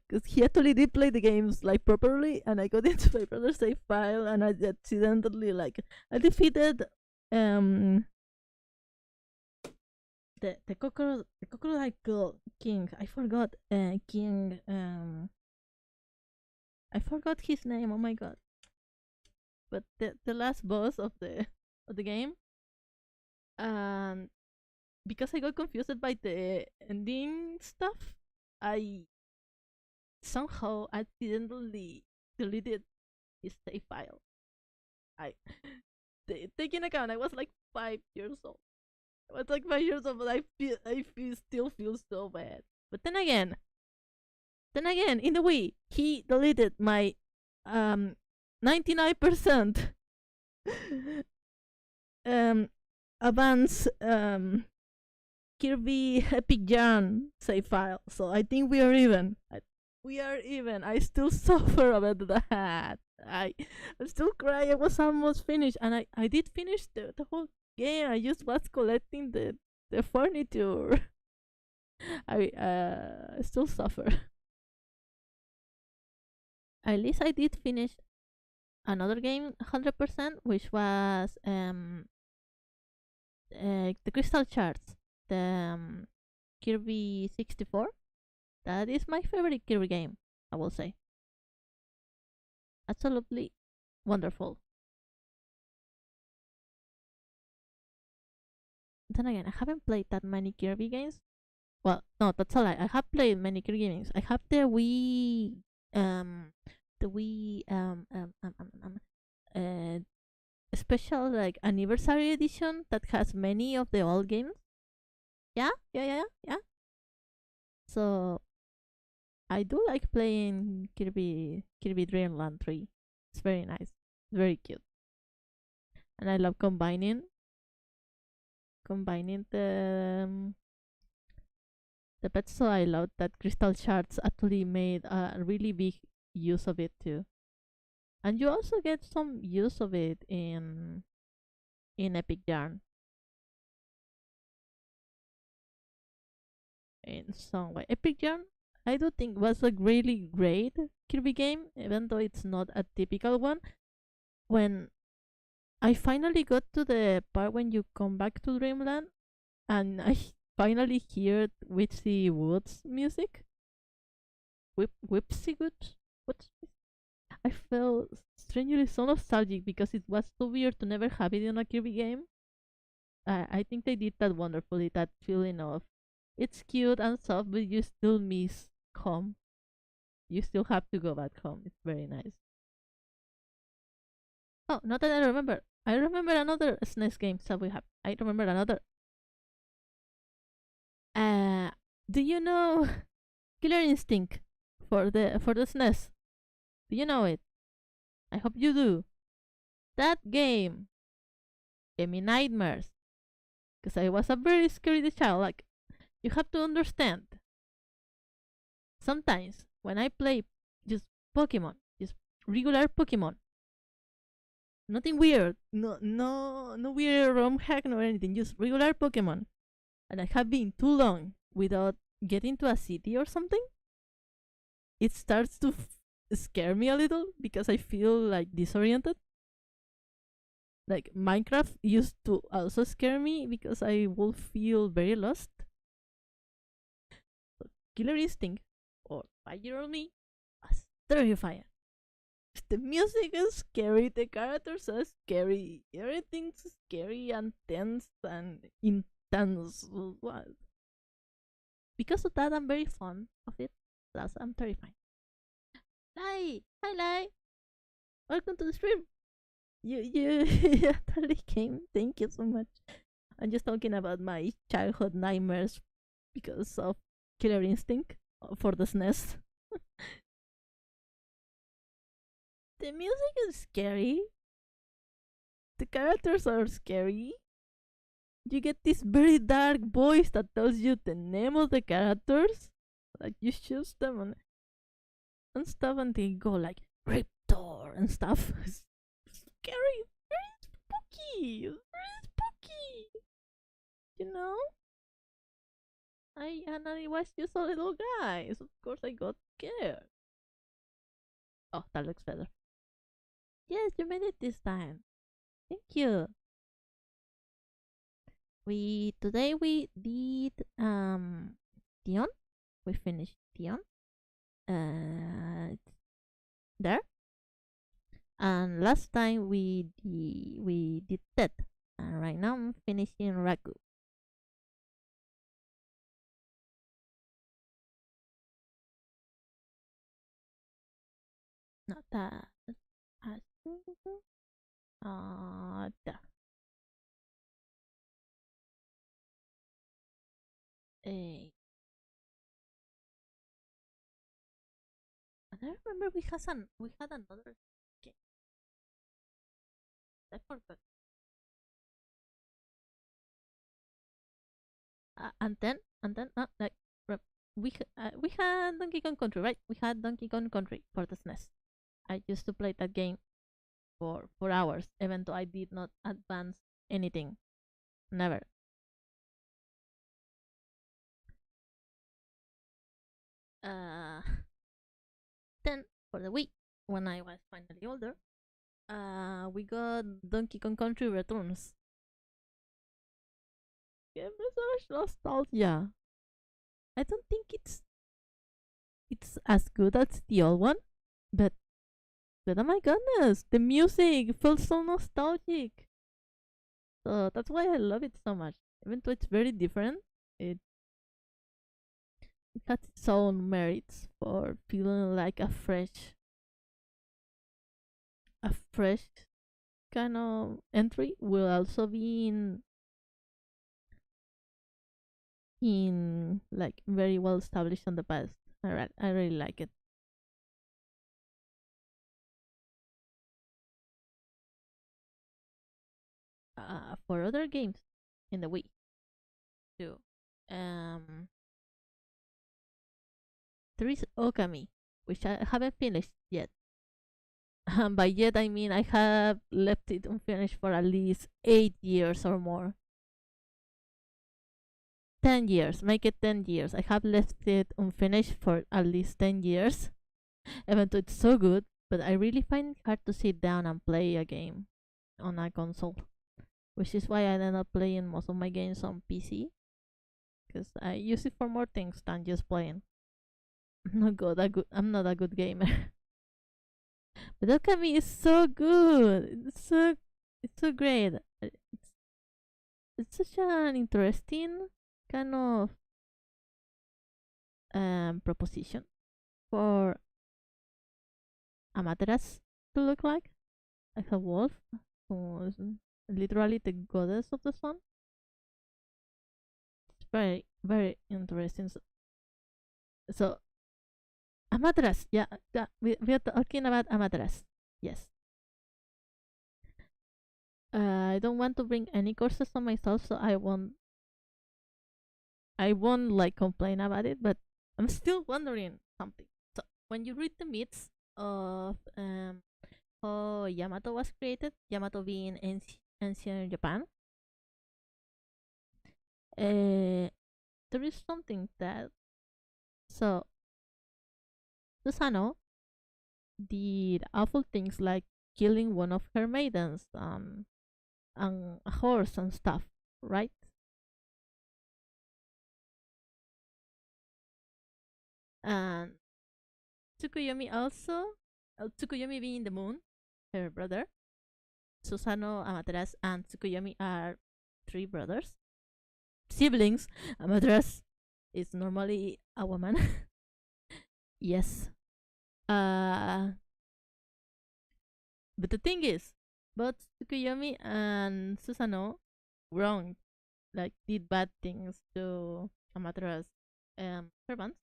because he actually did play the games like properly, and I got into my brother's save file, and I accidentally like I defeated um the crocodile king. I forgot king I forgot his name. Oh my god! But the last boss of the game, and because I got confused by the ending stuff, I somehow accidentally deleted his save file. I taking account I was like 5 years old. I was like 5 years old, but still feel so bad. But then again, in the Wii, he deleted my 99% um advanced Kirby Epic Yarn save file. So I think we are even. We are even. I still suffer about that. I still cry. I was almost finished, and I did finish the whole game. I just was collecting the furniture. I still suffer. At least I did finish another game 100%, which was the Crystal Shards, the Kirby 64. That is my favorite Kirby game, I will say. Absolutely wonderful. Then again, I haven't played that many Kirby games. Well, no, that's a lie. I have played many Kirby games. I have um, the Wii, uh, special like anniversary edition that has many of the old games. Yeah, yeah, yeah, yeah. So I do like playing Kirby Dream Land 3. It's very nice, very cute, and I love combining the pets. So I love that Crystal Shards actually made a really big use of it too, and you also get some use of it in Epic Yarn in some way. Epic Yarn, I do think was a really great Kirby game, even though it's not a typical one. When I finally got to the part when you come back to Dreamland, and I finally hear Witsy Woods music. Whipsy Woods? What's this? I felt strangely so nostalgic because it was so weird to never have it in a Kirby game. I think they did that wonderfully, that feeling of it's cute and soft, but you still miss home. You still have to go back home. It's very nice. Oh, not that I remember. I remember another SNES game that we have. I remember another. Uh, do you know Killer Instinct for the SNES? Do you know it? I hope you do. That game gave me nightmares because I was a very scary child. Like, you have to understand. Sometimes when I play just Pokemon, just regular Pokemon, nothing weird, no weird ROM hack nor anything, just regular Pokemon, and I have been too long without getting to a city or something, it starts to scare me a little because I feel like disoriented. Like Minecraft used to also scare me because I will feel very lost. So Killer Instinct or 5-year-old me was terrifying. The music is scary, the characters are scary, everything's scary and tense and intense. What? Because of that, I'm very fond of it. Plus, I'm terrified. Lai, hi Lai, welcome to the stream. You totally came. Thank you so much. I'm just talking about my childhood nightmares because of Killer Instinct for the SNES. The music is scary. The characters are scary. You get this very dark voice that tells you the name of the characters. Like you choose them and stuff, and they go like Raptor and stuff. It's scary, very spooky, very spooky. You know, I was just a little guy, so of course I got scared. Oh, that looks better. Yes, you made it this time. Thank you. We today we did Dion. We finished Dion. It's there. And last time we did that. And right now I'm finishing Raku. Not that. There. Eh, and I remember we had another game. I forgot. And then like we had Donkey Kong Country, right? We had Donkey Kong Country for the SNES. I used to play that game for hours, even though I did not advance anything. Never. Uh, then for the Wii, when I was finally older, we got Donkey Kong Country Returns. Give me so much nostalgia. I don't think it's it's as good as the old one, but oh my goodness, the music feels so nostalgic. So that's why I love it so much. Even though it's very different, it it has its own merits for feeling like a fresh kind of entry. Will also be in like very well established in the past. I really like it. For other games in the Wii too. Um, there is Okami, which I haven't finished yet. By yet I mean I have left it unfinished for at least 8 years or more. 10 years, make it 10 years. I have left it unfinished for at least 10 years. Even though it's so good, but I really find it hard to sit down and play a game on a console, which is why I end up playing most of my games on PC because I use it for more things than just playing. I'm not a good gamer. But Okami is so good. It's so great. It's such an interesting kind of proposition for Amaterasu to look like a wolf who is literally the goddess of the sun. It's very very interesting. So Amaterasu, yeah, we are talking about Amaterasu. Yes. I don't want to bring any courses on myself, so I won't like complain about it, but I'm still wondering something. So when you read the myths of how Yamato was created, Yamato being ancient Japan, there is something that so Susano did awful things like killing one of her maidens and a horse and stuff, right? And Tsukuyomi also, Tsukuyomi being the moon, her brother. Susano, Amaterasu, and Tsukuyomi are three brothers, siblings. Amaterasu is normally a woman. Yes. Uh, but the thing is, both Tsukuyomi and Susano wronged, like did bad things to Amaterasu servants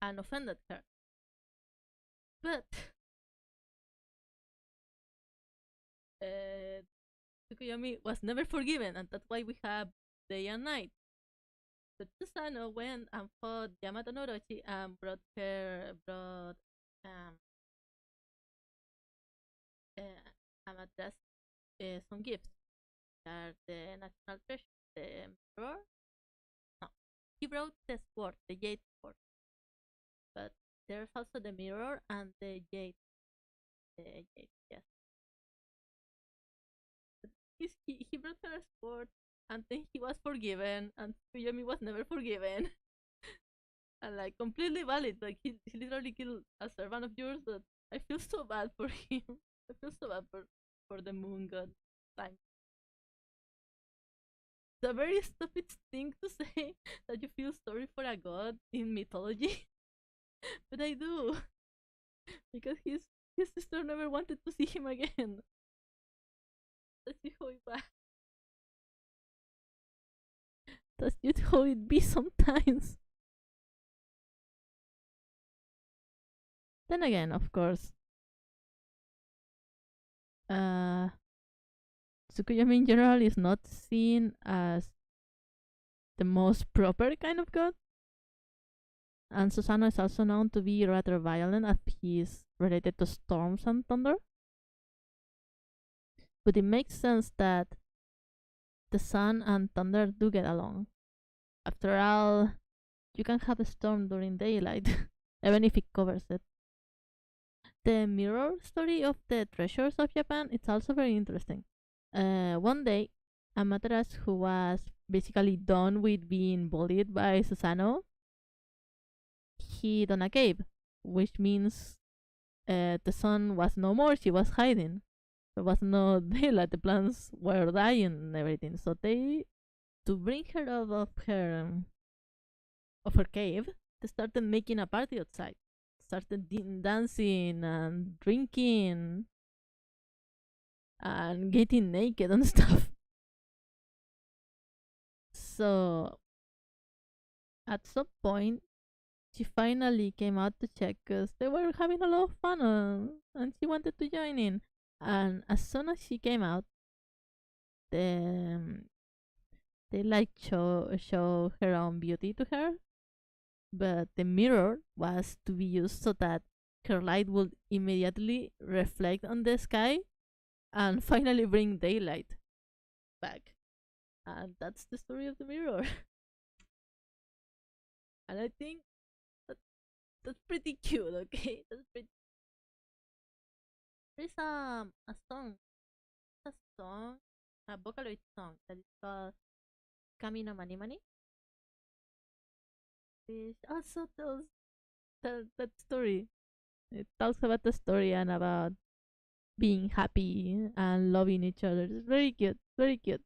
and offended her. But uh, Tsukuyomi was never forgiven, and that's why we have day and night. But Susano went and fought Yamato no Orochi and brought um, Amaterasu some gifts. Are the national treasure, the mirror. No, he brought the sword, the jade sword, but there's also the mirror and the jade. The jade, yes. But he brought her a sword, and then he was forgiven, and Tsuyomi was never forgiven. And like completely valid. Like he literally killed a servant of yours. But I feel so bad for him. I feel so bad for the moon god. Time. It's a very stupid thing to say that you feel sorry for a god in mythology, but I do because his sister never wanted to see him again. That's just how That's just how it be sometimes. Then again, of course, uh, Tsukuyomi in general is not seen as the most proper kind of god, and Susano is also known to be rather violent as he is related to storms and thunder. But it makes sense that the sun and thunder do get along. After all, you can have a storm during daylight, even if it covers it. The mirror story of the treasures of Japan, it's also very interesting. One day, Amaterasu, who was basically done with being bullied by Susano, hid on a cave, which means the sun was no more. She was hiding. There was no daylight. The plants were dying and everything. So they, to bring her out of her cave, they started making a party outside. Started dancing and drinking and getting naked and stuff. So at some point, she finally came out to check because they were having a lot of fun and she wanted to join in. And as soon as she came out, the, they like show her own beauty to her, but the mirror was to be used so that her light would immediately reflect on the sky and finally bring daylight back. And that's the story of the mirror. And I think that that's pretty cute. Okay, that's pretty. There's a song, a song, a Vocaloid song that is called Camino Mani Mani, which also tells that story. It talks about the story and about being happy and loving each other. It's very cute, very cute.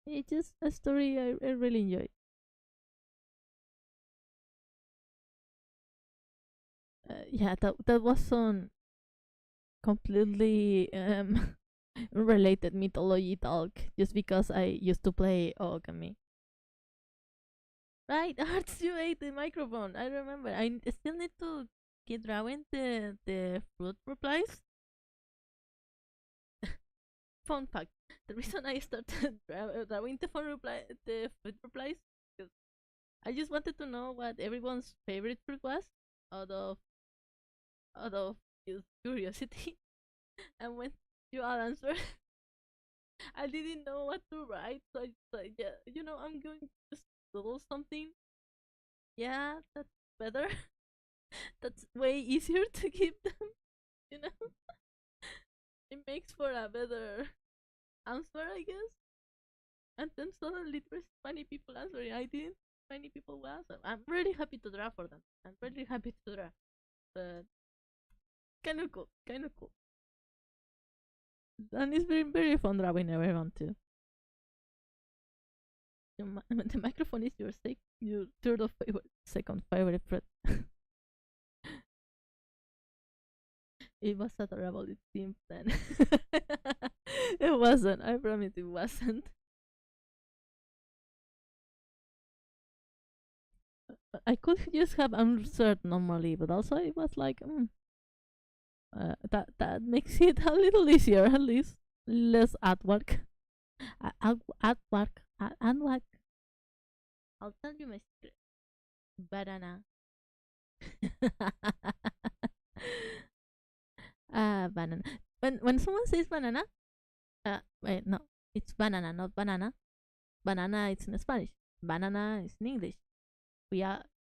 It's just a story I really enjoy. Yeah, that was on completely related mythology talk just because I used to play Ogami. Right, Arts, you ate the microphone. I remember. I still need to get drawing the fruit replies. Fun fact: the reason I started drawing the fruit replies, because I just wanted to know what everyone's favorite fruit was, out of out of curiosity. And when you all answered, I didn't know what to write, so I just like, yeah, I'm going to just doodle something. Yeah, that's better. That's way easier to keep them. You know, it makes for a better answer, I guess. And then suddenly there's many people answering. I didn't. Many people will answer. I'm really happy to draw for them. I'm really happy to draw, but kind of cool. Kind of cool. And it's very fun drawing everyone too. The microphone is your third of second favorite fruit. It was adorable. It seemed then. It wasn't. I promise it wasn't. I could just have answered normally, but also it was like, that makes it a little easier, at least less artwork. Artwork. I'll tell you my secret. Banana. Banana. When someone says banana, wait, no, it's banana, not banana. Banana it's in Spanish. Banana is in English.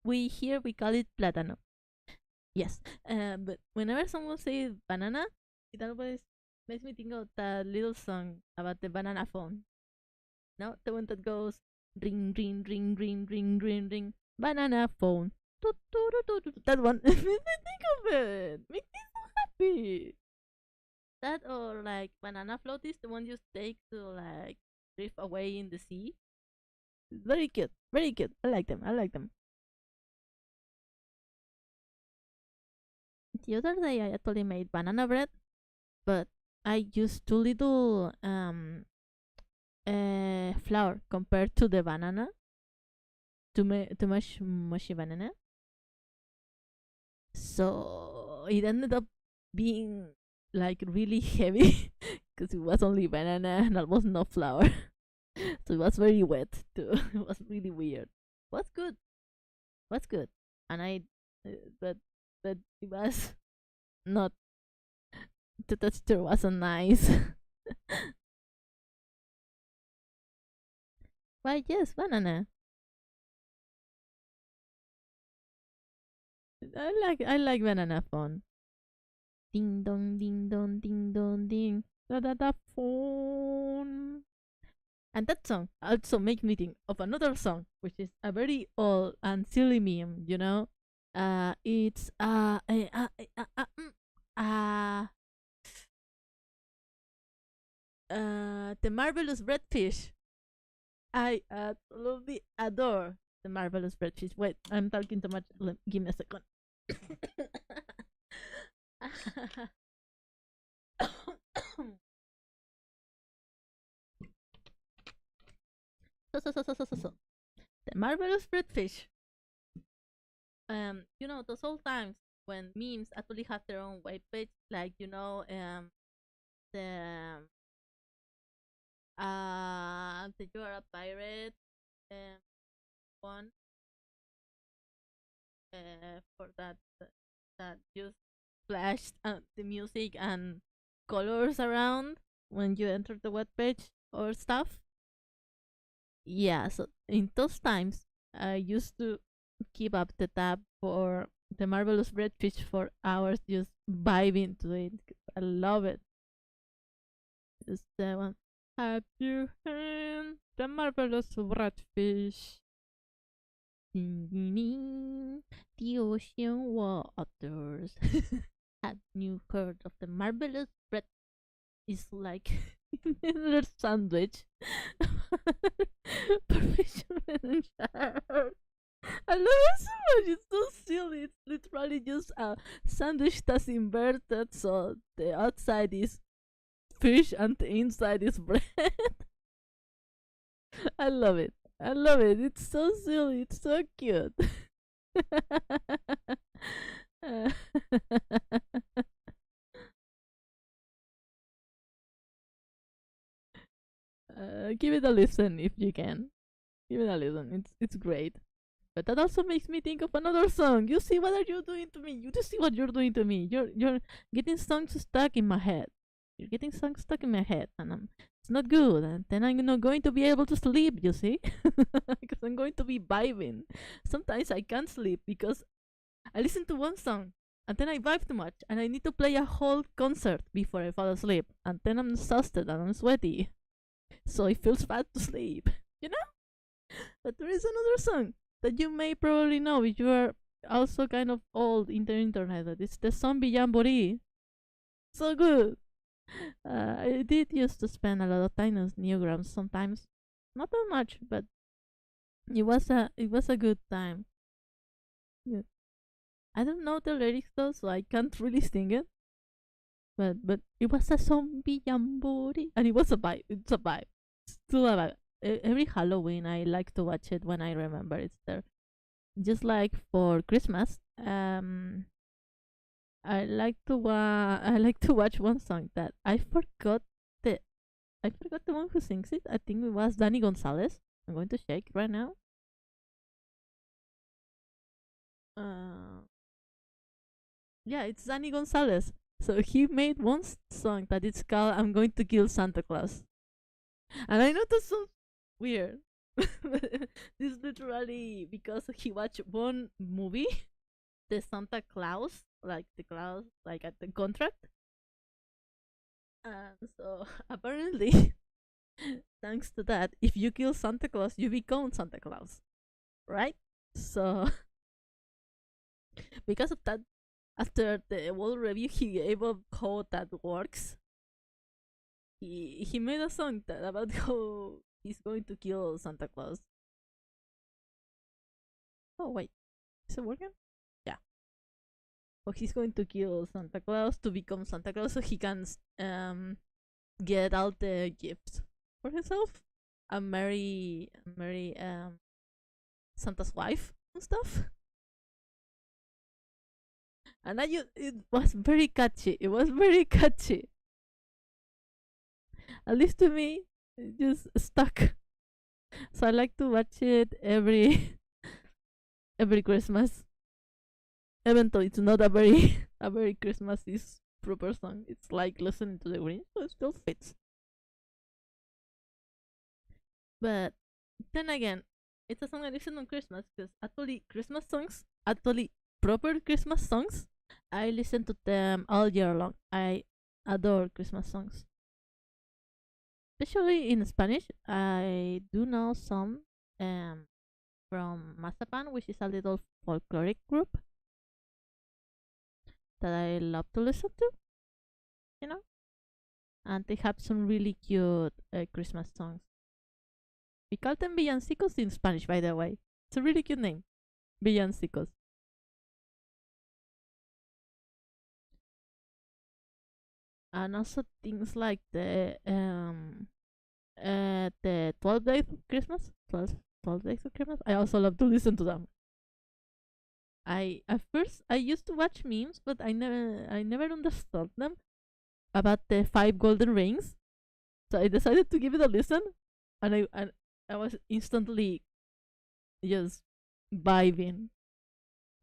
We here we call it plátano. Yes, but whenever someone says banana, it always makes me think of that little song about the banana phone. No, the one that goes ring ring ring ring ring ring ring banana phone. That one makes me think of it. Makes me so happy. That or like banana float is the one you take to like drift away in the sea. Very cute. Very cute. I like them. I like them. The other day I actually made banana bread, but I used too little flour compared to the banana. Too much mushy banana. So it ended up being like really heavy because it was only banana and almost no flour. So it was very wet too. It was really weird. What's good? What's good? And but it was not. The texture wasn't nice. Why yes, banana. I like banana phone. Ding dong ding dong ding dong ding. Da da da phone. And that song also makes me think of another song, which is a very old and silly meme, you know? It's The Marvelous Redfish. I absolutely adore The Marvelous Redfish. Wait, I'm talking too much. Give me a second. So. The Marvelous Redfish. Those old times when memes actually have their own web page, like the You Are a Pirate one for that just flashed the music and colors around when you enter the web page or stuff. Yeah, so in those times, I used to keep up the tab for the Marvelous Redfish for hours, just vibing to it. I love it. It's the one. Have you heard the Marvelous Redfish? The ocean waters. Have you heard of the Marvelous Red? It's like another sandwich for fishermen and sharks. I love it so much. It's so silly. It's literally just a sandwich that's inverted, so the outside is fish and the inside is bread. I love it. I love it. It's so silly. It's so cute. Give it a listen if you can. Give it a listen. It's great. But that also makes me think of another song. You see what are you doing to me? You just see what you're doing to me. You're getting songs stuck in my head. You're getting songs stuck in my head, and it's not good. And then I'm not going to be able to sleep. You see, because I'm going to be vibing. Sometimes I can't sleep because I listen to one song and then I vibe too much, and I need to play a whole concert before I fall asleep. And then I'm exhausted and I'm sweaty, so it feels bad to sleep. You know. But there is another song that you may probably know if you are also kind of old in the internet. That it's the Zombie Jamboree. So good. I did used to spend a lot of time on Newgrounds sometimes. Not that much, but it was a good time. Yeah. I don't know the lyrics though, so I can't really sing it. But it was a zombie jamboree, and it was a vibe. It's a vibe. Still a vibe. Every Halloween, I like to watch it when I remember it's there. Just like for Christmas, I like to watch one song that the I forgot the one who sings it. I think it was Danny Gonzalez. I'm going to check right now. Uh, yeah, it's Danny Gonzalez. So he made one song that it's called "I'm Going to Kill Santa Claus," and I know that sounds weird. This is literally because he watched one movie, the Santa Claus, like the Claus, like at the contract. And so apparently, thanks to that, if you kill Santa Claus, you become Santa Claus, right? So because of that, after the whole review he gave of how that works, he made a song about how he's going to kill Santa Claus. Oh wait, is it working? Yeah. Oh, he's going to kill Santa Claus to become Santa Claus so he can get all the gifts for himself and marry Santa's wife and stuff. And it was very catchy. It was very catchy. At least to me, it just stuck. So I like to watch it every Christmas. Even though it's not a very a very Christmassy proper song. It's like listening to the Grinch, so it still fits. But then again, it's a song I listen on Christmas because actually Christmas songs, actually proper Christmas songs, I listen to them all year long. I adore Christmas songs. especially in Spanish. I do know some um from Mazapan, which is a little folkloric group that I love to listen to, you know, and they have some really cute Christmas songs. We call them villancicos in Spanish, by the way. It's a really cute name, villancicos. And also things like the 12 days of Christmas, 12 days of Christmas. I also love to listen to them. I at first I used to watch memes, but I never understood them about the five golden rings. So I decided to give it a listen, and I was instantly just vibing.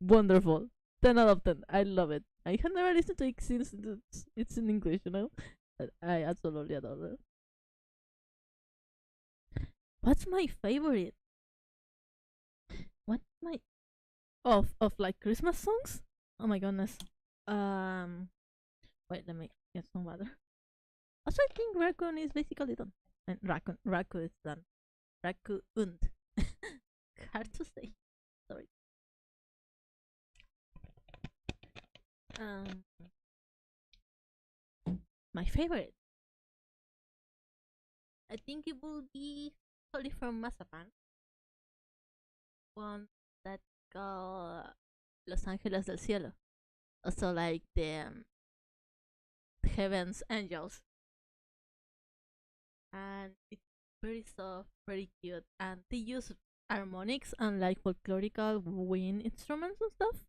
Wonderful, 10 out of 10. I love it. I have never listened to it since it's in English, you know. But I absolutely adore it. What's my favorite? What's my of like Christmas songs? Oh my goodness. Um, wait, let me get some water. Also, I think raccoon is basically done, and raccoon is done. Raccoon. Hard to say. Sorry. Um, my favorite. I think it will be probably from Mazapan. One that called Los Ángeles del Cielo. Also like the Heaven's Angels. And it's very soft, very cute. And they use harmonics and like folklorical wind instruments and stuff.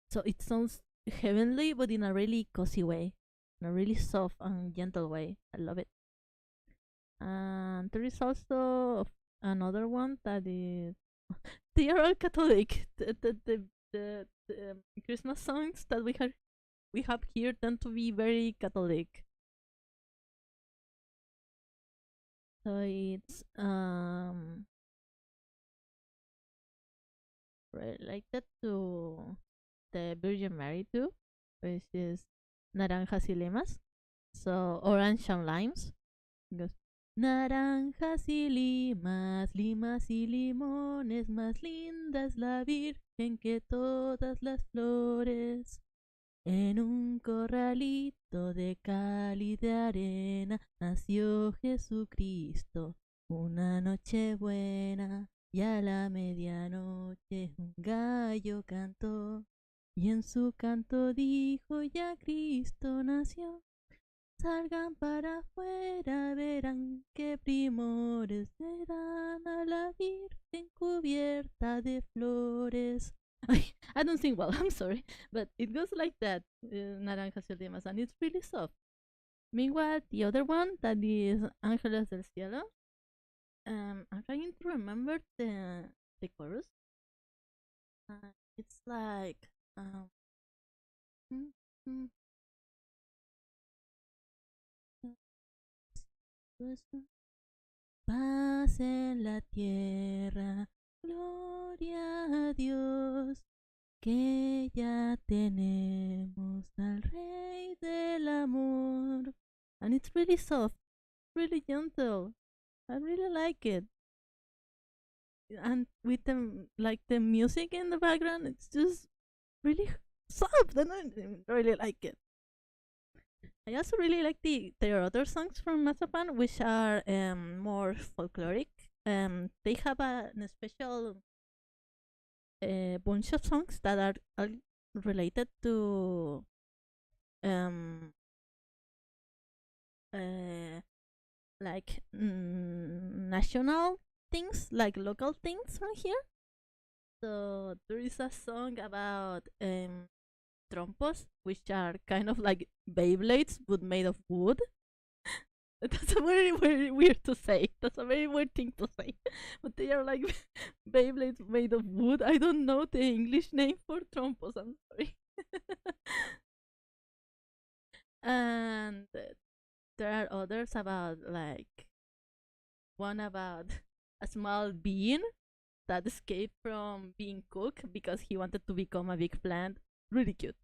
So it sounds heavenly, but in a really cozy way, in a really soft and gentle way. I love it. And there is also another one that is they are all Catholic. The Christmas songs that we have here tend to be very Catholic. So it's related to the Virgin Mary too, which is naranjas y limas. So orange and limes. It goes naranjas y limas, limas y limones, más linda es la Virgen que todas las flores. En un corralito de cal y de arena nació Jesucristo una noche buena y a la medianoche un gallo cantó y en su canto dijo ya Cristo nació. Salgan para afuera, verán qué primores verán a la Virgen cubierta de flores. I don't sing well, I'm sorry, but it goes like that, Naranjas y Limas, and it's really soft. Meanwhile, the other one that is Ángeles del Cielo, I'm trying to remember the chorus. It's like, mm, mm, paz en la tierra, gloria a Dios, que ya tenemos al Rey del Amor. And it's really soft, really gentle. I really like it. And with the music in the background, it's just really soft, and I really like it. I also really like their other songs from Mazapan, which are more folkloric. They have an special bunch of songs that are related to um uh like national things, like local things from here. So there is a song about trompos, which are kind of like Beyblades but made of wood. That's a very, very weird to say. That's a very weird thing to say. But they are like Beyblades made of wood. I don't know the English name for trompos. I'm sorry. And there are others about like one about a small bean that escaped from being cooked because he wanted to become a big plant. Really cute.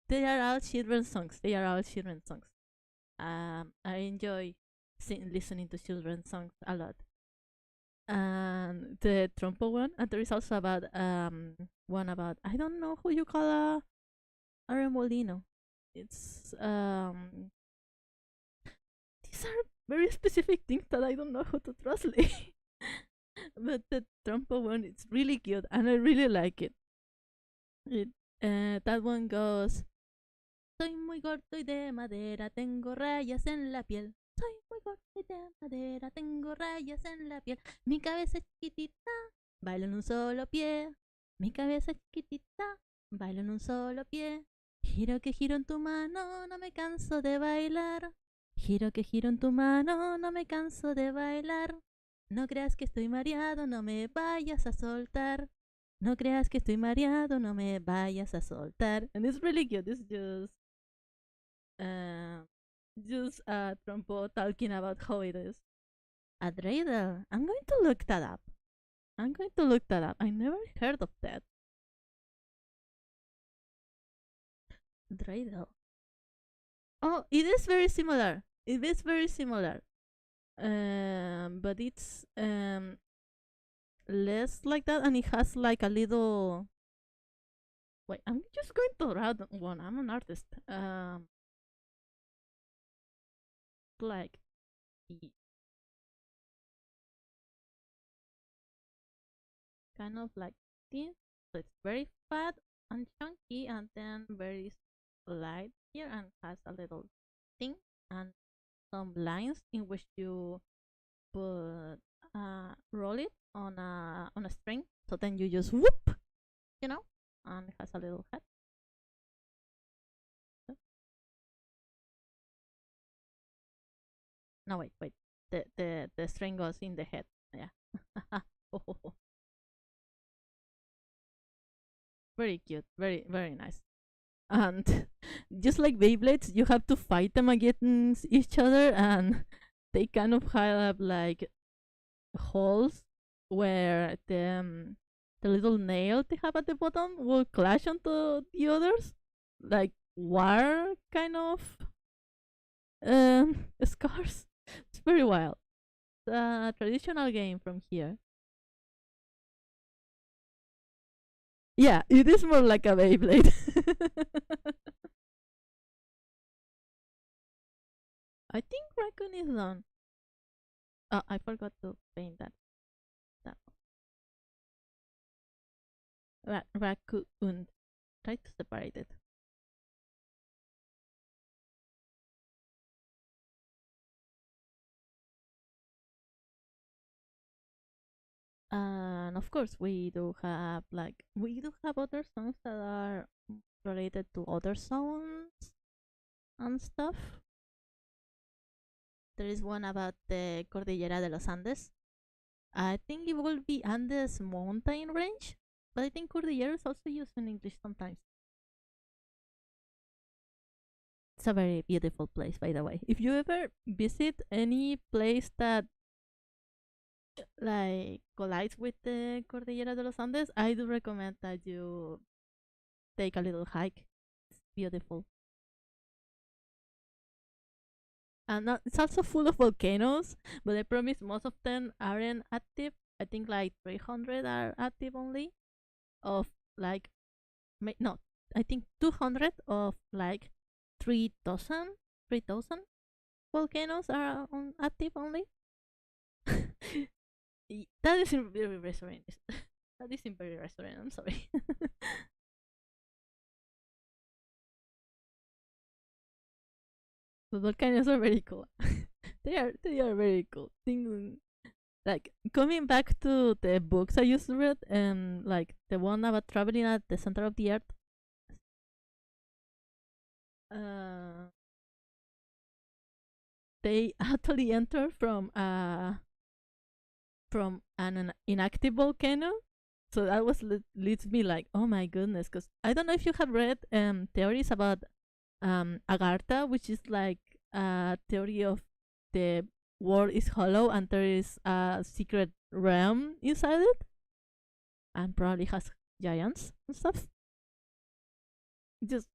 They are all children's songs. They are all children's songs. I enjoy listening to children's songs a lot. And the trompo one, and there is also about one about, I don't know who you call a remolino. It's these are very specific things that I don't know how to translate. But the trompo one, it's really cute, and I really like it. It that one goes. Soy muy gordo y de madera, tengo rayas en la piel. Soy muy gordo y de madera, tengo rayas en la piel. Mi cabeza es chiquitita, bailo en un solo pie. Mi cabeza es chiquitita, bailo en un solo pie. Giro que giro en tu mano, no me canso de bailar. Giro que giro en tu mano, no me canso de bailar. No creas que estoy mareado, no me vayas a soltar. No creas que estoy mareado, no me vayas a soltar. And it's really cute. It's Trumpo talking about how it is. A dreidel. I'm going to look that up. I never heard of that. Dreidel. Oh, it is very similar. But it's less like that, and it has like a little. Wait, I'm just going to draw one. I'm an artist. Like kind of like this. So it's very fat and chunky, and then very light here, and has a little thing and some lines in which you put roll it on a string. So then you just whoop, and it has a little head. No, wait. The string goes in the head. Yeah. Very cute. Very nice. And just like Beyblades, you have to fight them against each other, and they kind of have like holes where the little nail they have at the bottom will clash onto the others, like wire kind of scars. It's very wild. It's a traditional game from here. Yeah, it is more like a Beyblade. I think raccoon is done. Oh, I forgot to paint that. Raccoon. Try to separate it. And of course, we do have other songs that are related to other sounds and stuff. There is one about the Cordillera de los Andes. I think it will be Andes mountain range, but I think Cordillera is also used in English sometimes. It's a very beautiful place, by the way. If you ever visit any place that like collides with the Cordillera de los Andes, I do recommend that you take a little hike. It's beautiful. And it's also full of volcanoes, but I promise most of them aren't active. I think like 300 are active only. Of like, no, I think 200 of like 3,000 volcanoes are active only. That is in very restaurant. That is in very restaurant. I'm sorry. The volcanoes are very cool. They are very cool. Like coming back to the books I used to read, and like the one about traveling at the center of the earth. They actually enter from an inactive volcano. So that was leads me like, oh my goodness, because I don't know if you have read theories about Agartha, which is like a theory of the world is hollow and there is a secret realm inside it, and probably has giants and stuff. Just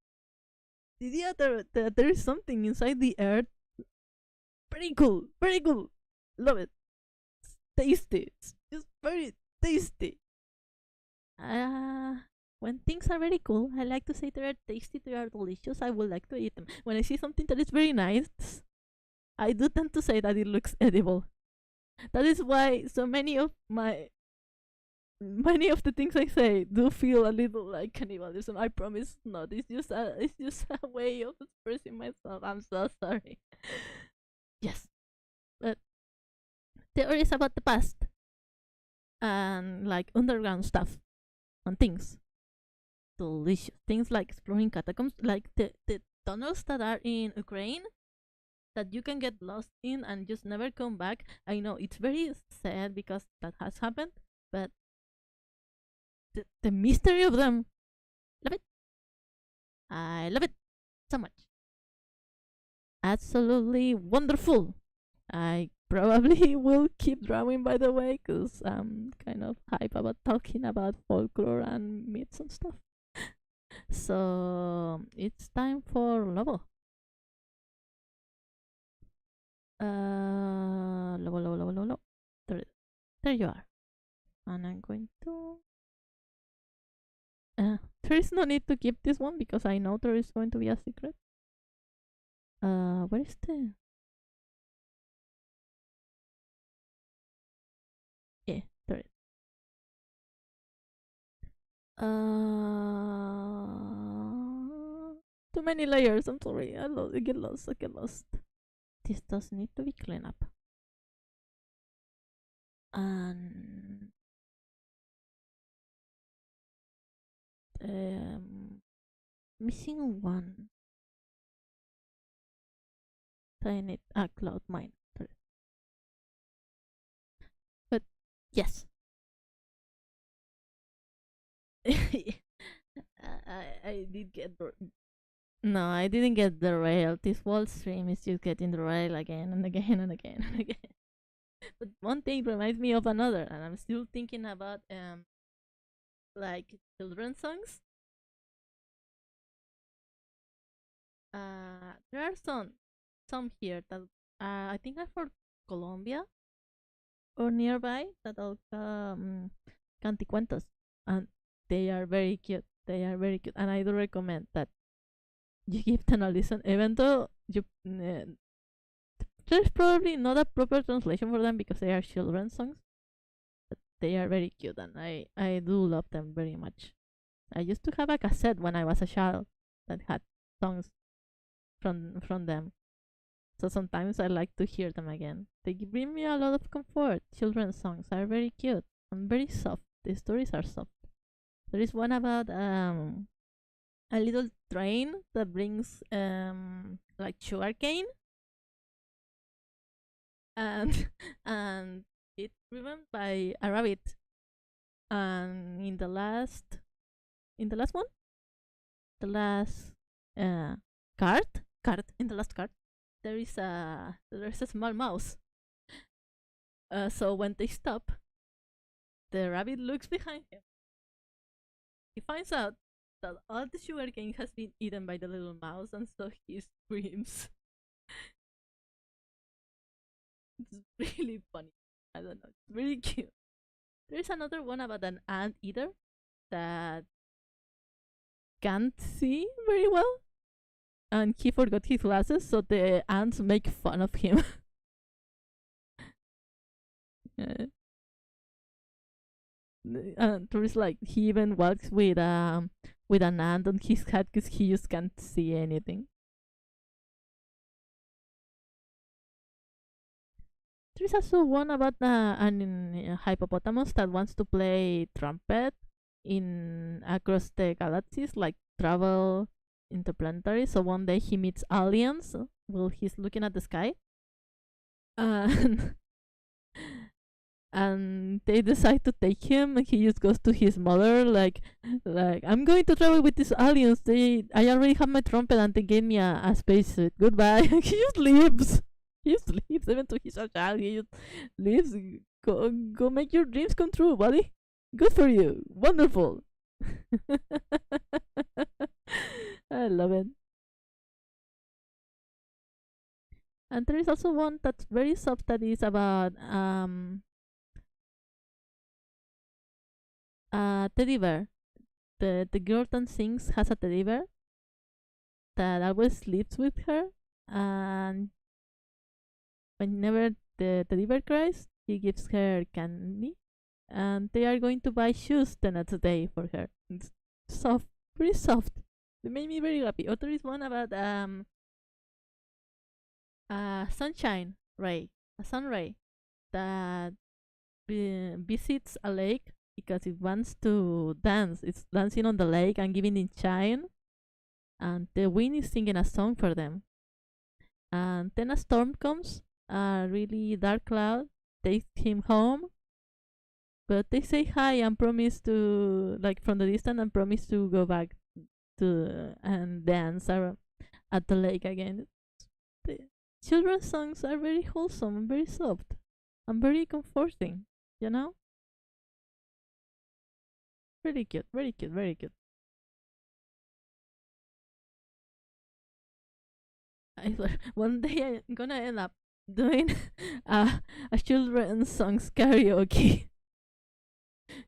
yeah, there is something inside the earth Very cool, very cool. Love it. It's tasty. It's just very tasty. Uh, when things are very cool, I like to say they are tasty, they are delicious. I would like to eat them. When I see something that is very nice, I do tend to say that it looks edible. That is why so many of the things I say do feel a little like cannibalism. I promise not. It's just a way of expressing myself. I'm so sorry. Yes, but theories about the past and like underground stuff and things. Delicious things like exploring catacombs, like the tunnels that are in Ukraine that you can get lost in and just never come back. I know it's very sad because that has happened, but the mystery of them, love it. I love it so much. Absolutely wonderful. I probably will keep drawing, by the way, because I'm kind of hype about talking about folklore and myths and stuff. So it's time for Lobo. Lobo, Lobo, Lobo, Lobo. There you are. And I'm going to. There is no need to keep this one because I know there is going to be a secret. Where is the? Yeah, there is. Too many layers. I'm sorry. I get lost. I get lost. This does need to be cleaned up. And missing one. Tiny cloud mine. But yes. I did get no, I didn't get the rail. This whole stream is just getting the rail again and again and again and again. But one thing reminds me of another, and I'm still thinking about like children's songs. There are some here that I think are for Colombia or nearby that are canticuentos, and they are very cute. They are very cute, and I do recommend that you give them a listen, even though there's probably not a proper translation for them because they are children's songs, but they are very cute, and I do love them very much. I used to have a cassette when I was a child that had songs from them, so sometimes I like to hear them again. They bring me a lot of comfort. Children's songs are very cute and very soft. The stories are soft. There is one about a little train that brings like sugarcane, and and it's driven by a rabbit. And in the last one, the last card in the last card, there's a small mouse. So when they stop, the rabbit looks behind him. He finds out that all the sugarcane has been eaten by the little mouse, and so he screams. It's really funny. I don't know. It's really cute. There's another one about an ant eater that can't see very well, and he forgot his glasses, so the ants make fun of him. And there's like he even walks with an ant on his head because he just can't see anything. There's also one about an hippopotamus that wants to play trumpet in across the galaxies, like travel interplanetary. So one day he meets aliens while he's looking at the sky, and and they decide to take him, and he just goes to his mother like I'm going to travel with these aliens. I already have my trumpet and they gave me a spacesuit. Goodbye. He just leaves. He just leaves, even though he's a child. He just leaves. Go make your dreams come true, buddy. Good for you. Wonderful. I love it. And there is also one that's very soft that is about teddy bear. The girl that sings has a teddy bear that always sleeps with her, and whenever the teddy bear cries, he gives her candy, and they are going to buy shoes the next day for her. It's soft, pretty soft. They made me very happy. Or there is one about sunshine ray, a sun ray that visits a lake because it wants to dance. It's dancing on the lake and giving it shine, and the wind is singing a song for them. And then a storm comes, a really dark cloud takes him home, but they say hi and promise to, like, from the distance, and promise to go back to and dance at the lake again. The children's songs are very wholesome and very soft and very comforting, you know? Very cute, very cute, very cute. I swear, one day I'm gonna end up doing a children's songs karaoke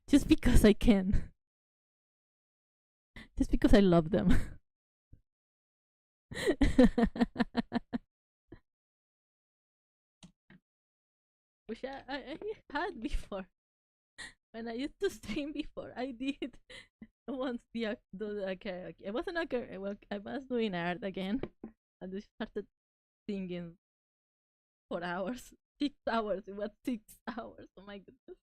just because I can, just because I love them. Which I had before. When I used to stream before, I did once the karaoke. I wasn't a karaoke. Well, I was doing art again, and we started singing for hours, 6 hours. It was 6 hours. Oh my goodness!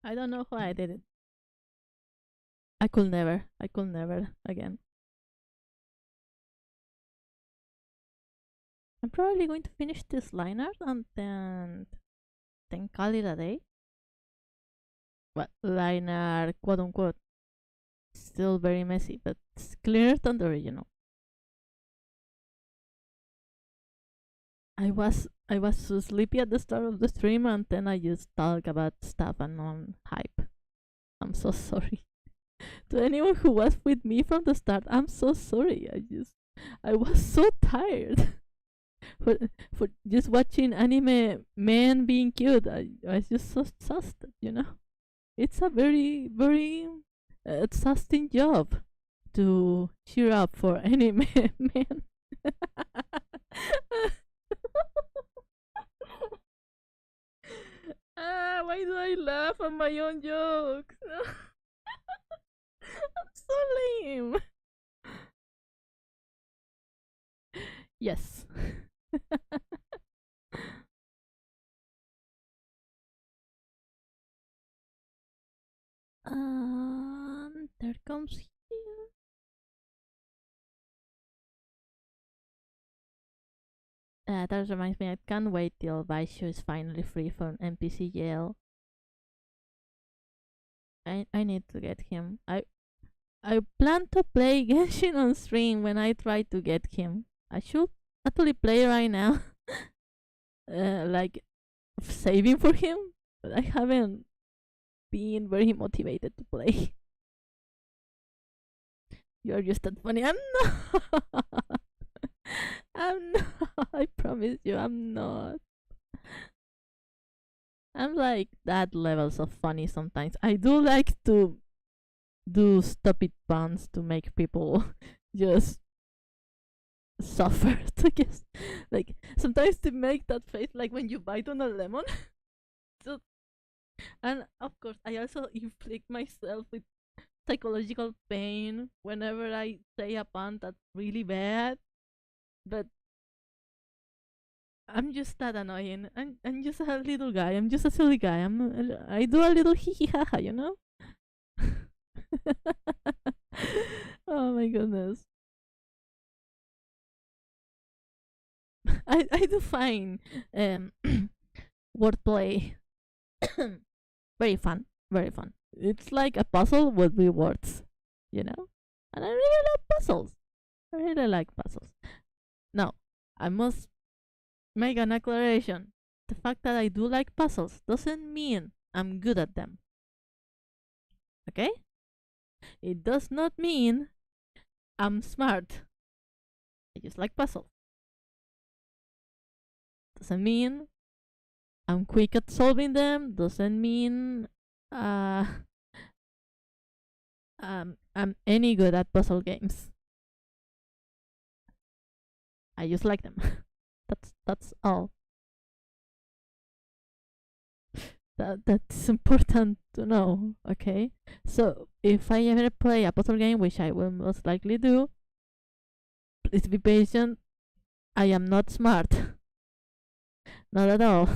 I don't know why I did it. I could never. I could never again. I'm probably going to finish this line art and then call it a day. But line art, quote unquote, still very messy, but it's clearer than the original. I was so sleepy at the start of the stream, and then I just talk about stuff and on hype. I'm so sorry to anyone who was with me from the start. I'm so sorry. I was so tired for just watching anime men being cute. I was just so exhausted, you know. It's a very very exhausting job to cheer up for anime men. Why do I laugh at my own jokes? I'm so lame. Yes. There comes here. That reminds me, I can't wait till Baishu is finally free from NPC jail. I need to get him. I plan to play Genshin on stream when I try to get him. I should actually play right now. Like saving for him, but I haven't been very motivated to play. You're just that funny. I'm not. I'm not. I promise you, I'm not. I'm like that levels of funny sometimes. I do like to do stupid puns to make people just suffer. I guess, like sometimes to make that face, like when you bite on a lemon. So, and of course, I also inflict myself with psychological pain whenever I say a pun that's really bad. But I'm just that annoying. I'm just a little guy. I'm just a silly guy. I do a little hee hee ha ha, you know? Oh my goodness. I do fine wordplay. Very fun. Very fun. It's like a puzzle with rewards, you know? And I really love puzzles. I really like puzzles. Now, I must make an acceleration. The fact that I do like puzzles doesn't mean I'm good at them. Okay? It does not mean I'm smart. I just like puzzles. Doesn't mean I'm quick at solving them. Doesn't mean uh, I'm any good at puzzle games. I just like them. That's all. That's important to know. Okay, so if I ever play a puzzle game, which I will most likely do, please be patient. I am not smart, not at all.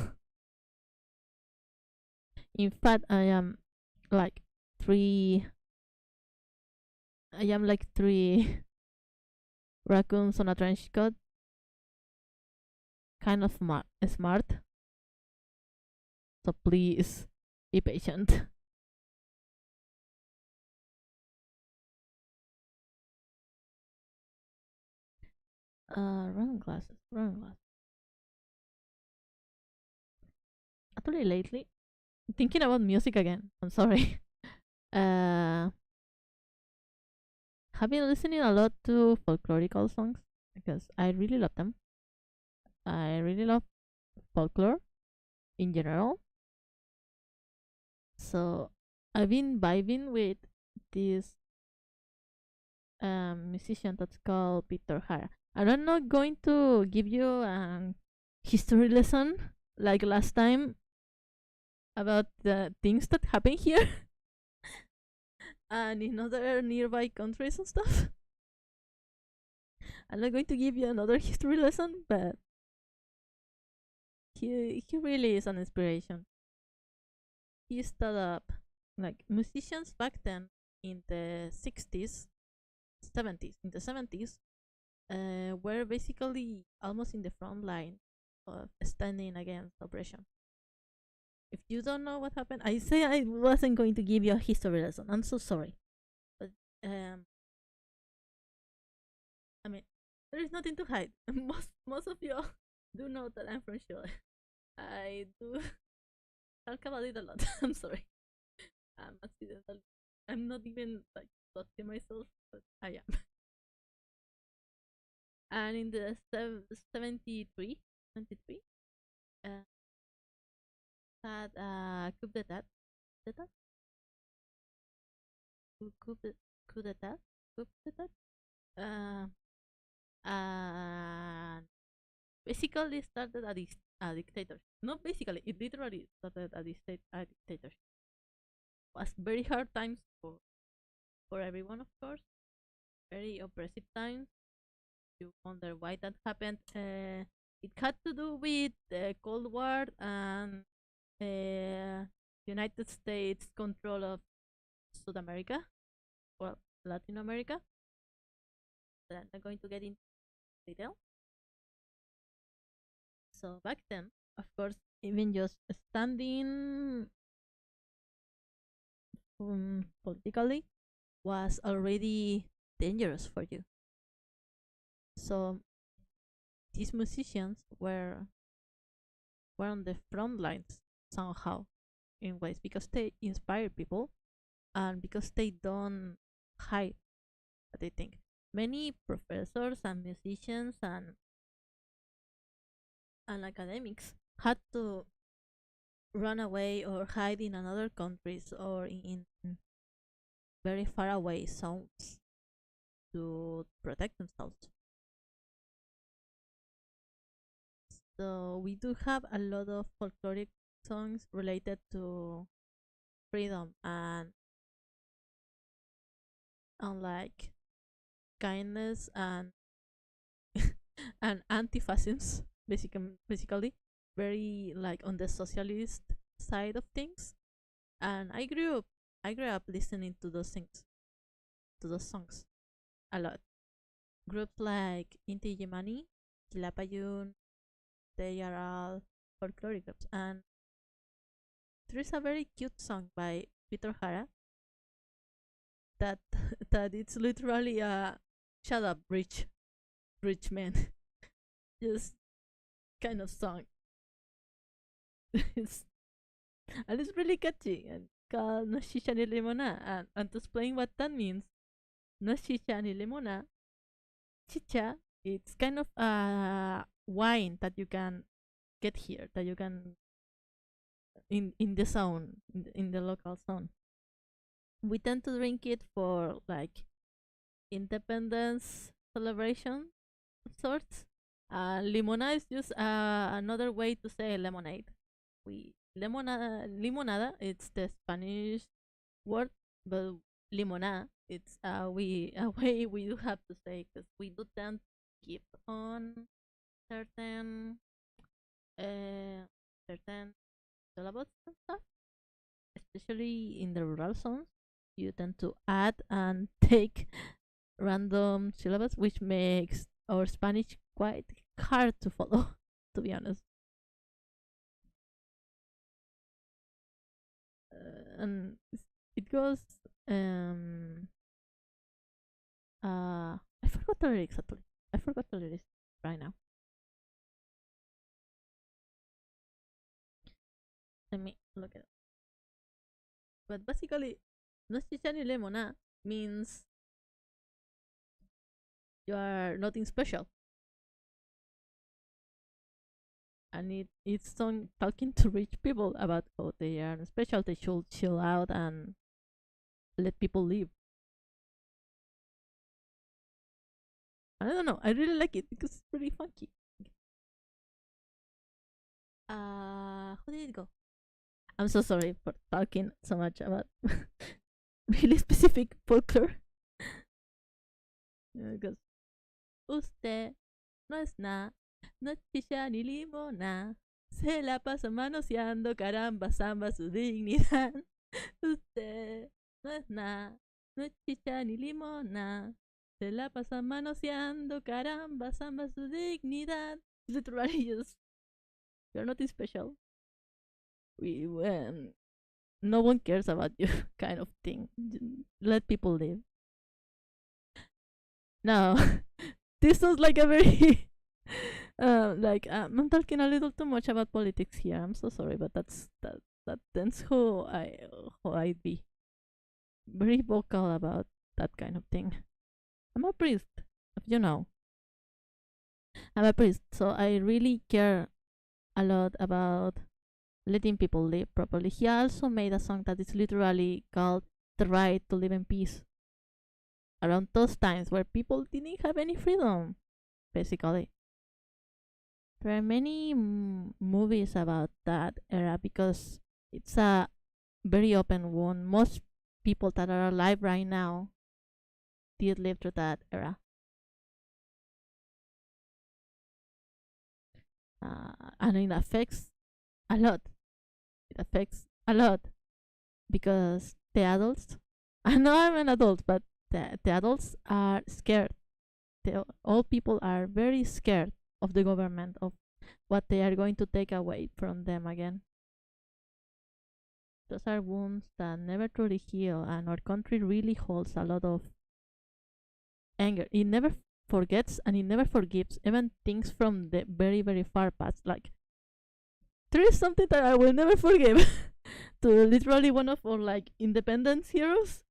In fact, I am like three. I am like three raccoons on a trench coat, kind of smart. So please be patient. Wrong glasses. Wrong glasses. Actually, lately, thinking about music again. I'm sorry. uh, have been listening a lot to folklorical songs because I really love them. I really love folklore in general. So I've been vibing with this musician that's called Peter Hara. And I'm not going to give you a history lesson like last time about the things that happen here and in other nearby countries and stuff. I'm not going to give you another history lesson, but he really is an inspiration. He started up like musicians back then in the 60s, 70s, in the 70s, were basically almost in the front line of standing against oppression. If you don't know what happened, I say I wasn't going to give you a history lesson. I'm so sorry, but um, I mean, there is nothing to hide. Most of you do know that I'm from Chile. I do talk about it a lot. I'm sorry. I'm accidental. I'm not even like talking myself, but I am. And in the 73, 73, uh, had a coup d'etat, d'etat, coup d'etat, coup d'etat, uh, and basically started a dictatorship. Not basically, it literally started a dictatorship. It was very hard times for everyone, of course. Very oppressive times. You wonder why that happened. It had to do with the Cold War and uh, United States control of South America, well, Latin America. But I'm not going to get into detail. So back then, of course, even just standing politically was already dangerous for you. So these musicians were on the front lines somehow in ways because they inspire people and because they don't hide what they think. Many professors and musicians and academics had to run away or hide in another countries or in very far away zones to protect themselves. So we do have a lot of folkloric songs related to freedom and like kindness and and anti-fascism basically very like on the socialist side of things. And I grew up listening to those things, to those songs a lot. Groups like Inti Yemani, Kilapayun, they are all folkloric groups. And there is a very cute song by Peter Hara that that it's literally a shut up rich man just kind of song. it's and it's really catchy and called No Shisha ni Limona, and to explain what that means, No Shisha ni Limona chicha, it's kind of a wine that you can get here, that you can in the zone, in the local zone. We tend to drink it for like independence celebration of sorts. Limonada is just another way to say lemonade. We limonada, it's the Spanish word, but limonada, it's a way we do have to say, because we do tend to keep on certain uh certain syllables and stuff, especially in the rural zones. You tend to add and take random syllables, which makes our Spanish quite hard to follow, to be honest. And it goes. Um, I forgot the lyrics actually. I forgot the lyrics right now. Let me look it up. But basically, no chicha ni lemona means you are nothing special. And it's on talking to rich people about how they are special. They should chill out and let people live. I don't know. I really like it because it's pretty funky. How did it go? I'm so sorry for talking so much about really specific folklore. Because usted no es nada, no es chicha ni limona. Se la pasa manoseando, caramba, samba su dignidad. Usted no es nada, no es chicha ni limona. Se la pasa manoseando, caramba, samba su dignidad. Literally, just you're nothing special. We no one cares about you, kind of thing. Let people live. No, this sounds like a very I'm talking a little too much about politics here. I'm so sorry, but that's who I'd be. Very vocal about that kind of thing. I'm a priest, if you know. I'm a priest, so I really care a lot about letting people live properly. He also made a song that is literally called "The Right to Live in Peace." Around those times where people didn't have any freedom, basically. There are many movies about that era because it's a very open one. Most people that are alive right now did live through that era. And it affects a lot. It affects a lot because the adults, I know I'm an adult, but the adults are scared. The old people are very scared of the government, of what they are going to take away from them again. Those are wounds that never truly heal, and our country really holds a lot of anger. It never forgets and it never forgives, even things from the very, very far past. Like, there is something that I will never forgive to literally one of our like independence heroes.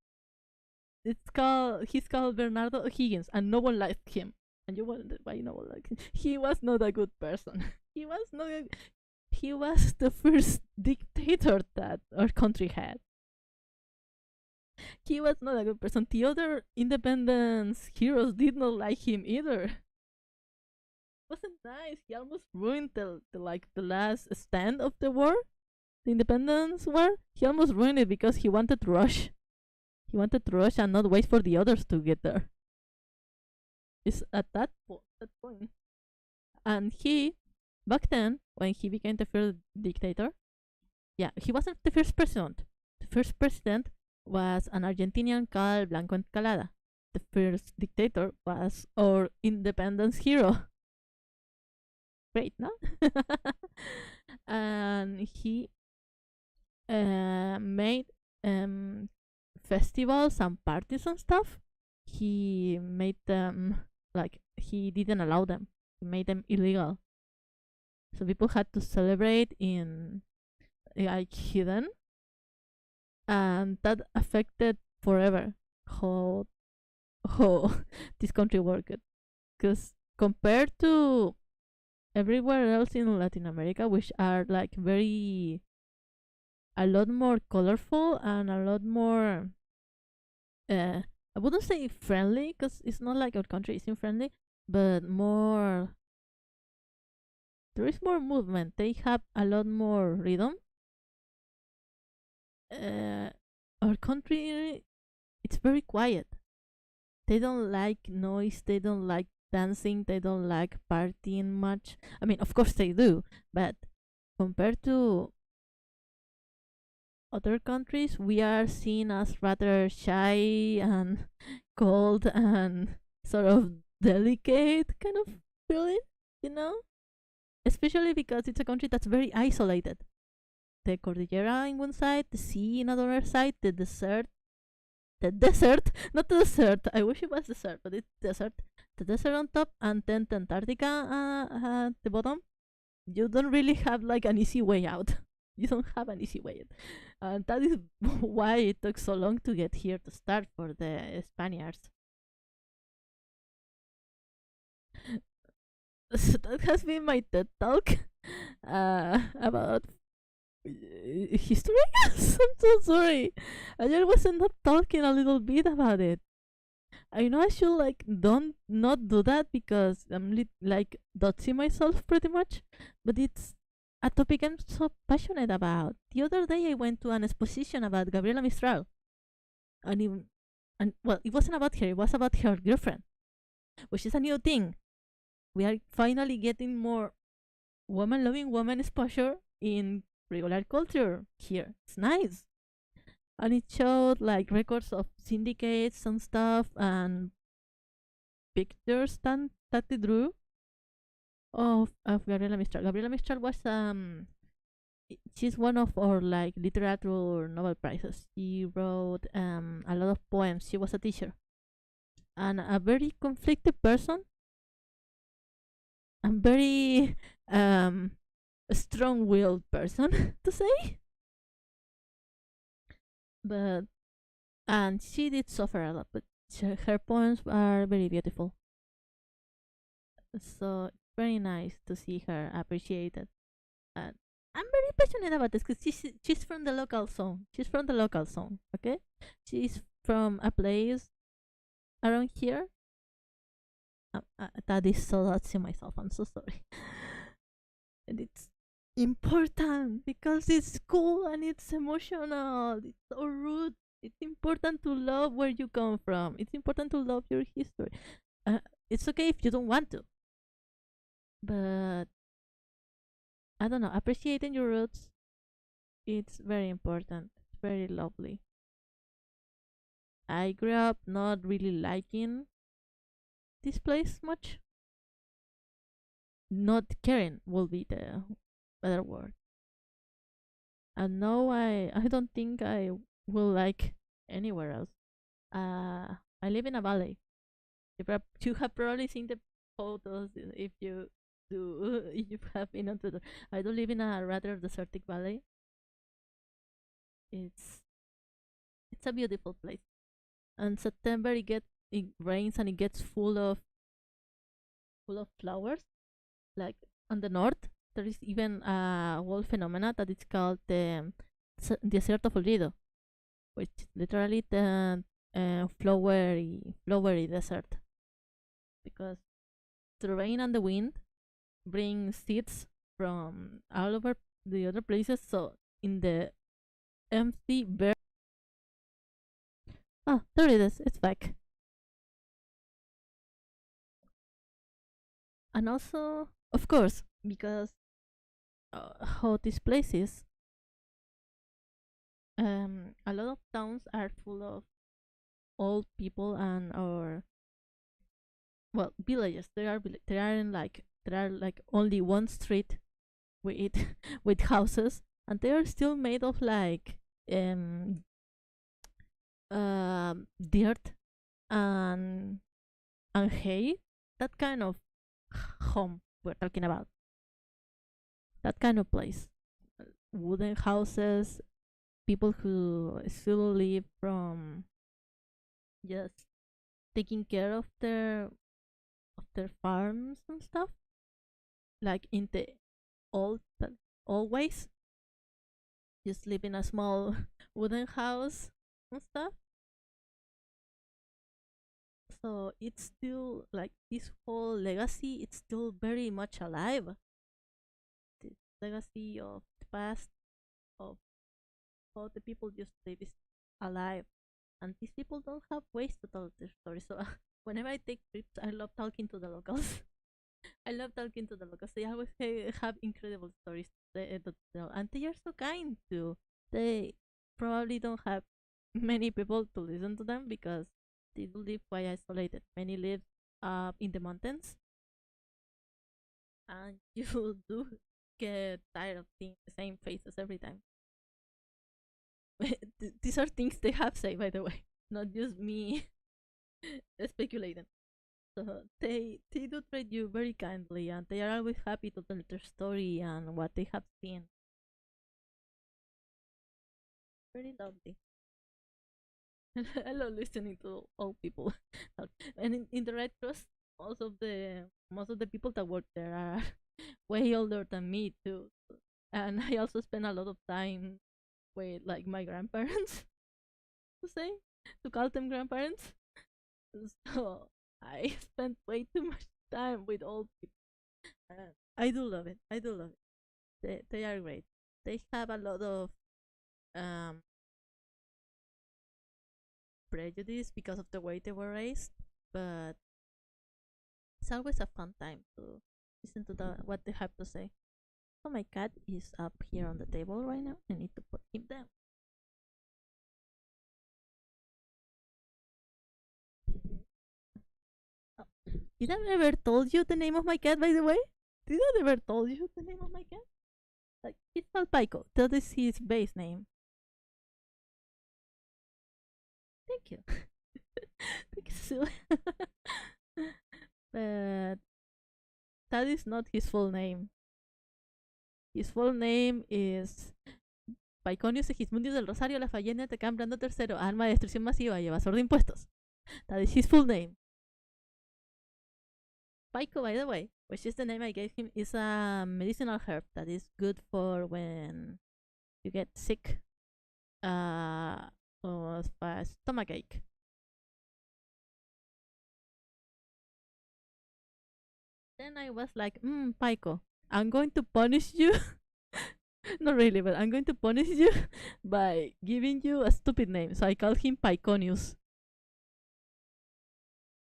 He's called Bernardo O'Higgins, and no one liked him. And you wonder why no one liked him. He was not a good person. He was the first dictator that our country had. He was not a good person. The other independence heroes did not like him either. Wasn't nice. He almost ruined the last stand of the war, the independence war. He almost ruined it because he wanted to rush. He wanted to rush and not wait for the others to get there. It's at that point. And he, back then, when he became the first dictator, yeah, he wasn't the first president. The first president was an Argentinian called Blanco Encalada. The first dictator was our independence hero. Great, no? And he made festivals and parties and stuff. He made them like he didn't allow them. He made them illegal. So people had to celebrate in like hidden, and that affected forever how this country worked. because compared to everywhere else in Latin America, which are like a lot more colorful and a lot more, I wouldn't say friendly because it's not like our country isn't friendly, but more, there is more movement. They have a lot more rhythm. Uh, our country, it's very quiet. They don't like noise, they don't like dancing, they don't like partying much. I mean, of course they do, but compared to other countries, we are seen as rather shy and cold and sort of delicate kind of feeling, you know? Especially because it's a country that's very isolated. The Cordillera in one side, the sea in another side, the desert, not the desert. I wish it was desert, but it's desert. The desert on top, and then the Antarctica at the bottom. You don't really have like an easy way out. You don't have an easy way out, and that is why it took so long to get here to start for the Spaniards. So that has been my TED talk about history. I'm so sorry. I just wasn't not talking a little bit about it. I know I should like don't not do that because I'm like doxing myself pretty much, but it's a topic I'm so passionate about. The other day I went to an exposition about Gabriela Mistral, and and well, it wasn't about her; it was about her girlfriend, which is a new thing. We are finally getting more woman-loving woman exposure in regular culture here. It's nice. And it showed like records of syndicates and stuff and pictures that they drew of Gabriela Mistral. Gabriela Mistral was she's one of our like literature Nobel prizes. She wrote a lot of poems. She was a teacher and a very conflicted person and very strong-willed person to say. But and she did suffer a lot, but her poems are very beautiful. So it's very nice to see her appreciated. And I'm very passionate about this because she's from the local zone. She's from the local zone. Okay, she's from a place around here. That is so that's myself. I'm so sorry. And it's important because it's cool and it's emotional. It's so rude. It's important to love where you come from. It's important to love your history. It's okay if you don't want to, but I don't know. Appreciating your roots, it's very important. It's very lovely. I grew up not really liking this place much. Not caring will be the better word. And no, I don't think I will like anywhere else. I live in a valley. You have probably seen the photos if you do if you have been onto the. I do live in a rather desertic valley. It's it's a beautiful place. And September it rains and it gets full of flowers. Like on the north, there is even a whole phenomena that is called the Desierto Florido, which is literally the flowery desert, because the rain and the wind bring seeds from all over the other places. So in the empty bare, there it is. It's back. And also, of course, because how this place is, a lot of towns are full of old people and or well villages. There are like only one street with with houses, and they are still made of like um dirt and hay. That kind of home we're talking about. That kind of place. Wooden houses, people who still live from just taking care of their farms and stuff, like in the old old ways. Just live in a small wooden house and stuff. So it's still like this whole legacy. It's still very much alive. This legacy of the past of how the people just live is alive, and these people don't have ways to tell their stories. So whenever I take trips, I love talking to the locals. I love talking to the locals. They always have incredible stories to tell, and they are so kind too. They probably don't have many people to listen to them because they do live quite isolated. Many live up in the mountains, and you do get tired of seeing the same faces every time. These are things they have said, by the way, not just me speculating. So they do treat you very kindly, and they are always happy to tell their story and what they have seen. Very lovely. I love listening to old people. And in the Red Cross, most of the people that work there are way older than me too. And I also spend a lot of time with like my grandparents to say to call them grandparents. So I spent way too much time with old people. I do love it. I do love it. They are great. They have a lot of um prejudice because of the way they were raised, but it's always a fun time to listen to what they have to say. So my cat is up here on the table right now. I need to put him down. Oh. Did I ever told you the name of my cat, by the way? Did I ever told you the name of my cat? Like, it's called Pico. That is his base name. Thank you. Thank you, Cecilia. But that is not his full name. His full name is Paiconius Segismundius del Rosario Lafayette Tecán Brando III, arma de destrucción masiva y evasor de impuestos. That is his full name. Pico, by the way, which is the name I gave him, is a medicinal herb that is good for when you get sick or stomach ache. Then I was like, Pico, I'm going to punish you. Not really, but I'm going to punish you by giving you a stupid name. So I called him Paiconius.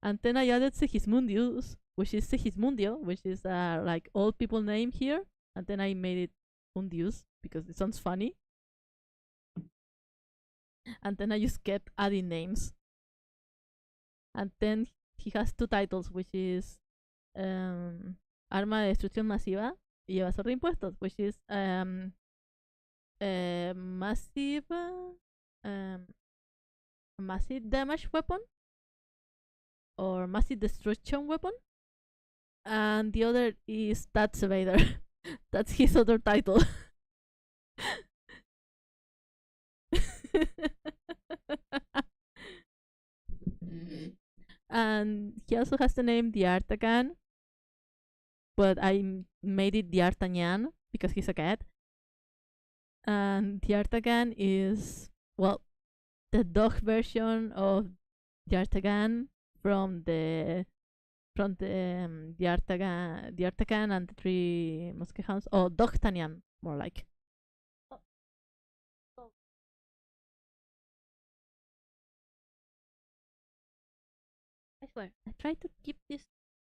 And then I added Segismundius, which is Segismundio, which is like old people name here. And then I made it Mundius because it sounds funny. And then I just kept adding names. And then he has two titles, which is Arma de Destrucción Masiva y Evasor de Impuestos, which is massive massive damage weapon or massive destruction weapon, and the other is Tax Evader. That's his other title. And he also has the name D'Artagnan, but I made it D'Artagnan because he's a cat. And D'Artagnan is, well, the dog version of D'Artagnan from the D'Artagnan and the Three Muskehounds, or D'Artagnan, more like. I swear, I try to keep this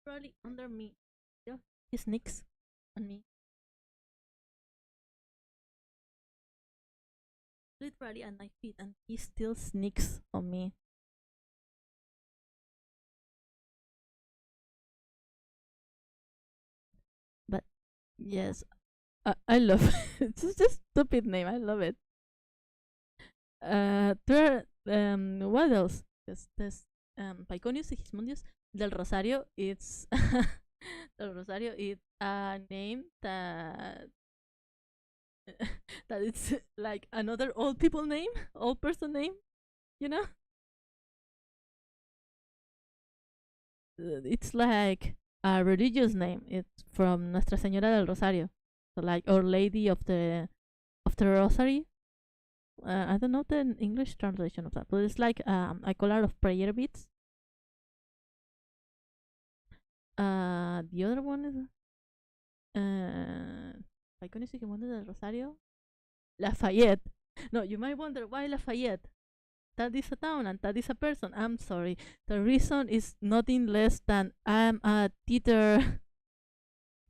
probably under me. He sneaks on me. Literally at my feet, and he still sneaks on me. But yes, I love it. It's just a stupid name. I love it. What else? There's Paiconius Sigismundius del Rosario. It's del Rosario. It's a name that that it's like another old people name, old person name. You know, it's like a religious name. It's from Nuestra Señora del Rosario, so like Our Lady of the Rosary. I don't know the English translation of that, but it's like a collar of prayer beads. The other one is Icónico Mundo del Rosario, Lafayette. No, you might wonder why Lafayette. That is a town and that is a person. I'm sorry. The reason is nothing less than I'm a theater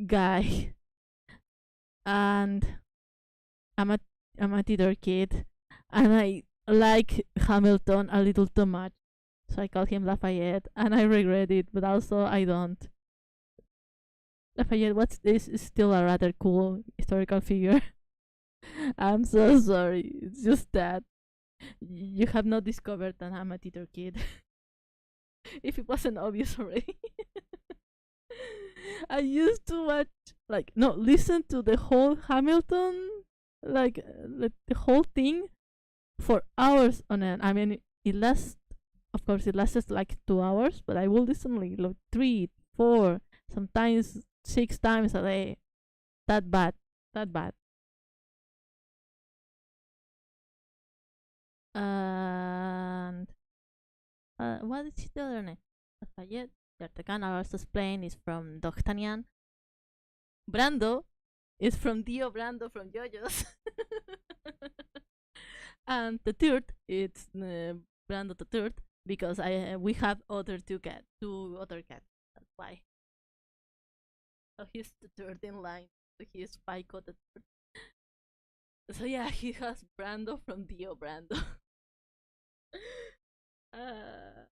guy and I'm a theater kid and I like Hamilton a little too much. So I call him Lafayette and I regret it, but also I don't. Lafayette, what's this? Is still a rather cool historical figure. I'm so sorry. It's just that you have not discovered that I'm a theater kid. If it wasn't obvious already. I used to watch, like, no, listen to the whole Hamilton, like the whole thing for hours on end. I mean, it lasts, of course, it lasts like 2 hours, but I will listen like 3, 4, sometimes 6 times a day. That bad. That bad. And what is the other name? Lafayette. D'Artagnan, I was explained, is from D'Artagnan. Brando is from Dio Brando from JoJo's. And the third, it's Brando the third, because we have two other cats. That's why. So he's the third in line. So he is Pico the third. So yeah, he has Brando from Dio Brando. uh,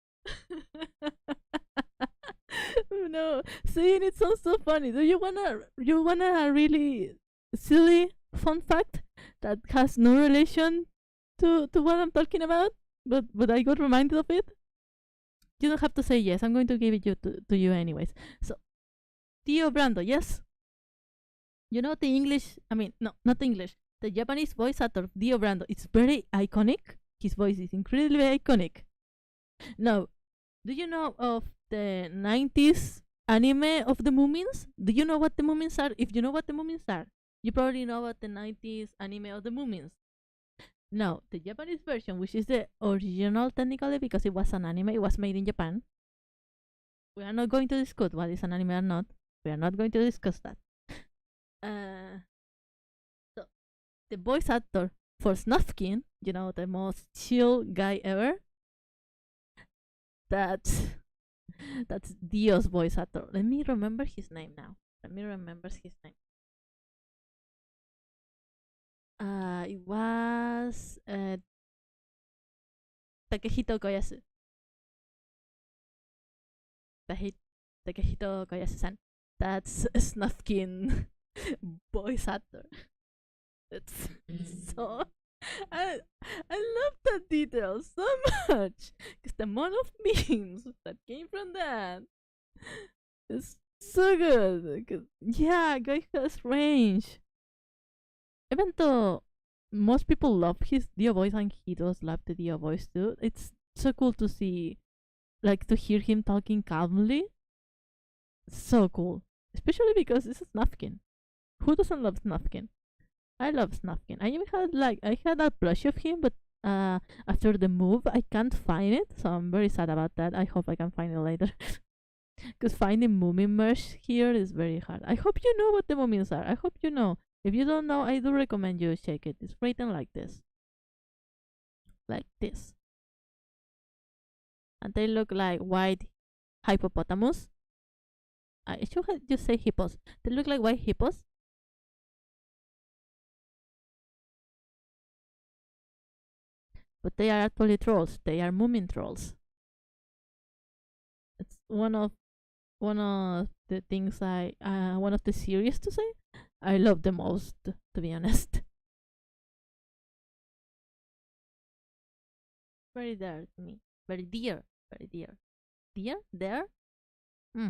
no, seeing it sounds so funny. Do you wanna a really silly fun fact that has no relation to what I'm talking about? But I got reminded of it. You don't have to say yes. I'm going to give it to you anyways. So Tio Brando, yes. You know the English? I mean, no, not English. The Japanese voice actor of Dio Brando. It's very iconic. His voice is incredibly iconic. Now, do you know of the 90s anime of the Moomins? Do you know what the Moomins are? If you know what the Moomins are, you probably know about the 90s anime of the Moomins. Now, the Japanese version, which is the original technically because it was an anime, it was made in Japan. We are not going to discuss what is an anime or not. We are not going to discuss that. So, the voice actor for Snufkin, you know, the most chill guy ever, that's Dio's voice actor. Let me remember his name now. Let me remember his name. It was Takehito Koyasu. Takehito Koyasu-san. That's Snufkin voice actor. It's so I love that detail so much because the amount of memes that came from that is so good. Yeah, guy has range. Even though most people love his Dio voice and he does love the Dio voice too, it's so cool to see, like, to hear him talking calmly. So cool, especially because this is Snufkin. Who doesn't love Snufkin? I love Snufkin. I had a plush of him, but after the move, I can't find it, so I'm very sad about that. I hope I can find it later. Because finding Moomin merch here is very hard. I hope you know what the Moomins are. I hope you know. If you don't know, I do recommend you check it. It's written like this. Like this. And they look like white hippopotamus. I should just say hippos. They look like white hippos. But they are actually trolls. They are Moomin trolls. It's one of the things one of the series to say I love the most, to be honest. Very dear to me. Very dear. Very dear. Dear? There? Hmm.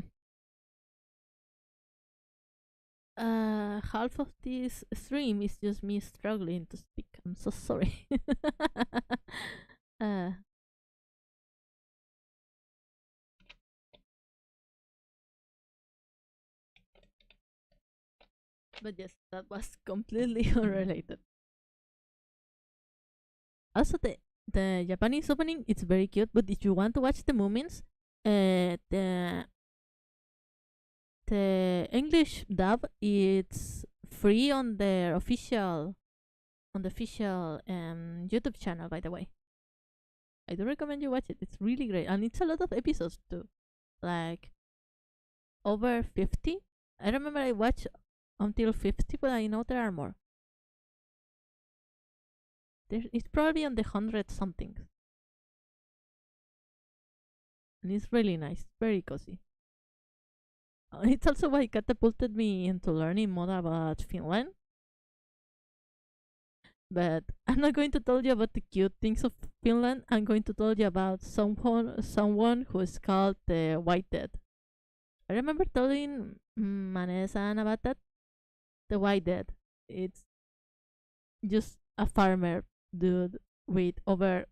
Half of this stream is just me struggling to speak. I'm so sorry. uh, But yes, that was completely unrelated. Also, the Japanese opening, it's very cute. But if you want to watch the movements, the English dub, it's free on their official YouTube channel. By the way, I do recommend you watch it. It's really great, and it's a lot of episodes too, like over 50. I remember I watched until 50, but I know there are more. It's probably on the 100 something, and it's really nice, very cozy. It's also why catapulted me into learning more about Finland. But I'm not going to tell you about the cute things of Finland. I'm going to tell you about someone who is called the White Dead. I remember telling Manesan about that. The White Dead. It's just a farmer dude with over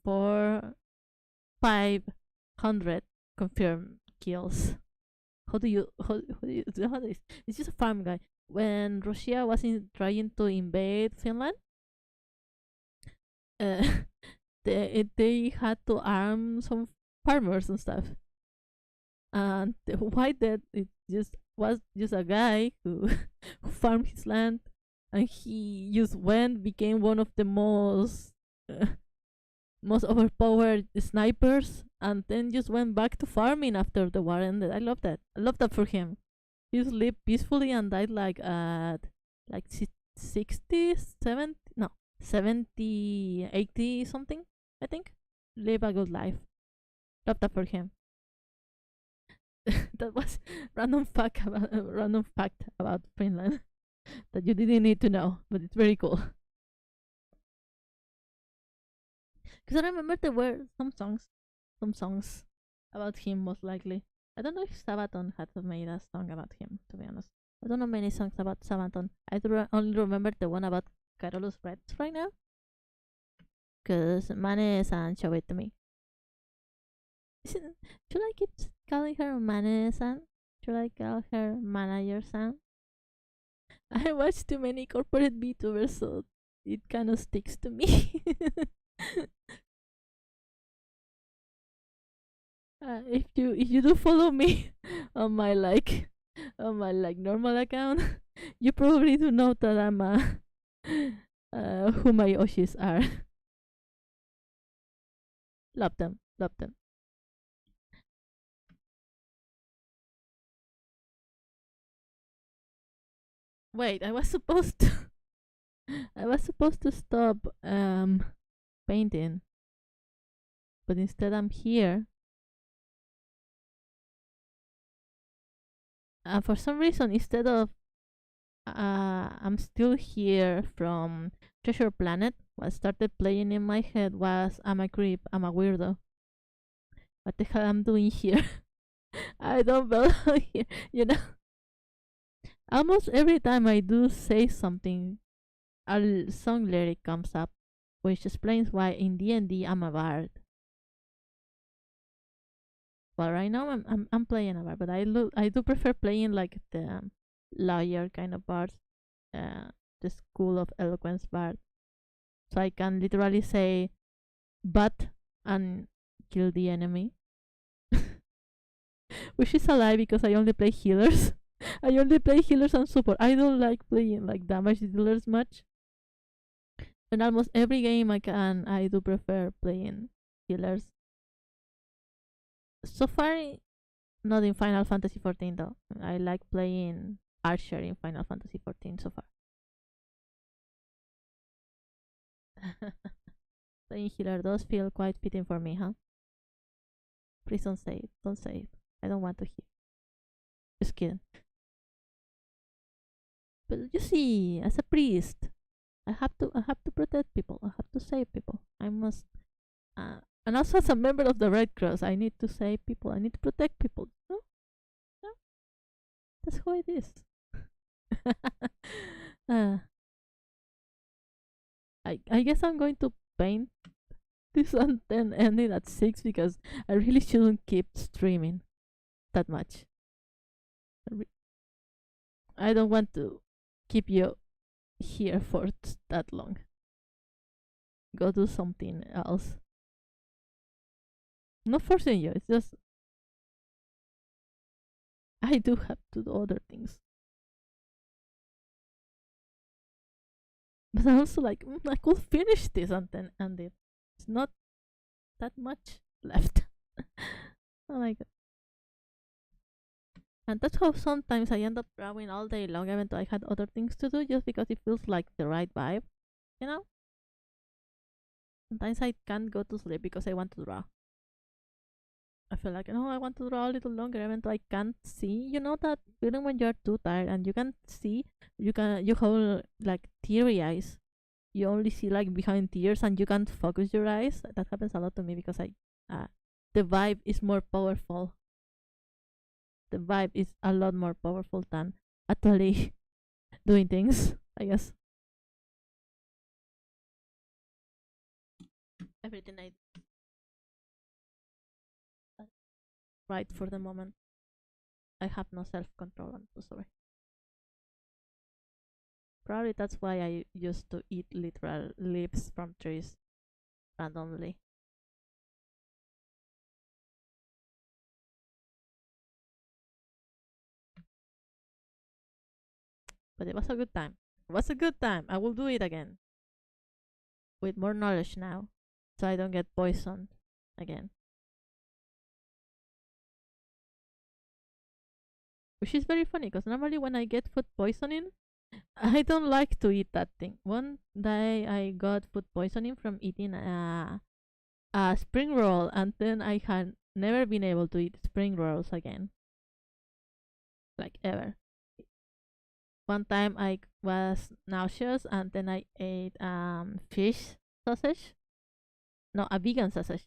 500 confirmed kills. How do you how do you, it's just a farm guy. When Russia was trying to invade Finland, uh, they had to arm some farmers and stuff. And the White Dead, it just was just a guy who who farmed his land, and he just became one of the most overpowered snipers, and then just went back to farming after the war ended. I love that. I love that for him. He lived peacefully and died like at like 60, 70, no, 70, 80 something, I think. Live a good life. Love that for him. That was random fact about Finland that you didn't need to know, but it's very cool. Because I remember there were some songs about him most likely. I don't know if Sabaton had made a song about him, to be honest. I don't know many songs about Sabaton. I only remember the one about Carolus Reds right now. Because Mane-san showed it to me. Should I keep calling her Mane-san? Should I call her Manager-san? I watch too many corporate VTubers, so it kind of sticks to me. If you do follow me on my normal account, you probably do know that I'm who my Oshis are. Love them, love them. Wait, I was supposed to stop painting, but instead I'm here. For some reason, instead of I'm still here from Treasure Planet, what started playing in my head was I'm a creep, I'm a weirdo. What the hell I'm doing here? I don't belong here, you know? Almost every time I do say something, a song lyric comes up, which explains why in D&D I'm a bard. Well, right now I'm playing a bard, but I do prefer playing like the lawyer kind of bards, the school of eloquence bard, so I can literally say, "but" and kill the enemy, which is a lie because I only play healers. I only play healers and support. I don't like playing like damage dealers much. In almost every game I do prefer playing healers. So far, not in Final Fantasy 14 though. I like playing Archer in Final Fantasy 14 so far. Playing healer does feel quite fitting for me, huh? Please don't say it. Don't say it. I don't want to hear. Just kidding. But you see, as a priest, I have to protect people. I have to save people. I must. And also as a member of the Red Cross, I need to save people. I need to protect people. No, no, that's how it is. uh, I guess I'm going to paint this and then end it at 6 because I really shouldn't keep streaming that much. I don't want to keep you here for that long. Go do something else. Not forcing you. It's just I do have to do other things. But I'm also like, I could finish this and then end it. It's not that much left. Oh my god. And that's how sometimes I end up drawing all day long, even though I had other things to do, just because it feels like the right vibe, you know? Sometimes I can't go to sleep because I want to draw. I feel like, no, I want to draw a little longer, even though I can't see. You know that feeling when you're too tired and you can't see? You have like teary eyes. You only see like behind tears and you can't focus your eyes. That happens a lot to me because the vibe is more powerful. The vibe is a lot more powerful than actually doing things, I guess. Everything I right for the moment. I have no self control. I'm so sorry. Probably that's why I used to eat literal leaves from trees randomly. But it was a good time. It was a good time. I will do it again. With more knowledge now. So I don't get poisoned again. Which is very funny because normally when I get food poisoning, I don't like to eat that thing. One day I got food poisoning from eating a spring roll, and then I had never been able to eat spring rolls again. Like ever. One time I was nauseous, and then I ate fish sausage. No, a vegan sausage.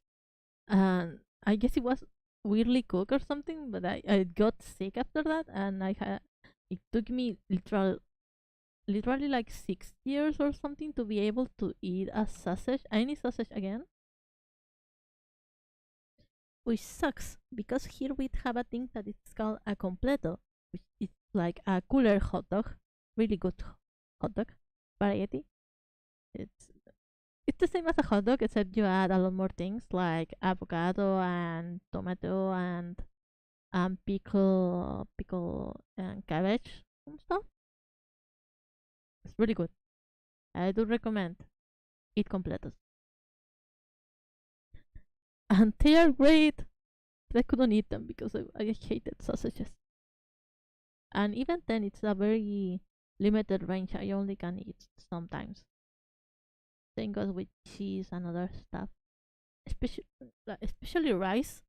And I guess it was weirdly cooked or something, but I got sick after that, and it took me literally like 6 years or something to be able to eat a sausage, any sausage again, which sucks because here we have a thing that is called a completo, which is like a cooler hot dog, really good hot dog variety. It's it's the same as a hot dog except you add a lot more things like avocado and tomato and pickle and cabbage and stuff. It's really good. I do recommend eat completos. And they are great. But I couldn't eat them because I hated sausages. And even then, it's a very limited range. I only can eat sometimes. Same goes with cheese and other stuff, especially rice,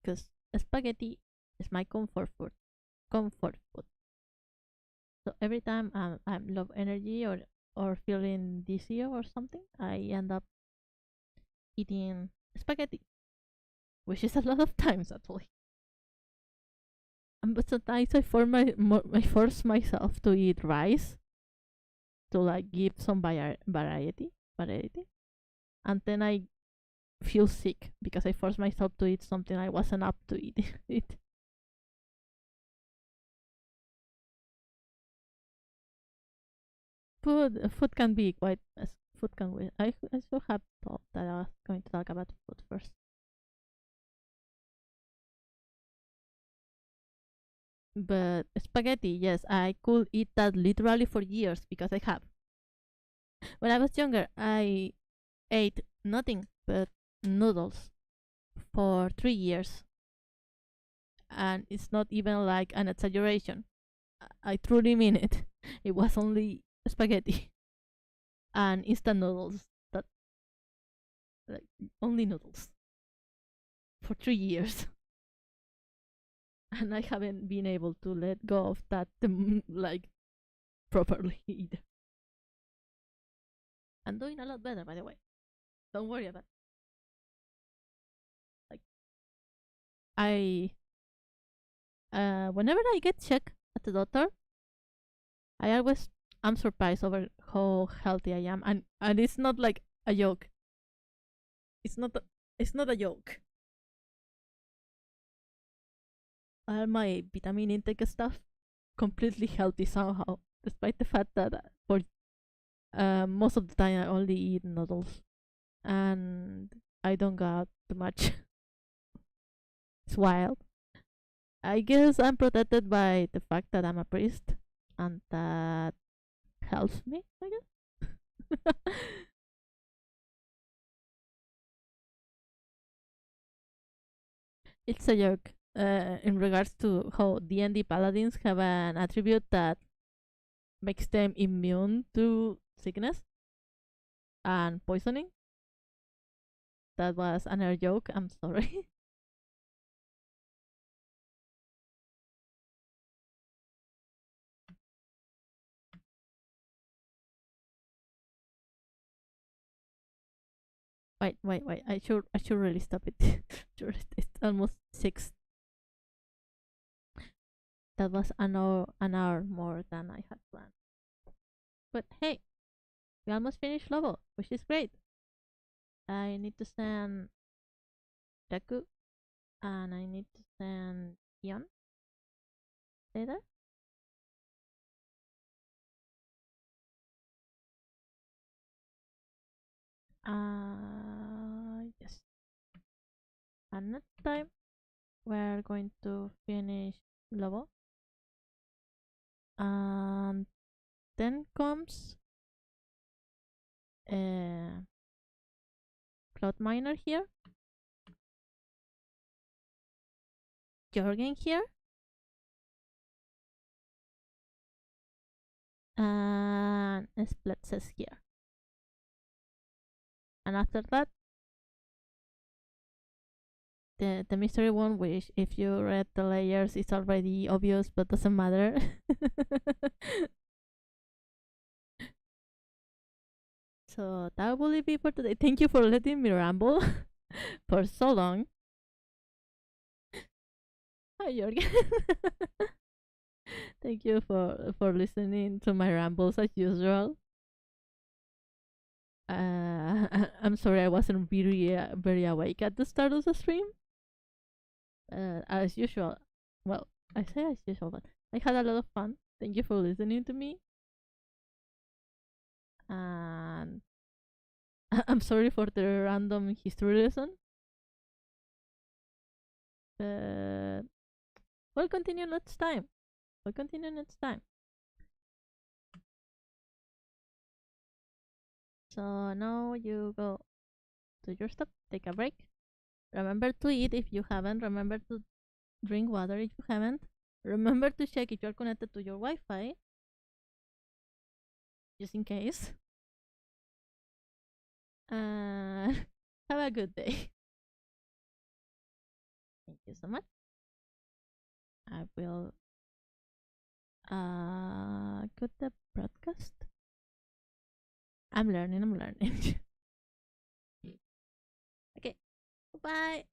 because spaghetti is my comfort food. Comfort food. So every time I'm low energy or feeling dizzy or something, I end up eating spaghetti, which is a lot of times actually. But sometimes I force myself to eat rice to like give some variety, and then I feel sick because I forced myself to eat something I wasn't up to eat. It. Food can be quite. Food can be. I should have thought that I was going to talk about food first. But spaghetti, yes, I could eat that literally for years because I have. When I was younger, I ate nothing but noodles for 3 years, and it's not even like an exaggeration. I truly mean it. It was only spaghetti and instant noodles. That like only noodles for 3 years, and I haven't been able to let go of that like properly either. I'm doing a lot better, by the way. Don't worry about it. Like I, whenever I get checked at the doctor, I always am surprised over how healthy I am, and it's not like a joke. It's not. It's not a joke. All my vitamin intake stuff completely healthy somehow, despite the fact that for most of the time I only eat noodles and I don't go out too much. It's wild. I guess I'm protected by the fact that I'm a priest, and that helps me, I guess. It's a joke in regards to how D&D paladins have an attribute that makes them immune to sickness and poisoning. That was another joke. I'm sorry. Wait. I should really stop it. It's almost 6. That was an hour more than I had planned. But hey, we almost finished level, which is great. I need to send Deku and I need to send Yon later. Yes. And next time we're going to finish level. And then comes Cloud Miner here, Jorgen here, and Splitses here. And after that, the mystery one, which if you read the layers, it's already obvious, but doesn't matter. So that will it be for today. Thank you for letting me ramble for so long. Hi, Jorgen. Thank you for listening to my rambles as usual. I'm sorry I wasn't very awake at the start of the stream. As usual. Well, I say as usual, but I had a lot of fun. Thank you for listening to me. And I'm sorry for the random history lesson. But we'll continue next time. So now you go to your stop, take a break. Remember to eat if you haven't. Remember to drink water if you haven't. Remember to check if you're connected to your Wi-Fi, just in case. Have a good day. Thank you so much. I will cut the broadcast. I'm learning. Okay. Bye.